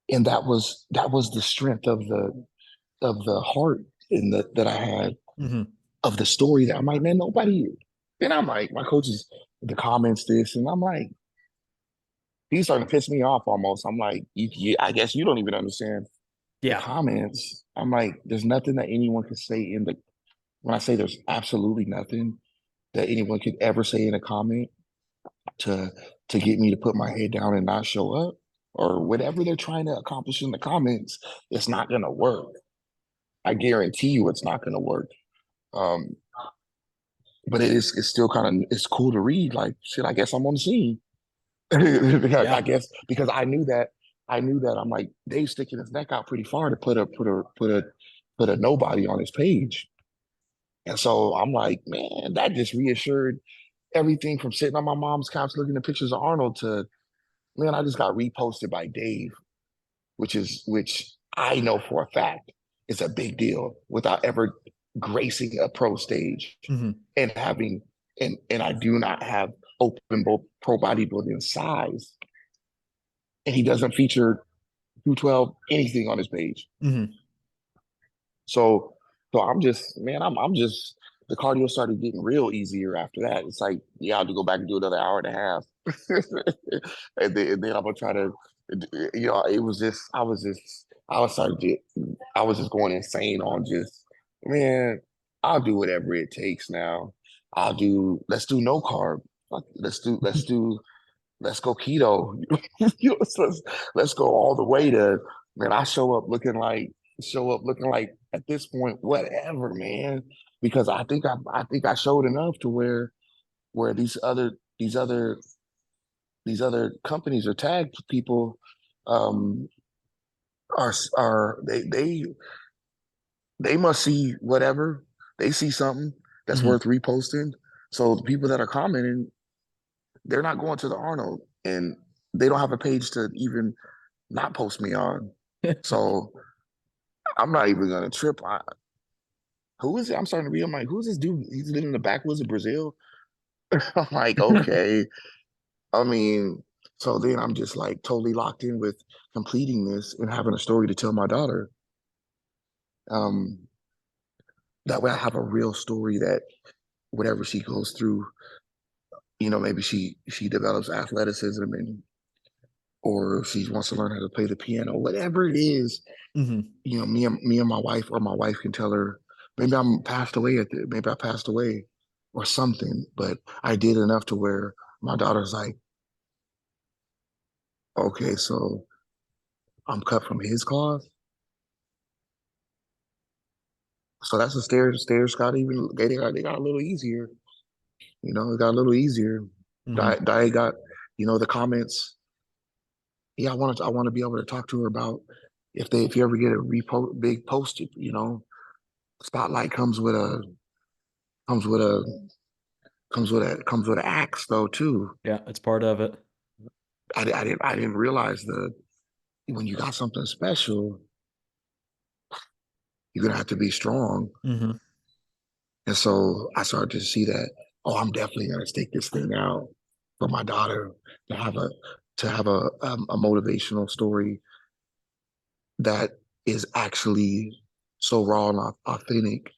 and that was the strength of the heart in that I had Hmm. of the story that I'm like, man, nobody. And I'm like, my coaches, the comments, this, and I'm like, he's starting to piss me off almost. I'm like, I guess you don't even understand the Yeah. comments. I'm like, there's nothing that anyone could say when I say there's absolutely nothing that anyone could ever say in a comment to to get me to put my head down and not show up or whatever they're trying to accomplish in the comments, it's not gonna work. I guarantee you it's not gonna work. Um, but it's still kind of it's cool to read. Like shit, I guess I'm on the scene. I Yeah. guess because I knew that I'm like Dave's sticking his neck out pretty far to put a nobody on his page. And so I'm like, man, that just reassured everything from sitting on my mom's couch looking at pictures of Arnold to man, I just got reposted by Dave, which I know for a fact is a big deal without ever gracing a pro stage Hmm. and having and I do not have open pro bodybuilding size. And he doesn't feature 212 anything on his page. Hmm. So so I'm just man, I'm just the cardio started getting real easier after that. It's like, yeah, I have to go back and do another hour and a half. and then I'm gonna try to it was just I was starting to I was just going insane on just man, I'll do whatever it takes now. Let's do no carb. Let's go keto. Let's go all the way to man. I show up looking like at this point whatever man because I think I showed enough to where these other companies or tag people um are they must see whatever they see something that's Hmm. worth reposting. So the people that are commenting, they're not going to the Arnold and they don't have a page to even not post me on. So I'm not even gonna trip. Who is it? I'm starting to read. I'm like, who's this dude? He's living in the backwoods of Brazil. I'm like, okay. I mean, so then I'm just like totally locked in with completing this and having a story to tell my daughter. Um, that way I have a real story that whatever she goes through, maybe she develops athleticism and or she wants to learn how to play the piano, whatever it is, Hmm. me and my wife or my wife can tell her maybe I passed away or something, but I did enough to where my daughter's like, okay, so I'm cut from his cloth. So that's the stairs got even they got a little easier. It got a little easier. Hmm. Diet got, the comments. yeah, I want to be able to talk to her about if you ever get a big post, spotlight comes with a comes with an axe though too. Yeah, it's part of it. I didn't realize that when you got something special, you're gonna have to be strong. Hmm. And so I started to see that, oh, I'm definitely gonna stake this thing out for my daughter to have a a motivational story that is actually so raw and authentic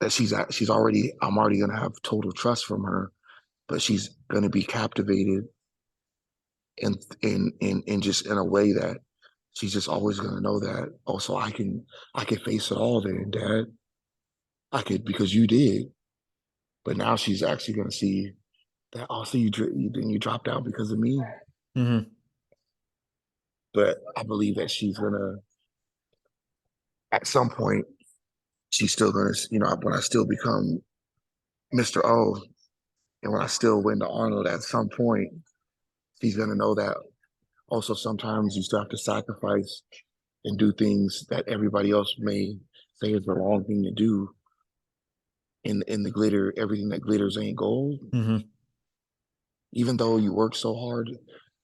that she's already I'm already gonna have total trust from her, but she's gonna be captivated in just in a way that she's just always gonna know that, oh, so I can face it all then, Dad. I could because you did. But now she's actually gonna see that also then you dropped out because of me. Hmm. But I believe that she's gonna at some point she's still gonna when I still become Mr. O and when I still win the Arnold at some point she's gonna know that also sometimes you still have to sacrifice and do things that everybody else may say is the wrong thing to do. In the glitter, everything that glitters ain't gold. Hmm. Even though you work so hard,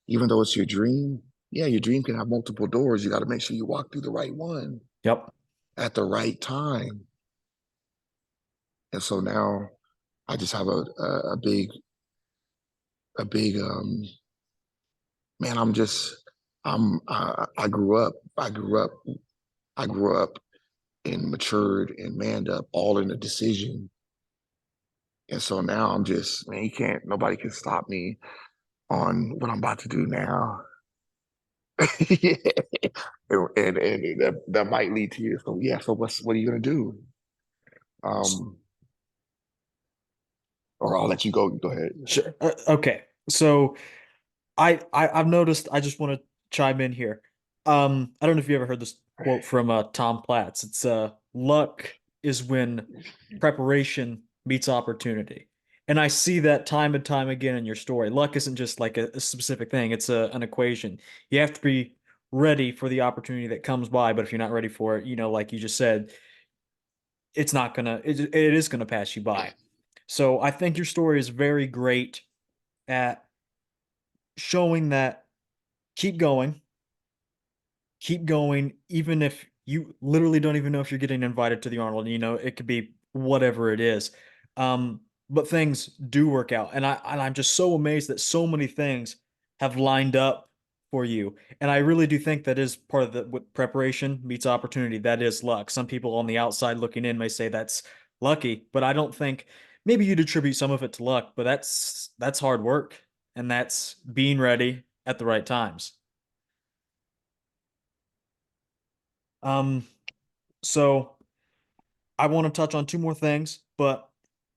even though it's your dream, yeah, your dream can have multiple doors. You got to make sure you walk through the right one Yep. at the right time. And so now I just have a big man. I grew up and matured and manned up all in a decision. And so now I'm just man, nobody can stop me on what I'm about to do now. Yeah. And that might lead to you. So yeah, so what are you gonna do? Um, or I'll let you go. Go ahead. Sure. Okay. So I've noticed. I just want to chime in here. I don't know if you ever heard this quote from Tom Platz. It's luck is when preparation meets opportunity, and I see that time and time again in your story. Luck isn't just like a specific thing; it's an equation. You have to be ready for the opportunity that comes by, but if you're not ready for it, like you just said, it's not gonna. It is gonna pass you by. So I think your story is very great at showing that keep going, keep going, even if you literally don't even know if you're getting invited to the Arnold. It could be whatever it is. But things do work out. And I'm just so amazed that so many things have lined up for you. And I really do think that is part of the with preparation meets opportunity. That is luck. Some people on the outside looking in may say that's lucky, but I don't think maybe you'd attribute some of it to luck, but that's hard work and that's being ready at the right times. Um, so I want to touch on two more things, but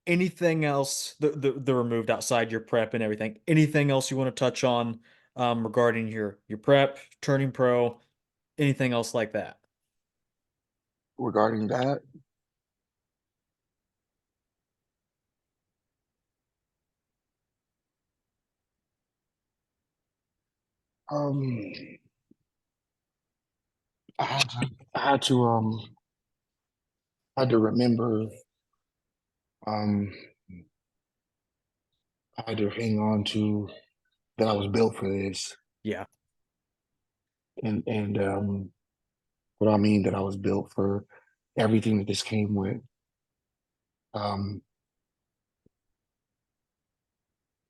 anything else the removed outside your prep and everything, anything else you want to touch on regarding your prep, turning pro, anything else like that? Regarding that, um, I had to, I had to, I had to remember, um, I had to hang on to that I was built for this, Yeah. and what I mean that I was built for everything that this came with. Um,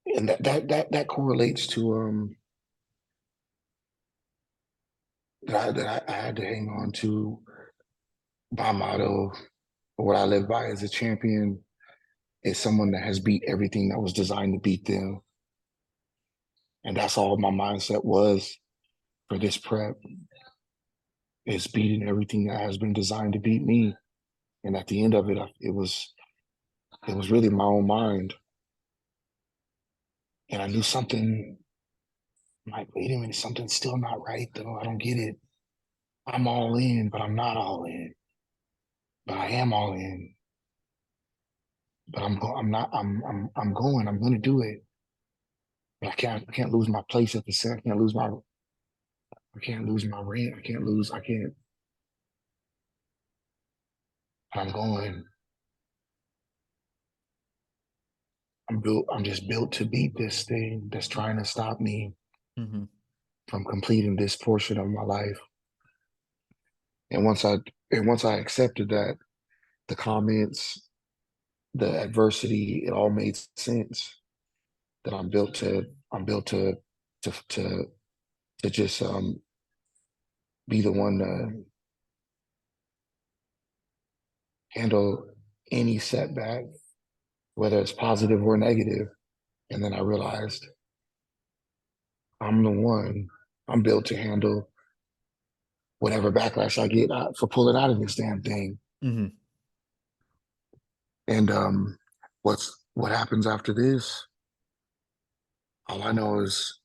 and that correlates to I had to hang on to my motto, or what I live by as a champion is someone that has beat everything that was designed to beat them. And that's all my mindset was for this prep is beating everything that has been designed to beat me. And at the end of it, it was really my own mind. And I knew something I'm like, wait a minute, something's still not right though. I don't get it. I'm all in, but I'm not all in. But I am all in. But I'm not I'm going to do it. But I can't lose my place at the set. I can't lose my rent. I can't, I'm going, I'm just built to beat this thing that's trying to stop me Mm-hmm. from completing this portion of my life. And once I accepted that, the comments, the adversity, it all made sense that I'm built to to to just be the one to handle any setback, whether it's positive or negative. And then I realized I'm the one. I'm built to handle whatever backlash I get for pulling out of this damn thing. Mm-hmm. And what happens after this? All I know is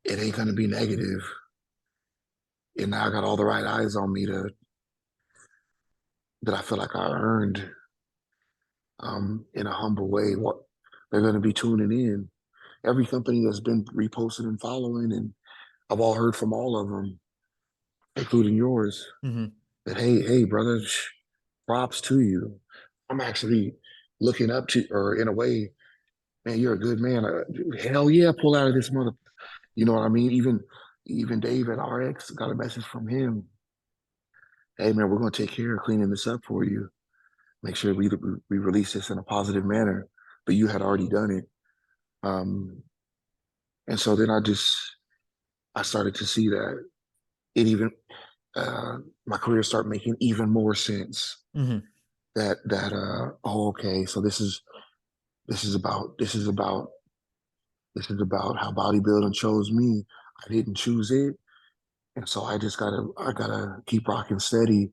it ain't gonna be negative. And now I got all the right eyes on me to that I feel like I earned in a humble way. What they're gonna be tuning in. Every company that's been reposting and following, and I've all heard from all of them, including yours, Mm-hmm. that hey, brother, props to you. I'm actually looking up to, or in a way, man, you're a good man. Hell yeah, pull out of this mother. You know what I mean? Even Dave at RX got a message from him. Hey man, we're gonna take care of cleaning this up for you. Make sure we release this in a positive manner. But you had already done it. And so then I started to see that it even my career started making even more sense. Mm-hmm. Oh okay, so this is about this is about how bodybuilding chose me. I didn't choose it. And so I gotta keep rocking steady.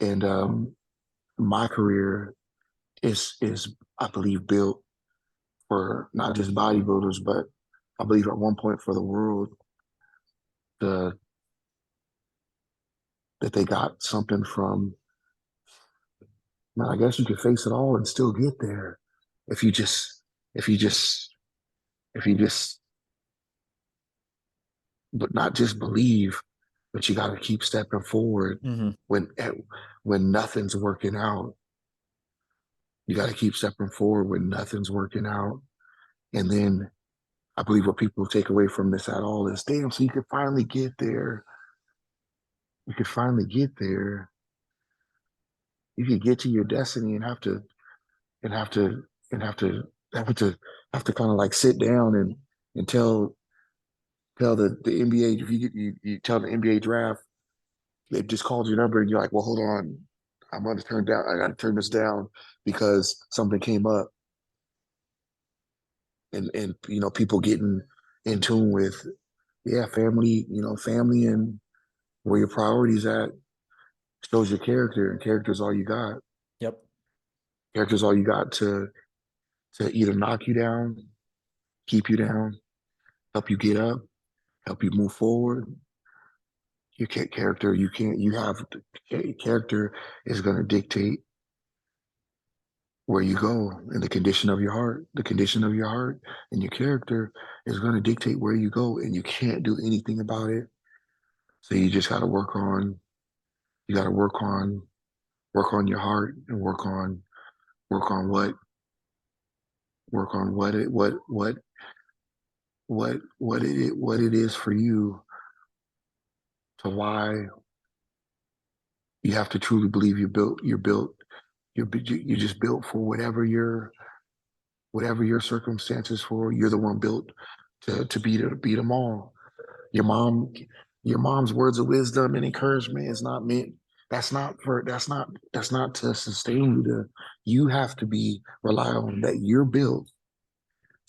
And my career is I believe built for not just bodybuilders, but I believe at one point for the world the that they got something from. Man, I guess you could face it all and still get there if you just if you just if you just but not just believe, but you got to keep stepping forward Mm-hmm. when when nothing's working out. You got to keep stepping forward when nothing's working out. And then I believe what people take away from this at all is, damn, so you could finally get there. You could finally get there. You could get to your destiny and and have to and have to kind of like sit down and tell the NBA if you tell the NBA draft they just called your number and you're like, well, hold on, I'm going to turn down. I got to turn this down because something came up, and you know people getting in tune with yeah, family, you know, family and where your priorities at shows your character, and character's all you got. Yep. Character's all you got to either knock you down, keep you down, help you get up, help you move forward. Your character, you can't. You have character is going to dictate where you go and the condition of your heart. The condition of your heart and your character is going to dictate where you go, and you can't do anything about it. So you just got to work on. You got to work on your heart and work on work on what it is for you to why you have to truly believe you're just built for whatever your circumstances for. You're the one built to beat them all. Your mom, your mom's words of wisdom and encouragement is not meant. That's not to sustain you. You have to be rely on that you're built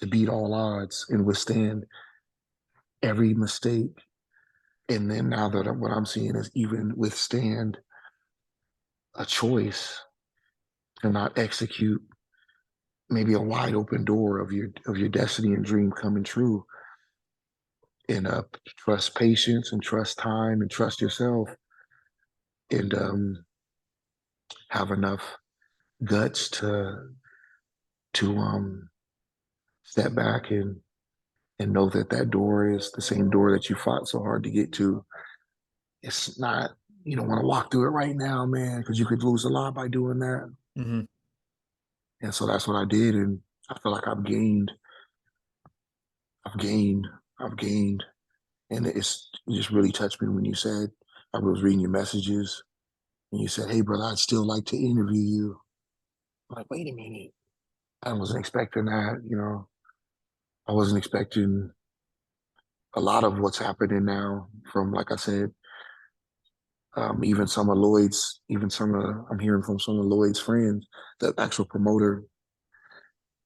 to beat all odds and withstand every mistake. And then now that what I'm seeing is even withstand a choice to not execute maybe a wide open door of your destiny and dream coming true. And trust patience and trust time and trust yourself and have enough guts to step back and know that that door is the same door that you fought so hard to get to. It's not, you don't want to walk through it right now, man, because you could lose a lot by doing that. Hmm. And so that's what I did. And I feel like I've gained, I've gained. And it just really touched me when you said, I was reading your messages and you said, hey, brother, I'd still like to interview you. I'm like, wait a minute. I wasn't expecting that, you know. I wasn't expecting a lot of what's happening now from, like I said, even some of Lloyd's, even some of, I'm hearing from some of Lloyd's friends, the actual promoter,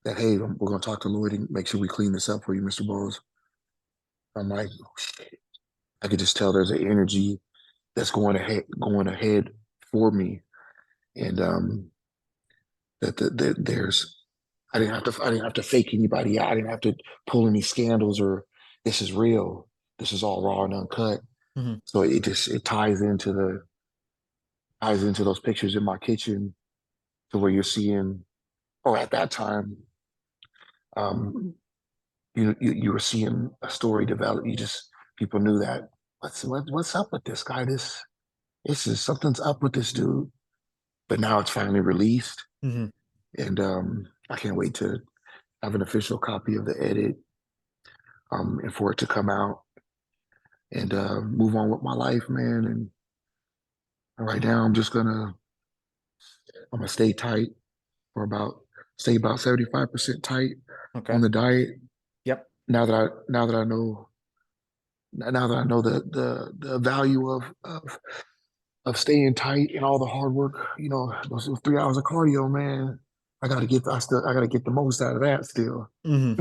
that, hey, we're going to talk to Lloyd and make sure we clean this up for you, Mr. Bowles. I'm like, oh, shit. I could just tell there's an energy that's going ahead for me. And that there's, I didn't have to fake anybody out. I didn't have to pull any scandals or this is real. This is all raw and uncut. Hmm. So it ties into those pictures in my kitchen to where you're seeing, or at that time, um, you were seeing a story develop. You just people knew that what's up with this guy? This is something's up with this dude. But now it's finally released, Hmm. and I can't wait to have an official copy of the edit, and for it to come out and move on with my life, man. And right now, I'm gonna stay tight for about stay about 75% tight Okay. on the diet. Yep. Now that I know the value of staying tight and all the hard work, you know, those 3 hours of cardio, man. I gotta get the most out of that still. Hmm.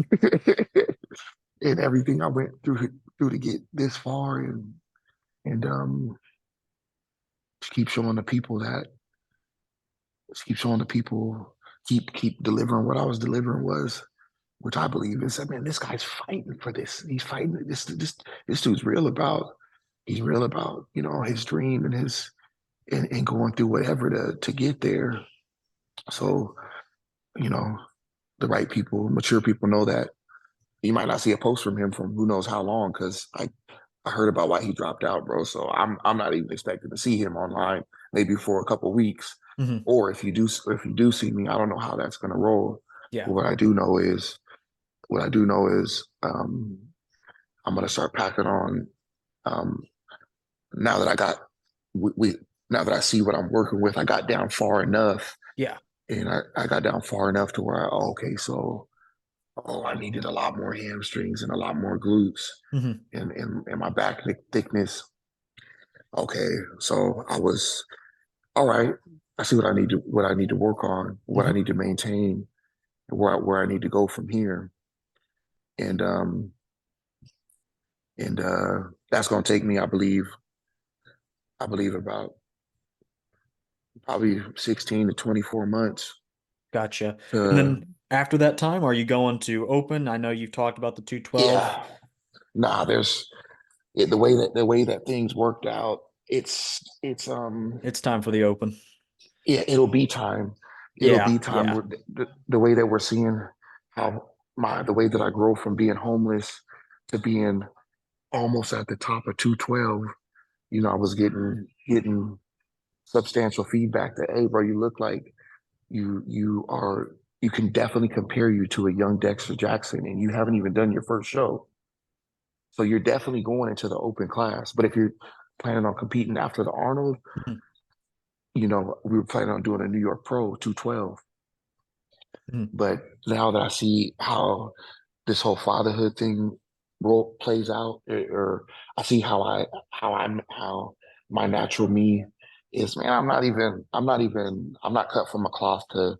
And everything I went through to get this far and just keep showing the people that just keep showing the people keep delivering what I was delivering was which I believe is, I mean, this guy's fighting for this. He's fighting this dude's real about he's real about, you know, his dream and his and going through whatever to get there. So, you know, the right people, mature people know that you might not see a post from him from who knows how long because I heard about why he dropped out, bro. So I'm not even expecting to see him online maybe for a couple weeks. Hmm. Or if you do see me, I don't know how that's gonna roll. Yeah. But what I do know is I'm gonna start packing on. Um, now that I got we now that I see what I'm working with, I got down far enough, Yeah. and I got down far enough to where okay, so I needed a lot more hamstrings and a lot more glutes Hmm. and my back thickness. Okay, so I was all right. I see what I need to work on, what I Hmm. need to maintain, where I need to go from here, and that's gonna take me, I believe about probably 16 to 24 months Gotcha. And to then after that time, are you going to open? I know you've talked about the 212. yeah. Nah, there's the way that things worked out, it's It's time for the open. yeah, it'll be time. It'll Yeah. be time Yeah. with the way that we're seeing how the way that I grow from being homeless to being almost at the top of 212, you know, I was getting substantial feedback that, hey, bro, you look like you are you can definitely compare you to a young Dexter Jackson, and you haven't even done your first show. So you're definitely going into the open class. But if you're planning on competing after the Arnold, Mhm. you know, we were planning on doing a New York Pro 212. Mhm. But now that I see how this whole fatherhood thing role plays out, or I see how my natural me is, man, I'm not cut from a cloth to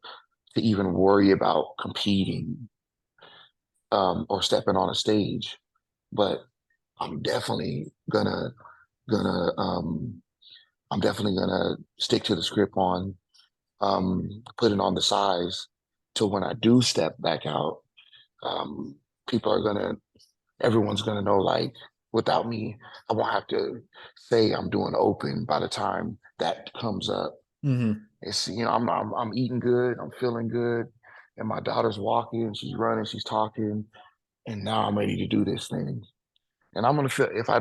even worry about competing or stepping on a stage. But I'm definitely gonna I'm definitely gonna stick to the script on putting on the size till when I do step back out, um, people are gonna everyone's gonna know like without me, I won't have to say I'm doing open by the time that comes up. Mhm. It's you know I'm eating good, I'm feeling good, and my daughter's walking, she's running, she's talking, and now I'm ready to do this thing. And I'm gonna feel if the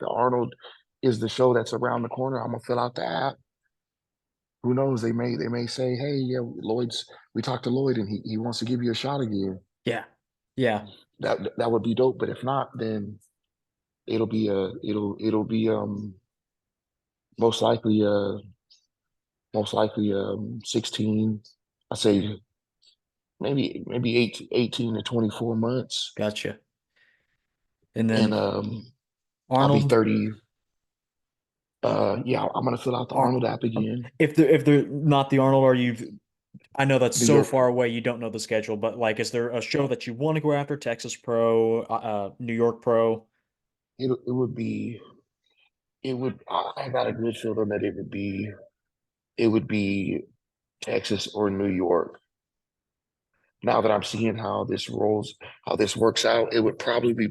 Arnold is the show that's around the corner, I'm gonna fill out the app. Who knows? They may say, hey, yeah, Lloyd's. We talked to Lloyd, and he wants to give you a shot again. Yeah. Yeah. That would be dope. But if not, then it'll be most likely 16. I say maybe 18 to 24 months, Gotcha. And and then I'll be Arnold, 30. Yeah, I'm gonna fill out the Ar Arnold app again. if they're not the Arnold, are you? I know that's New so York. far away, you don't know the schedule, but like, is there a show that you want to go after? Texas Pro, New York Pro? It would be it would I got a good feeling that it would be Texas or New York. Now that I'm seeing how this works out, it would probably be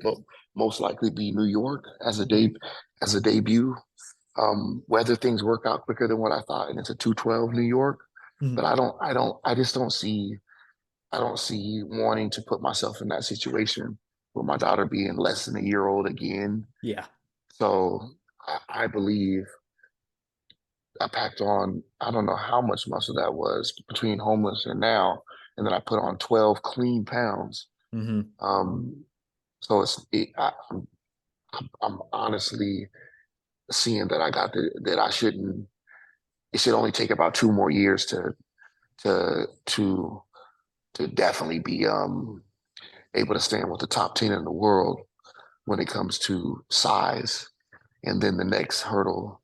most likely be New York as a debut. Whether things work out quicker than what I thought, and it's a 212 New York, but Mhm. I just I don't see wanting to put myself in that situation with my daughter being less than a year old again. Yeah. So I believe I packed on, I don't know how much muscle that was between homeless and now, and then I put on 12 clean pounds. Hmm. Um, so I'm honestly seeing that that I shouldn't. It should only take about 2 more years to to to definitely be able to stand with the top 10 in the world when it comes to size. And then the next hurdle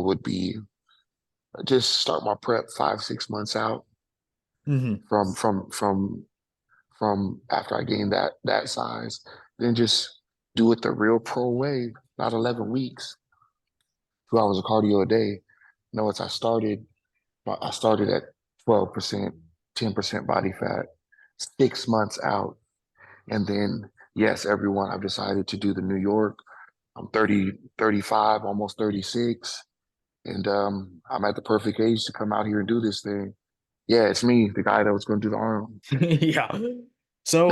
would be just start my prep 5, 6 months out Hmm. from from from from after I gain that size, then just do it the real pro way, not 11 weeks, 2 hours of cardio a day. Notice I started at 12%, 10% body fat, 6 months out. And then, yes, everyone, I've decided to do the New York. I'm 30, 35, almost 36. And I'm at the perfect age to come out here and do this thing. Yeah, it's me, the guy that was going to do the arm. Yeah. So,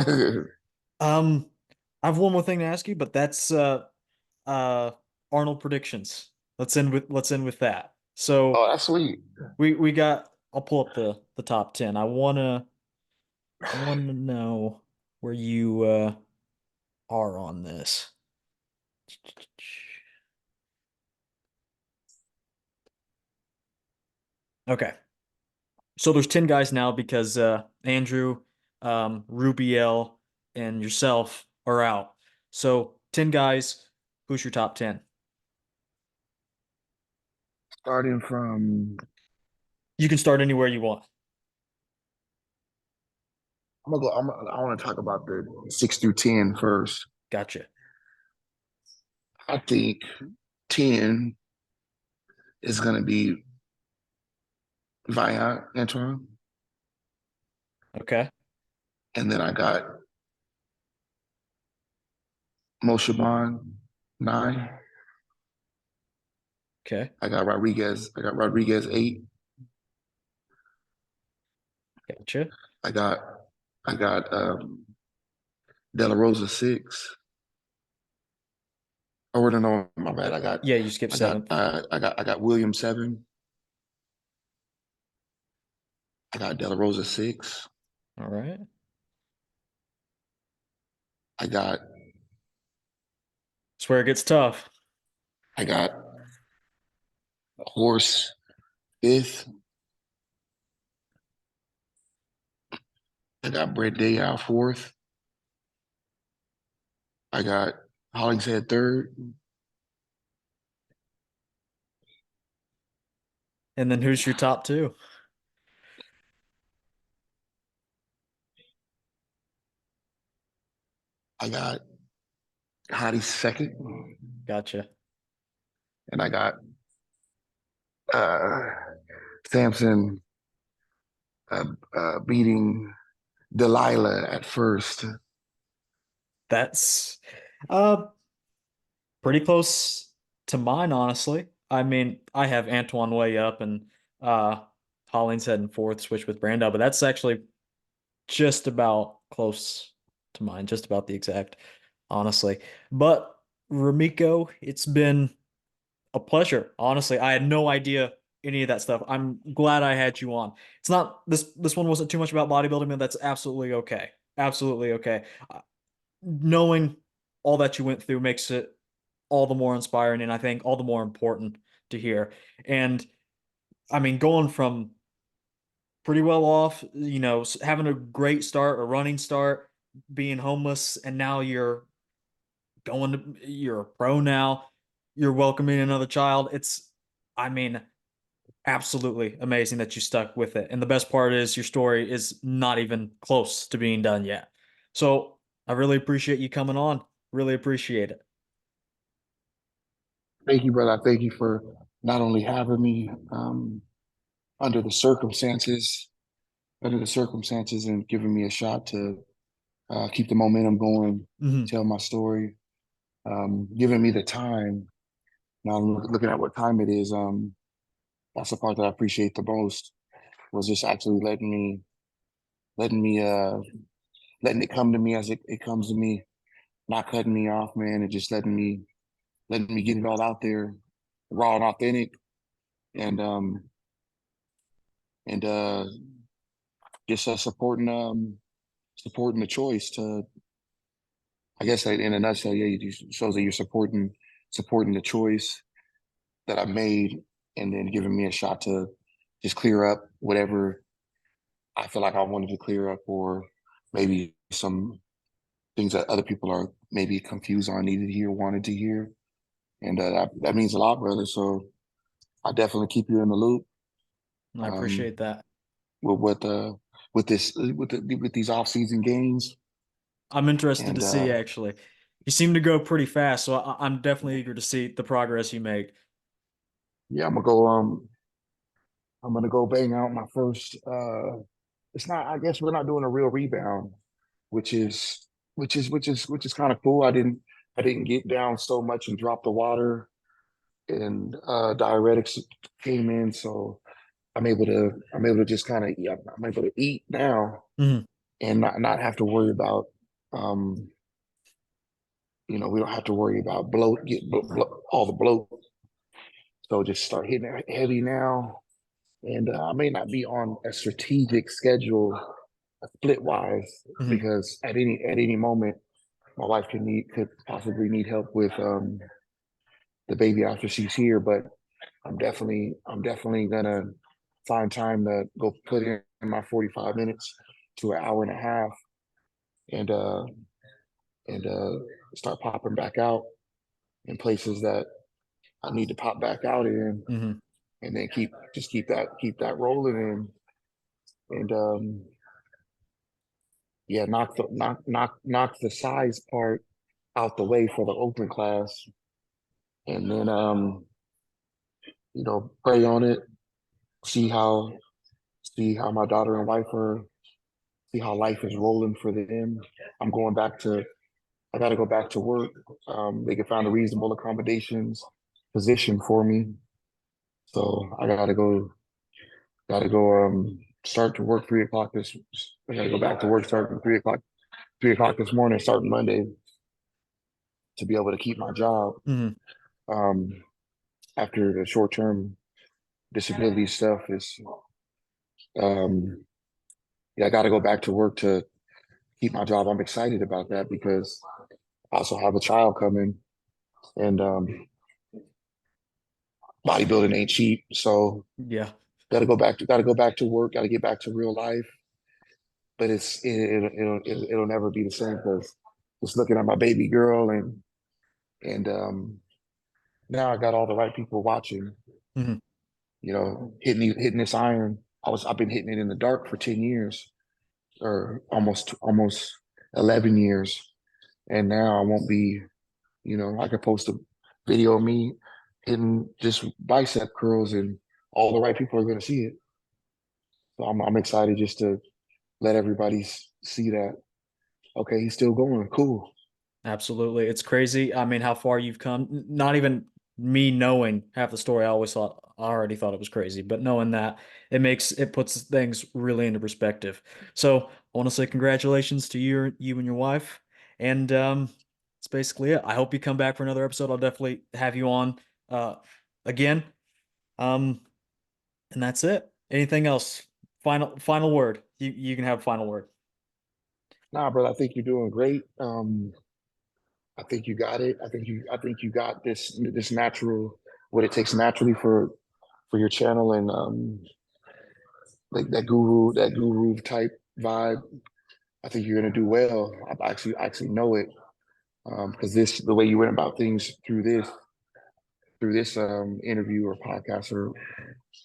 um, I have one more thing to ask you, but that's uh Arnold predictions. Let's end with that. So Oh, that's sweet. we got I'll pull up the top 10. I wanna know where you are on this. Okay. So there's 10 guys now because Andrew, Rubiel, and yourself are out. So 10 guys, who's your top 10? Starting from, You can start anywhere you want. I want to talk about the 6 through 10 first. Gotcha. I think 10 is going to be Viant Antoine. Okay. And then I got Moshaban 9. Okay. I got Rodriguez 8. Gotcha. I got I got De La Rosa 6. Oh no, my bad. Yeah, you skipped seventh. I got William 7. I got De La Rosa 6. All right. I got That's where it gets tough. I got Horse 5th. I got Brett Day 4th. I got Hollingshead 3rd. And then who's your top two? I got Hottie 2nd. Gotcha. And I got uh, Samson beating Delilah at first. That's pretty close to mine, honestly. I mean, I have Antoine way up and uh Hollingshead and fourth switch with Brando, but that's actually just about close to mine, just about the exact, honestly. But Remeco, it's been a pleasure. Honestly, I had no idea any of that stuff. I'm glad I had you on. It's not this one wasn't too much about bodybuilding, but that's absolutely okay. Absolutely okay. Knowing all that you went through makes it all the more inspiring and I think all the more important to hear. And I mean, going from pretty well off, having a great start, a running start, being homeless, and now you're a pro now, you're welcoming another child. I mean, absolutely amazing that you stuck with it. And the best part is your story is not even close to being done yet. So I really appreciate you coming on. Really appreciate it. Thank you, brother. Thank you for not only having me under the circumstances, and giving me a shot to keep the momentum going, Mhm. tell my story, giving me the time. Now I'm looking at what time it is. That's the part that I appreciate the most was just actually letting me, letting it come to me as it comes to me, not cutting me off, man, and just letting me get it all out there, raw and authentic, and and just supporting the choice to, I guess in a nutshell, yeah, it shows that you're supporting the choice that I made, and then giving me a shot to just clear up whatever I feel like I wanted to clear up, or maybe some things that other people are maybe confused on, needed to hear, wanted to hear, and that means a lot, brother. So I definitely keep you in the loop I um, appreciate that. with with these off season games, I'm interested to and see actually. You seem to go pretty fast, so I'm definitely eager to see the progress you make. yeah, I'm gonna go bang out my first. It's not. I guess we're not doing a real rebound, which is which is kind of cool. I didn't get down so much and drop the water, and diuretics came in, so I'm able to just kind of I'm able to eat now Mhm. and not have to worry about um we don't have to worry about all the bloat. So just start hitting it heavy now, and I may not be on a strategic schedule split wise Mhm. because at any moment my wife could possibly need help with the baby after she's here, but I'm definitely gonna find time to go put in my 45 minutes to an hour and a half, and and uh start popping back out in places that I need to pop back out in, Mhm. and then keep that rolling and yeah, knock the size part out the way for the open class, and then pray on it, see how see how my daughter and wife are, see how life is rolling for them. I'm going back to I got to go back to work. They can find a reasonable accommodations position for me, so I got to go start to work 3 o'clock this. I got to go back to work starting 3 o'clock 3 o'clock this morning, starting Monday, to be able to keep my job. Mhm. Um, After the short term disability stuff is, um, yeah, I got to go back to work to keep my job. I'm excited about that because I also have a child coming, and bodybuilding ain't cheap. So Yeah. got to go back to work. Got to get back to real life. But it'll never be the same because just looking at my baby girl, and now I got all the right people watching. Mhm. Hitting this iron. I've been hitting it in the dark for 10 years, or almost 11 years, and now I won't be. I could post a video of me hitting just bicep curls, and all the right people are going to see it. So I'm excited just to let everybody see that. Okay, he's still going. Cool. Absolutely. It's crazy. I mean, how far you've come. Not even me knowing half the story. I always thought I already thought it was crazy, but knowing that, it puts things really into perspective. So I want to say congratulations to you and your wife. And that's basically it. I hope you come back for another episode. I'll definitely have you on uh again. Um, and that's it. Anything else? Final word. You can have a final word. Nah, brother, I think you're doing great. I think you got it. I think you got this natural what it takes naturally for your channel and like that guru type vibe. I think you're gonna do well. I actually know it because this the way you went about things through this interview or podcast or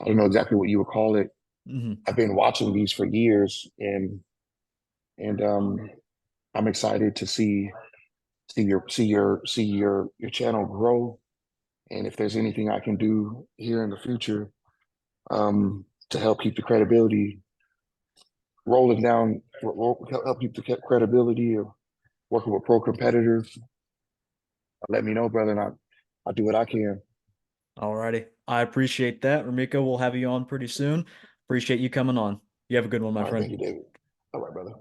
I don't know exactly what you would call it. Hmm. I've been watching these for years and I'm excited to see your channel grow. And if there's anything I can do here in the future to help keep the credibility rolling down, help keep the credibility of working with pro competitors, let me know, brother, and I'll do what I can. Alrighty. I appreciate that. Remeco, we'll have you on pretty soon. Appreciate you coming on. You have a good one, my All right, friend. thank you, David. All right, brother.